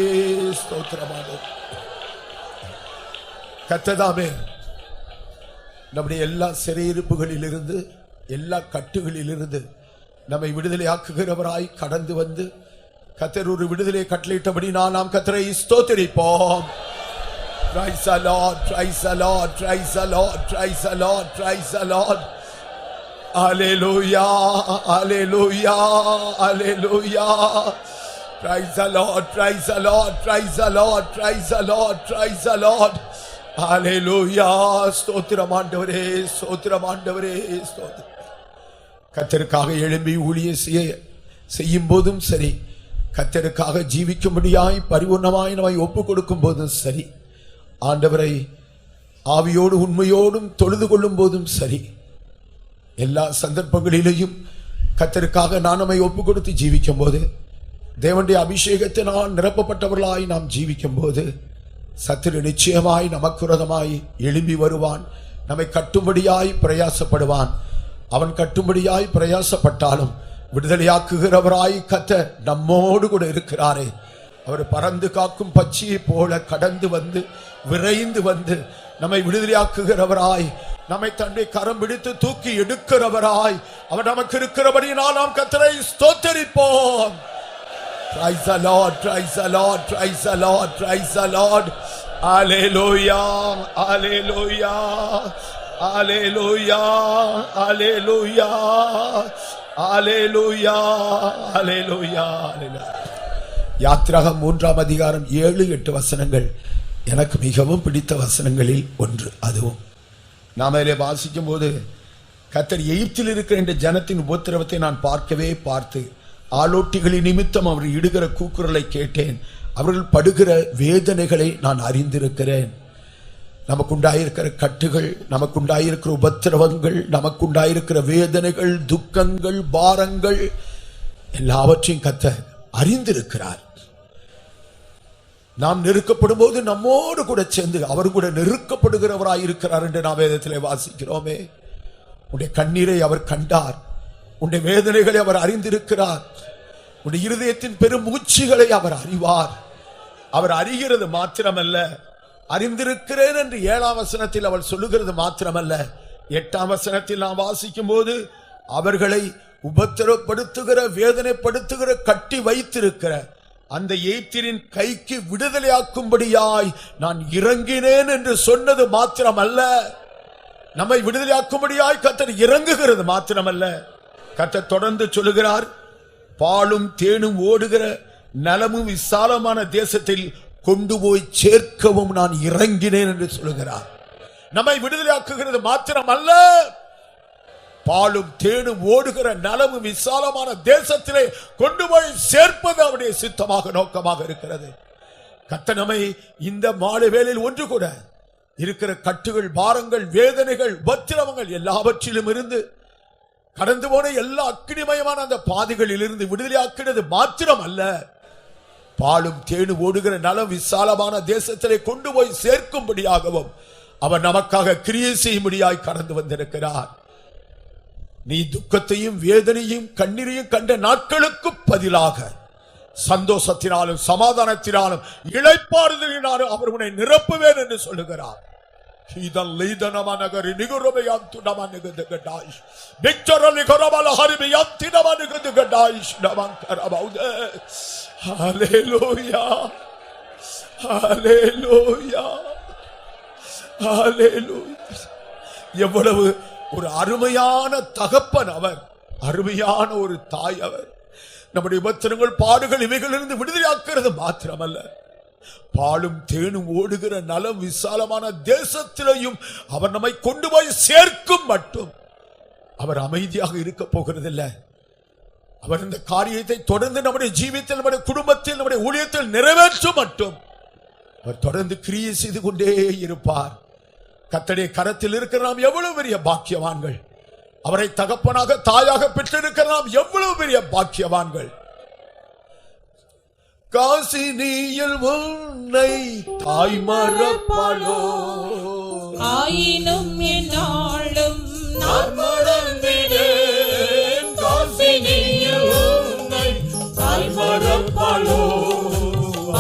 D: ஸ்தோத்திரம் ஆண்டவரே. கர்த்ததாமே நம்முடைய எல்லா சிறையிருப்புகளிலிருந்து, எல்லா கட்டுகளிலிருந்து நம்மை விடுதலையாக்குகிறவராய் கடந்து வந்து கர்த்தர் ஒரு விடுதலை கட்டளையிட்டபடி நாம் கர்த்தரை ஸ்தோத்திரிப்போம். Praise the Lord, praise the Lord, praise the Lord, praise the Lord, praise the Lord. Hallelujah, hallelujah, hallelujah. Praise the Lord, praise the Lord, praise the Lord, praise the Lord, praise the Lord. Hallelujah. ஸ்தோத்திரம் ஆண்டவரே, ஸ்தோத்திரம் ஆண்டவரே, ஸ்தோத்திரம். கர்த்தருக்காக எழும்பி ஊழியம் செய்யும் போதும் சரி, கர்த்தருக்காக ஜீவிக்கும்படியாய் பரிபூர்ணமாய் நம்மை ஒப்புக் கொடுக்கும் போதும் சரி, ஆண்டவரை ஆவியோடு உண்மையோடும் தொழுது கொள்ளும் போதும் சரி, எல்லா சந்தர்ப்பங்களிலேயும் கர்த்தருக்காக நான் நம்மை ஒப்புக் கொடுத்து ஜீவிக்கும் போது, தேவனுடைய அபிஷேகத்தினால் நிரப்பப்பட்டவர்களாய் நாம் ஜீவிக்கும் போது, சத்துரு நிச்சயமாய் நமக்குரதமாய் எழும்பி வருவான். நம்மை கட்டும்படியாய் பிரயாசப்படுவான். அவன் கட்டும்படியாய் பிரயாசப்பட்டாலும் விடுதலையாக்குகிறவராய் கர்த்தர் நம்மோடு கூட இருக்கிறாரே. அவர் பறந்து காக்கும் பட்சியை போல கடந்து வந்து விரைந்து வந்து நம்மை விடுதலையாக்குகிறவராய், நம்மை தன்னுடைய கரம் பிடித்து தூக்கி எடுக்கிறவராய் அவர் நமக்கு இருக்கிறபடியினால் நாம் கர்த்தரை ஸ்தோத்திரிப்போம். Praise the Lord, praise the Lord, praise the Lord, praise the Lord. Hallelujah, hallelujah, hallelujah, hallelujah, hallelujah, hallelujah, hallelujah. யாத்திராகம் 3ஆம் அதிகாரம் 7-8 வசனங்கள் எனக்கு மிகவும் பிடித்த வசனங்களில் ஒன்று. அதுவும் நாம் அதிலே வாசிக்கும் போது, கர்த்தர் எகிப்தில் இருக்கிற இந்த ஜனத்தின் உபத்திரவத்தை நான் பார்க்கவே பார்த்து ஆலோட்டிகளின் நிமித்தம் அவர் இடுகிற கூக்குரலை கேட்டேன். அவர்கள் படுகிற வேதனைகளை நான் அறிந்திருக்கிறேன். நமக்குண்டாயிருக்கிற கட்டுகள், நமக்குண்டாயிருக்கிற உபத்திரவங்கள், நமக்குண்டாயிருக்கிற வேதனைகள், துக்கங்கள், பாரங்கள் எல்லாவற்றையும் கர்த்தர் அறிந்திருக்கிறார். நாம் நெருக்கப்படும் போது நம்மோடு கூட சேர்ந்து அவர் கூட நெருக்கப்படுகிறவராய் இருக்கிறார் என்று நாம் வேதத்திலே வாசிக்கிறோமே. உன்னுடைய கண்ணீரை அவர் கண்டார், உன்னுடைய வேதனைகளை அவர் அறிந்திருக்கிறார், உன்னுடைய இருதயத்தின் பெரும் மூச்சுகளை அவர் அறிவார். அவர் அறிகிறது மாத்திரமல்ல, அறிந்திருக்கிறேன் என்று 7ஆம் வசனத்தில் அவள் சொல்லுகிறது மாத்திரமல்ல, 8ஆம் வசனத்தில் நாம் வாசிக்கும் போது அவர்களை உபத்திரப்படுத்துகிற வேதனைப்படுத்துகிற கட்டி வைத்திருக்கிற அந்த எய்த்திரின் கைக்கு விடுதலையாக்கும்படியாய் நான் இறங்கினேன் என்று சொன்னது மாத்திரமல்ல, நம்மை விடுதலையாக்கும்படியாய் கர்த்தர் இறங்குகிறது மாத்திரமல்ல, கர்த்தர் தொடர்ந்து சொல்லுகிறார், பாலும் தேனும் ஓடுகிற நலமும் விசாலமான தேசத்தில் கொண்டு போய் சேர்க்கவும் நான் இறங்கினேன் என்று சொல்லுகிறார். நம்மை விடுதலையாக்குகிறது மாத்திரமல்ல, பாலும் தேனும் ஓடுகிற நலமும் விசாலமான தேசத்திலே கொண்டு போய் சேர்ப்பது அவருடைய சித்தமாக நோக்கமாக இருக்கிறது. கர்த்தர் நம்மை இந்த மாலை வேளையில் ஒன்று கூட இருக்கிற கட்டுகள், பாரங்கள், வேதனைகள், உபத்திரவங்கள் எல்லாவற்றிலும் இருந்து கடந்து போன எல்லா அக்கினிமயமான அந்த பாதைகளில் இருந்து விடுதலையாக்கினது மாத்திரம் அல்ல, பாலும் தேனு ஓடுகிற நலம் விசாலமான தேசத்திலே கொண்டு போய் சேர்க்கும்படியாகவும் அவர் நமக்காக கிரியை செய்யும்படியாய் கடந்து வந்திருக்கிறார். நீ துக்கத்தையும் வேதனையும் கண்ணீரையும் கண்ட நாட்களுக்கு பதிலாக சந்தோஷத்தினாலும் சமாதானத்தினாலும் இளைப்பாறுதலினாலும் அவர் உன்னை நிரப்புவேன் என்று சொல்லுகிறார். எவ்வளவு ஒரு அருமையான தகப்பன் அவர், அருமையான ஒரு தாய் அவர். நம்முடைய உபத்திரங்கள், பாடுகள் இவைகளிலிருந்து விடுதலையாக்குறது மாத்திரமல்ல, பாலும் தேனும் ஓடுகிற நலம் விசாலமான தேசத்திலையும் அவர் நம்மை கொண்டு போய் சேர்க்கும் மட்டும் அவர் அமைதியாக இருக்க போகிறதில்லை. அவர் இந்த காரியத்தை தொடர்ந்து நம்முடைய ஜீவியத்தில், நம்முடைய குடும்பத்தில், நம்முடைய ஊழியத்தில் நிறைவேற்றும் மட்டும் அவர் தொடர்ந்து கிரியை செய்து கொண்டே இருப்பார். கர்த்தருடைய கரத்தில் இருக்கிற நாம் எவ்வளவு பெரிய பாக்கியவான்கள், அவரை தகப்பனாக தாயாக பெற்றிருக்கிற நாம் எவ்வளவு பெரிய பாக்கியவான்கள். காசினியில் உன்னை தாய் மறப்பாளோ,
C: ஆயினும் என்னாலும் நான் மறந்திடேன். காசினியில் உன்னை தாய் மறப்பாளோ,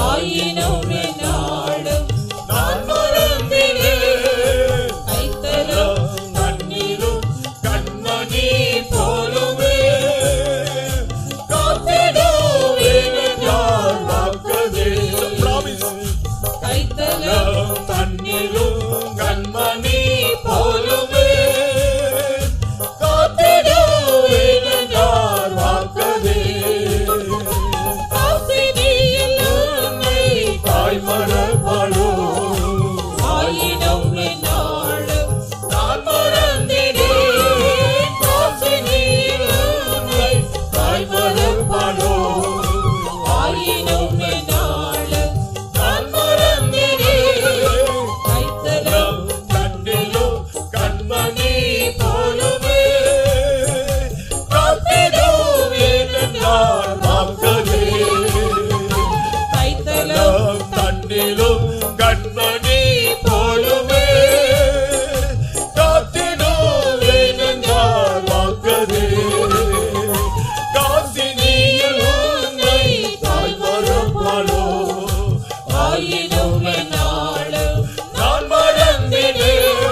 C: ஆயினும் என்னாலும் நான் மறந்திடேன். கைத்தலும் கண்ணீரும் கண்மணி போலுமே காத்திடுவேன் நான் வாக்குதே. கைத்தலும் கண்ணீரும் கண்மணி போலுமே காத்திடுவேன் நான் வாக்குதே. காசினியில் உன்னை தாய் மறப்பாளோ, ஆயினும் என்னாலும் நான் மறந்திடேன். காசினியில் உன்னை தாய் மறப்பாளோ, ஆயினும் என்னாலும் நான் மறந்திடேன். கைத்தலும் கண்ணிலும் கண்மணி போலுமே காத்திடுவேன் நான் வாக்குதே. கைத்தலும் கண்ணிலும் கண்மணி போலுமே காத்திடுவேன் நான் வாக்குதே. காசினியில் உன்னை தாய் மறப்பாளோ, ஆயினும் என்னாலும் நான் மறந்திடேன்.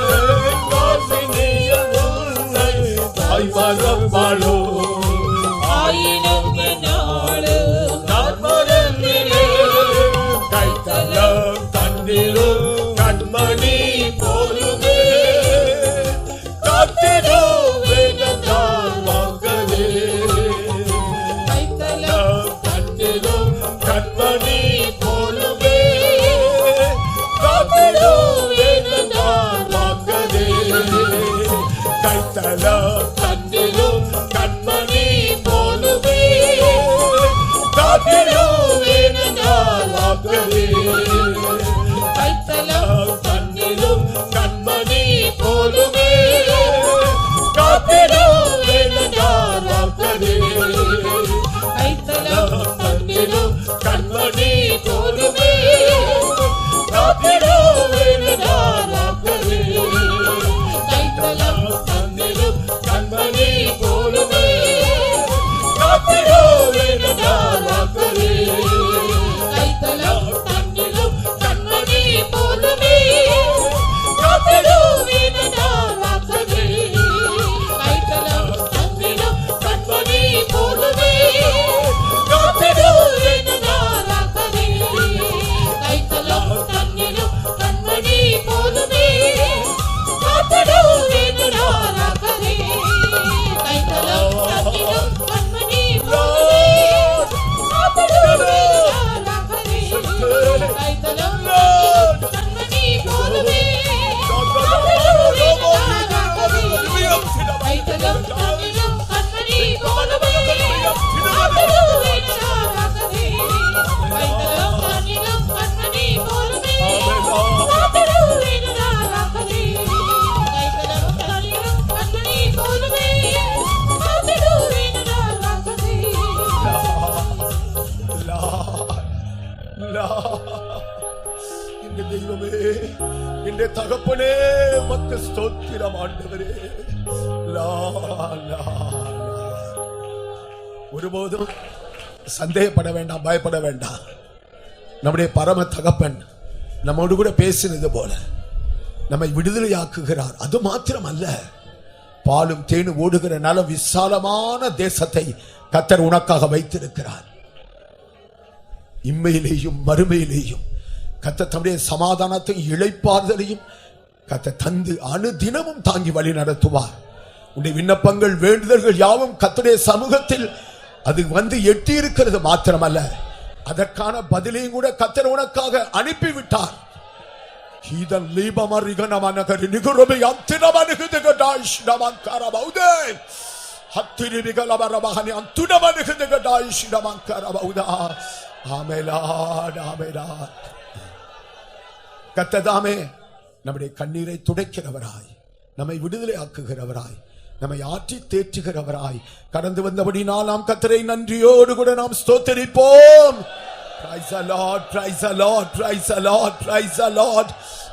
C: காசினியில் உன்னை தாய் மறப்பாளோ, ஆயினும் என்னாலும் நான் மறந்திடேன். கைத்தலும் கண்ணிலும் கண்மணி போலுமே காத்திடுவேன் நான் வாக்குதே. கைத்தலும் கண்ணிலும் கண்மணி போலுமே
D: இந்த தெய்வமே, இந்த தகப்பனே, உமக்கு ஸ்தோத்திரம் ஆண்டவரே. லா, லா, லா. ஒருபோதும் சந்தேகப்பட வேண்டாம், பயப்பட வேண்டாம். நம்முடைய பரம தகப்பன் நம்மோடு கூட பேசினது போல நம்மை விடுதலையாக்குகிறார். அது மாத்திரம் அல்ல, பாலும் தேனும் ஓடுகிற நல்ல விசாலமான தேசத்தை கர்த்தர் உனக்காக வைத்திருக்கிறார். இம்மையிலேயும் மறுமையிலேயும் கர்த்தர் தம்முடைய சமாதானத்தையும் இளைப்பாறுதலையும் கர்த்தர் தந்து அனுதினமும் தாங்கி வழி நடத்துவார். உன்னுடைய விண்ணப்பங்கள், வேண்டுதல்கள் யாவும் கர்த்தருடைய சமூகத்தில் அது வந்து எட்டி இருக்கிறது மாத்திரமல்ல, அதற்கான பதிலையும் கூட கர்த்தர் உனக்காக அனுப்பிவிட்டார். ஹீதன் லீபமரிகனமனகரி நிகுரபி அந்தினமனுகுதகடாஷ் நமங்கரபௌதே ஹத்திரிபிகலபரபஹனி அந்துனமனுகுதகடாஷ் நமங்கரபௌதா. ஆமெலாட், ஆமெலாட். கர்த்ததாமே நம்முடைய கண்ணீரை துடைக்கிறவராய், நம்மை விடுதலை ஆக்குகிறவராய், நம்மை ஆற்றி தேற்றுகிறவராய் கடந்து வந்தபடினால் நாம் கர்த்தரை நன்றியோடு கூட நாம் ஸ்தோத்திரிப்போம். Praise the Lord, praise the Lord, praise the Lord, praise the Lord,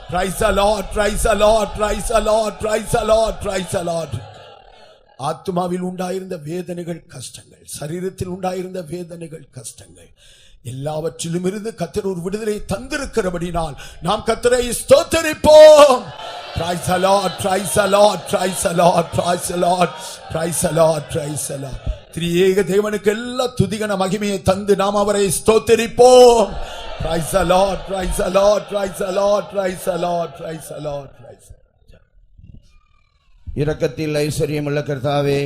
D: praise the Lord, praise the Lord, praise the Lord, praise the Lord, praise the Lord. ஆத்துமாவில் உண்டாயிருந்த வேதனைகள், கஷ்டங்கள், சரீரத்தில் உண்டாயிருந்த வேதனைகள், கஷ்டங்கள் எல்லாவற்றிலும் இருந்து கர்த்தர் ஒரு விடுதலை தந்திருக்கிறபடினால் நாம் கர்த்தரை ஸ்தோத்திரிப்போம். Praise the Lord, praise the Lord, praise the Lord, praise the Lord, praise the Lord, praise the Lord. திரியேக தேவனுக்கு எல்லா துதிகன மகிமையை தந்து நாம் அவரை ஸ்தோத்திரிப்போம். Praise the Lord, praise the Lord, praise the Lord, praise the Lord, praise the Lord, praise the Lord.
E: இரக்கத்தில் ஐஸ்வர்யமுள்ள கர்த்தாவே,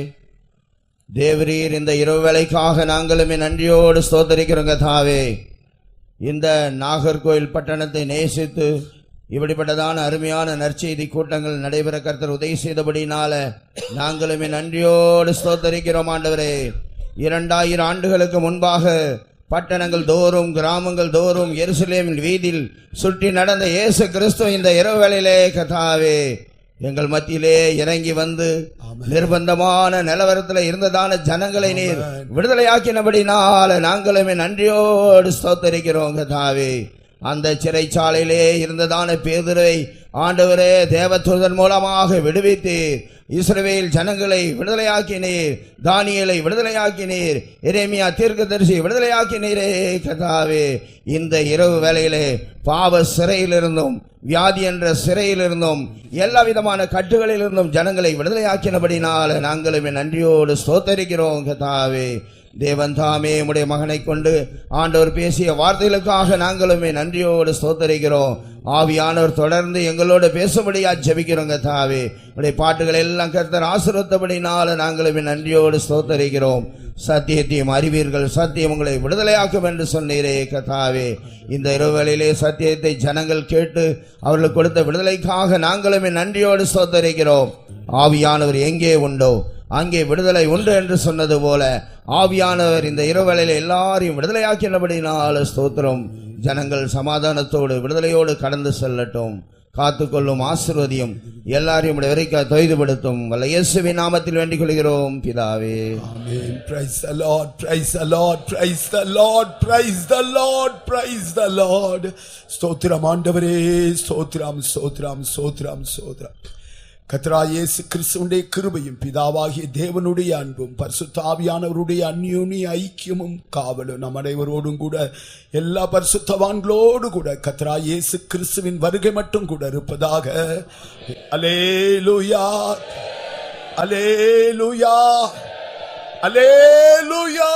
E: தேவரீர் இந்த இரவு வேளைக்காக நாங்களுமே நன்றியோடு ஸ்தோத்திரிக்கிறோம் கர்த்தாவே. இந்த நாகர்கோயில் பட்டணத்தை நேசித்து இப்படிப்பட்டதான அருமையான நற்செய்தி கூட்டங்கள் நடைபெற கர்த்தர் உதவி செய்தபடினால நாங்களுமே நன்றியோடு ஸ்தோத்திரிக்கிறோம் ஆண்டவரே. 2000 ஆண்டுகளுக்கு முன்பாக பட்டணங்கள் தோறும், கிராமங்கள் தோறும், எருசலேமின் வீதியில் சுற்றி நடந்த இயேசு கிறிஸ்து இந்த இரவு வேளையிலே கர்த்தாவே எங்கள் மத்தியிலே இறங்கி வந்து நிர்பந்தமான நிலவரத்தில் இருந்ததான ஜனங்களை நீர் விடுதலையாக்கினபடினால நாங்களுமே நன்றியோடு ஸ்தோத்திரிக்கிறோம் கர்த்தாவே. அந்த சிறைச்சாலையிலே இருந்ததான பேதுரை ஆண்டவரே தேவதூதன் மூலமாக விடுவித்தீர். இஸ்ரவேல் ஜனங்களை விடுதலையாக்கினீர், தானியேலை விடுதலையாக்கினீர், எரேமியா தீர்க்கதரிசி விடுதலையாக்கினீரே கர்த்தாவே. இந்த இரவு வேளையிலே பாவ சிறையிலிருந்தும், வியாதி என்ற சிறையிலிருந்தும், எல்லா விதமான கட்டுகளிலிருந்தும் ஜனங்களை விடுதலையாக்கினபடினால நாங்களுமே நன்றியோடு ஸ்தோத்தரிக்கிறோம் கர்த்தாவே. தேவன் தாமே உம்முடைய மகனை கொண்டு ஆண்டவர் பேசிய வார்த்தைகளுக்காக நாங்களுமே நன்றியோடு ஸ்தோத்தரிக்கிறோம். ஆவியானவர் தொடர்ந்து எங்களோடு பேசும்படியா ஜெபிக்கிறோம் கர்த்தாவே. உடைய பாட்டுகள் எல்லாம் கர்த்தர் ஆசீர்வதித்தபடினால நாங்களுமே நன்றியோடு ஸ்தோத்தரிக்கிறோம். சத்தியத்தையும் அறிவீர்கள், சத்தியம் உங்களை விடுதலையாக்கும் என்று சொன்னீரே கர்த்தாவே. இந்த இரவுகளிலே சத்தியத்தை ஜனங்கள் கேட்டு அவர்களுக்கு கொடுத்த விடுதலைக்காக நாங்களுமே நன்றியோடு ஸ்தோத்தரிக்கிறோம். ஆவியானவர் எங்கே உண்டோ அங்கே விடுதலை உண்டு என்று சொன்னது போல ஆவியானவர் இந்த இரவுகளில் எல்லாரையும் விடுதலையாக்கினபடினால ஸ்தோத்திரம். ஜனங்கள் சமாதானத்தோடு விடுதலையோடு கடந்து செல்லட்டும். காத்துக்கொள்ளும், ஆசீர்வதியும், எல்லாரையும் வரைக்கும் தொய்துபடுத்தும். வல்ல இயேசுவின் நாமத்தில் வேண்டிக் கொள்கிறோம் பிதாவே.
D: Amen. Praise the Lord, praise the Lord, praise the Lord, praise the Lord, praise the Lord. ஸ்தோத்திரம் ஆண்டவரே, ஸ்தோத்திரம், ஸ்தோத்திரம், ஸ்தோத்திரம், ஸ்தோத்திரம். கர்த்தராகிய இயேசு கிறிஸ்துவினுடைய கிருபையும், பிதாவாகிய தேவனுடைய அன்பும், பரிசுத்த ஆவியானவருடைய அந்யோன்ய ஐக்கியமும் காவலும் நம் அனைவரோடும் கூட எல்லா பரிசுத்தவான்களோடு கூட கர்த்தராகிய இயேசு கிறிஸ்துவின் வருகை மட்டும் கூட இருப்பதாக. அல்லேலூயா, அல்லேலூயா, அல்லேலூயா.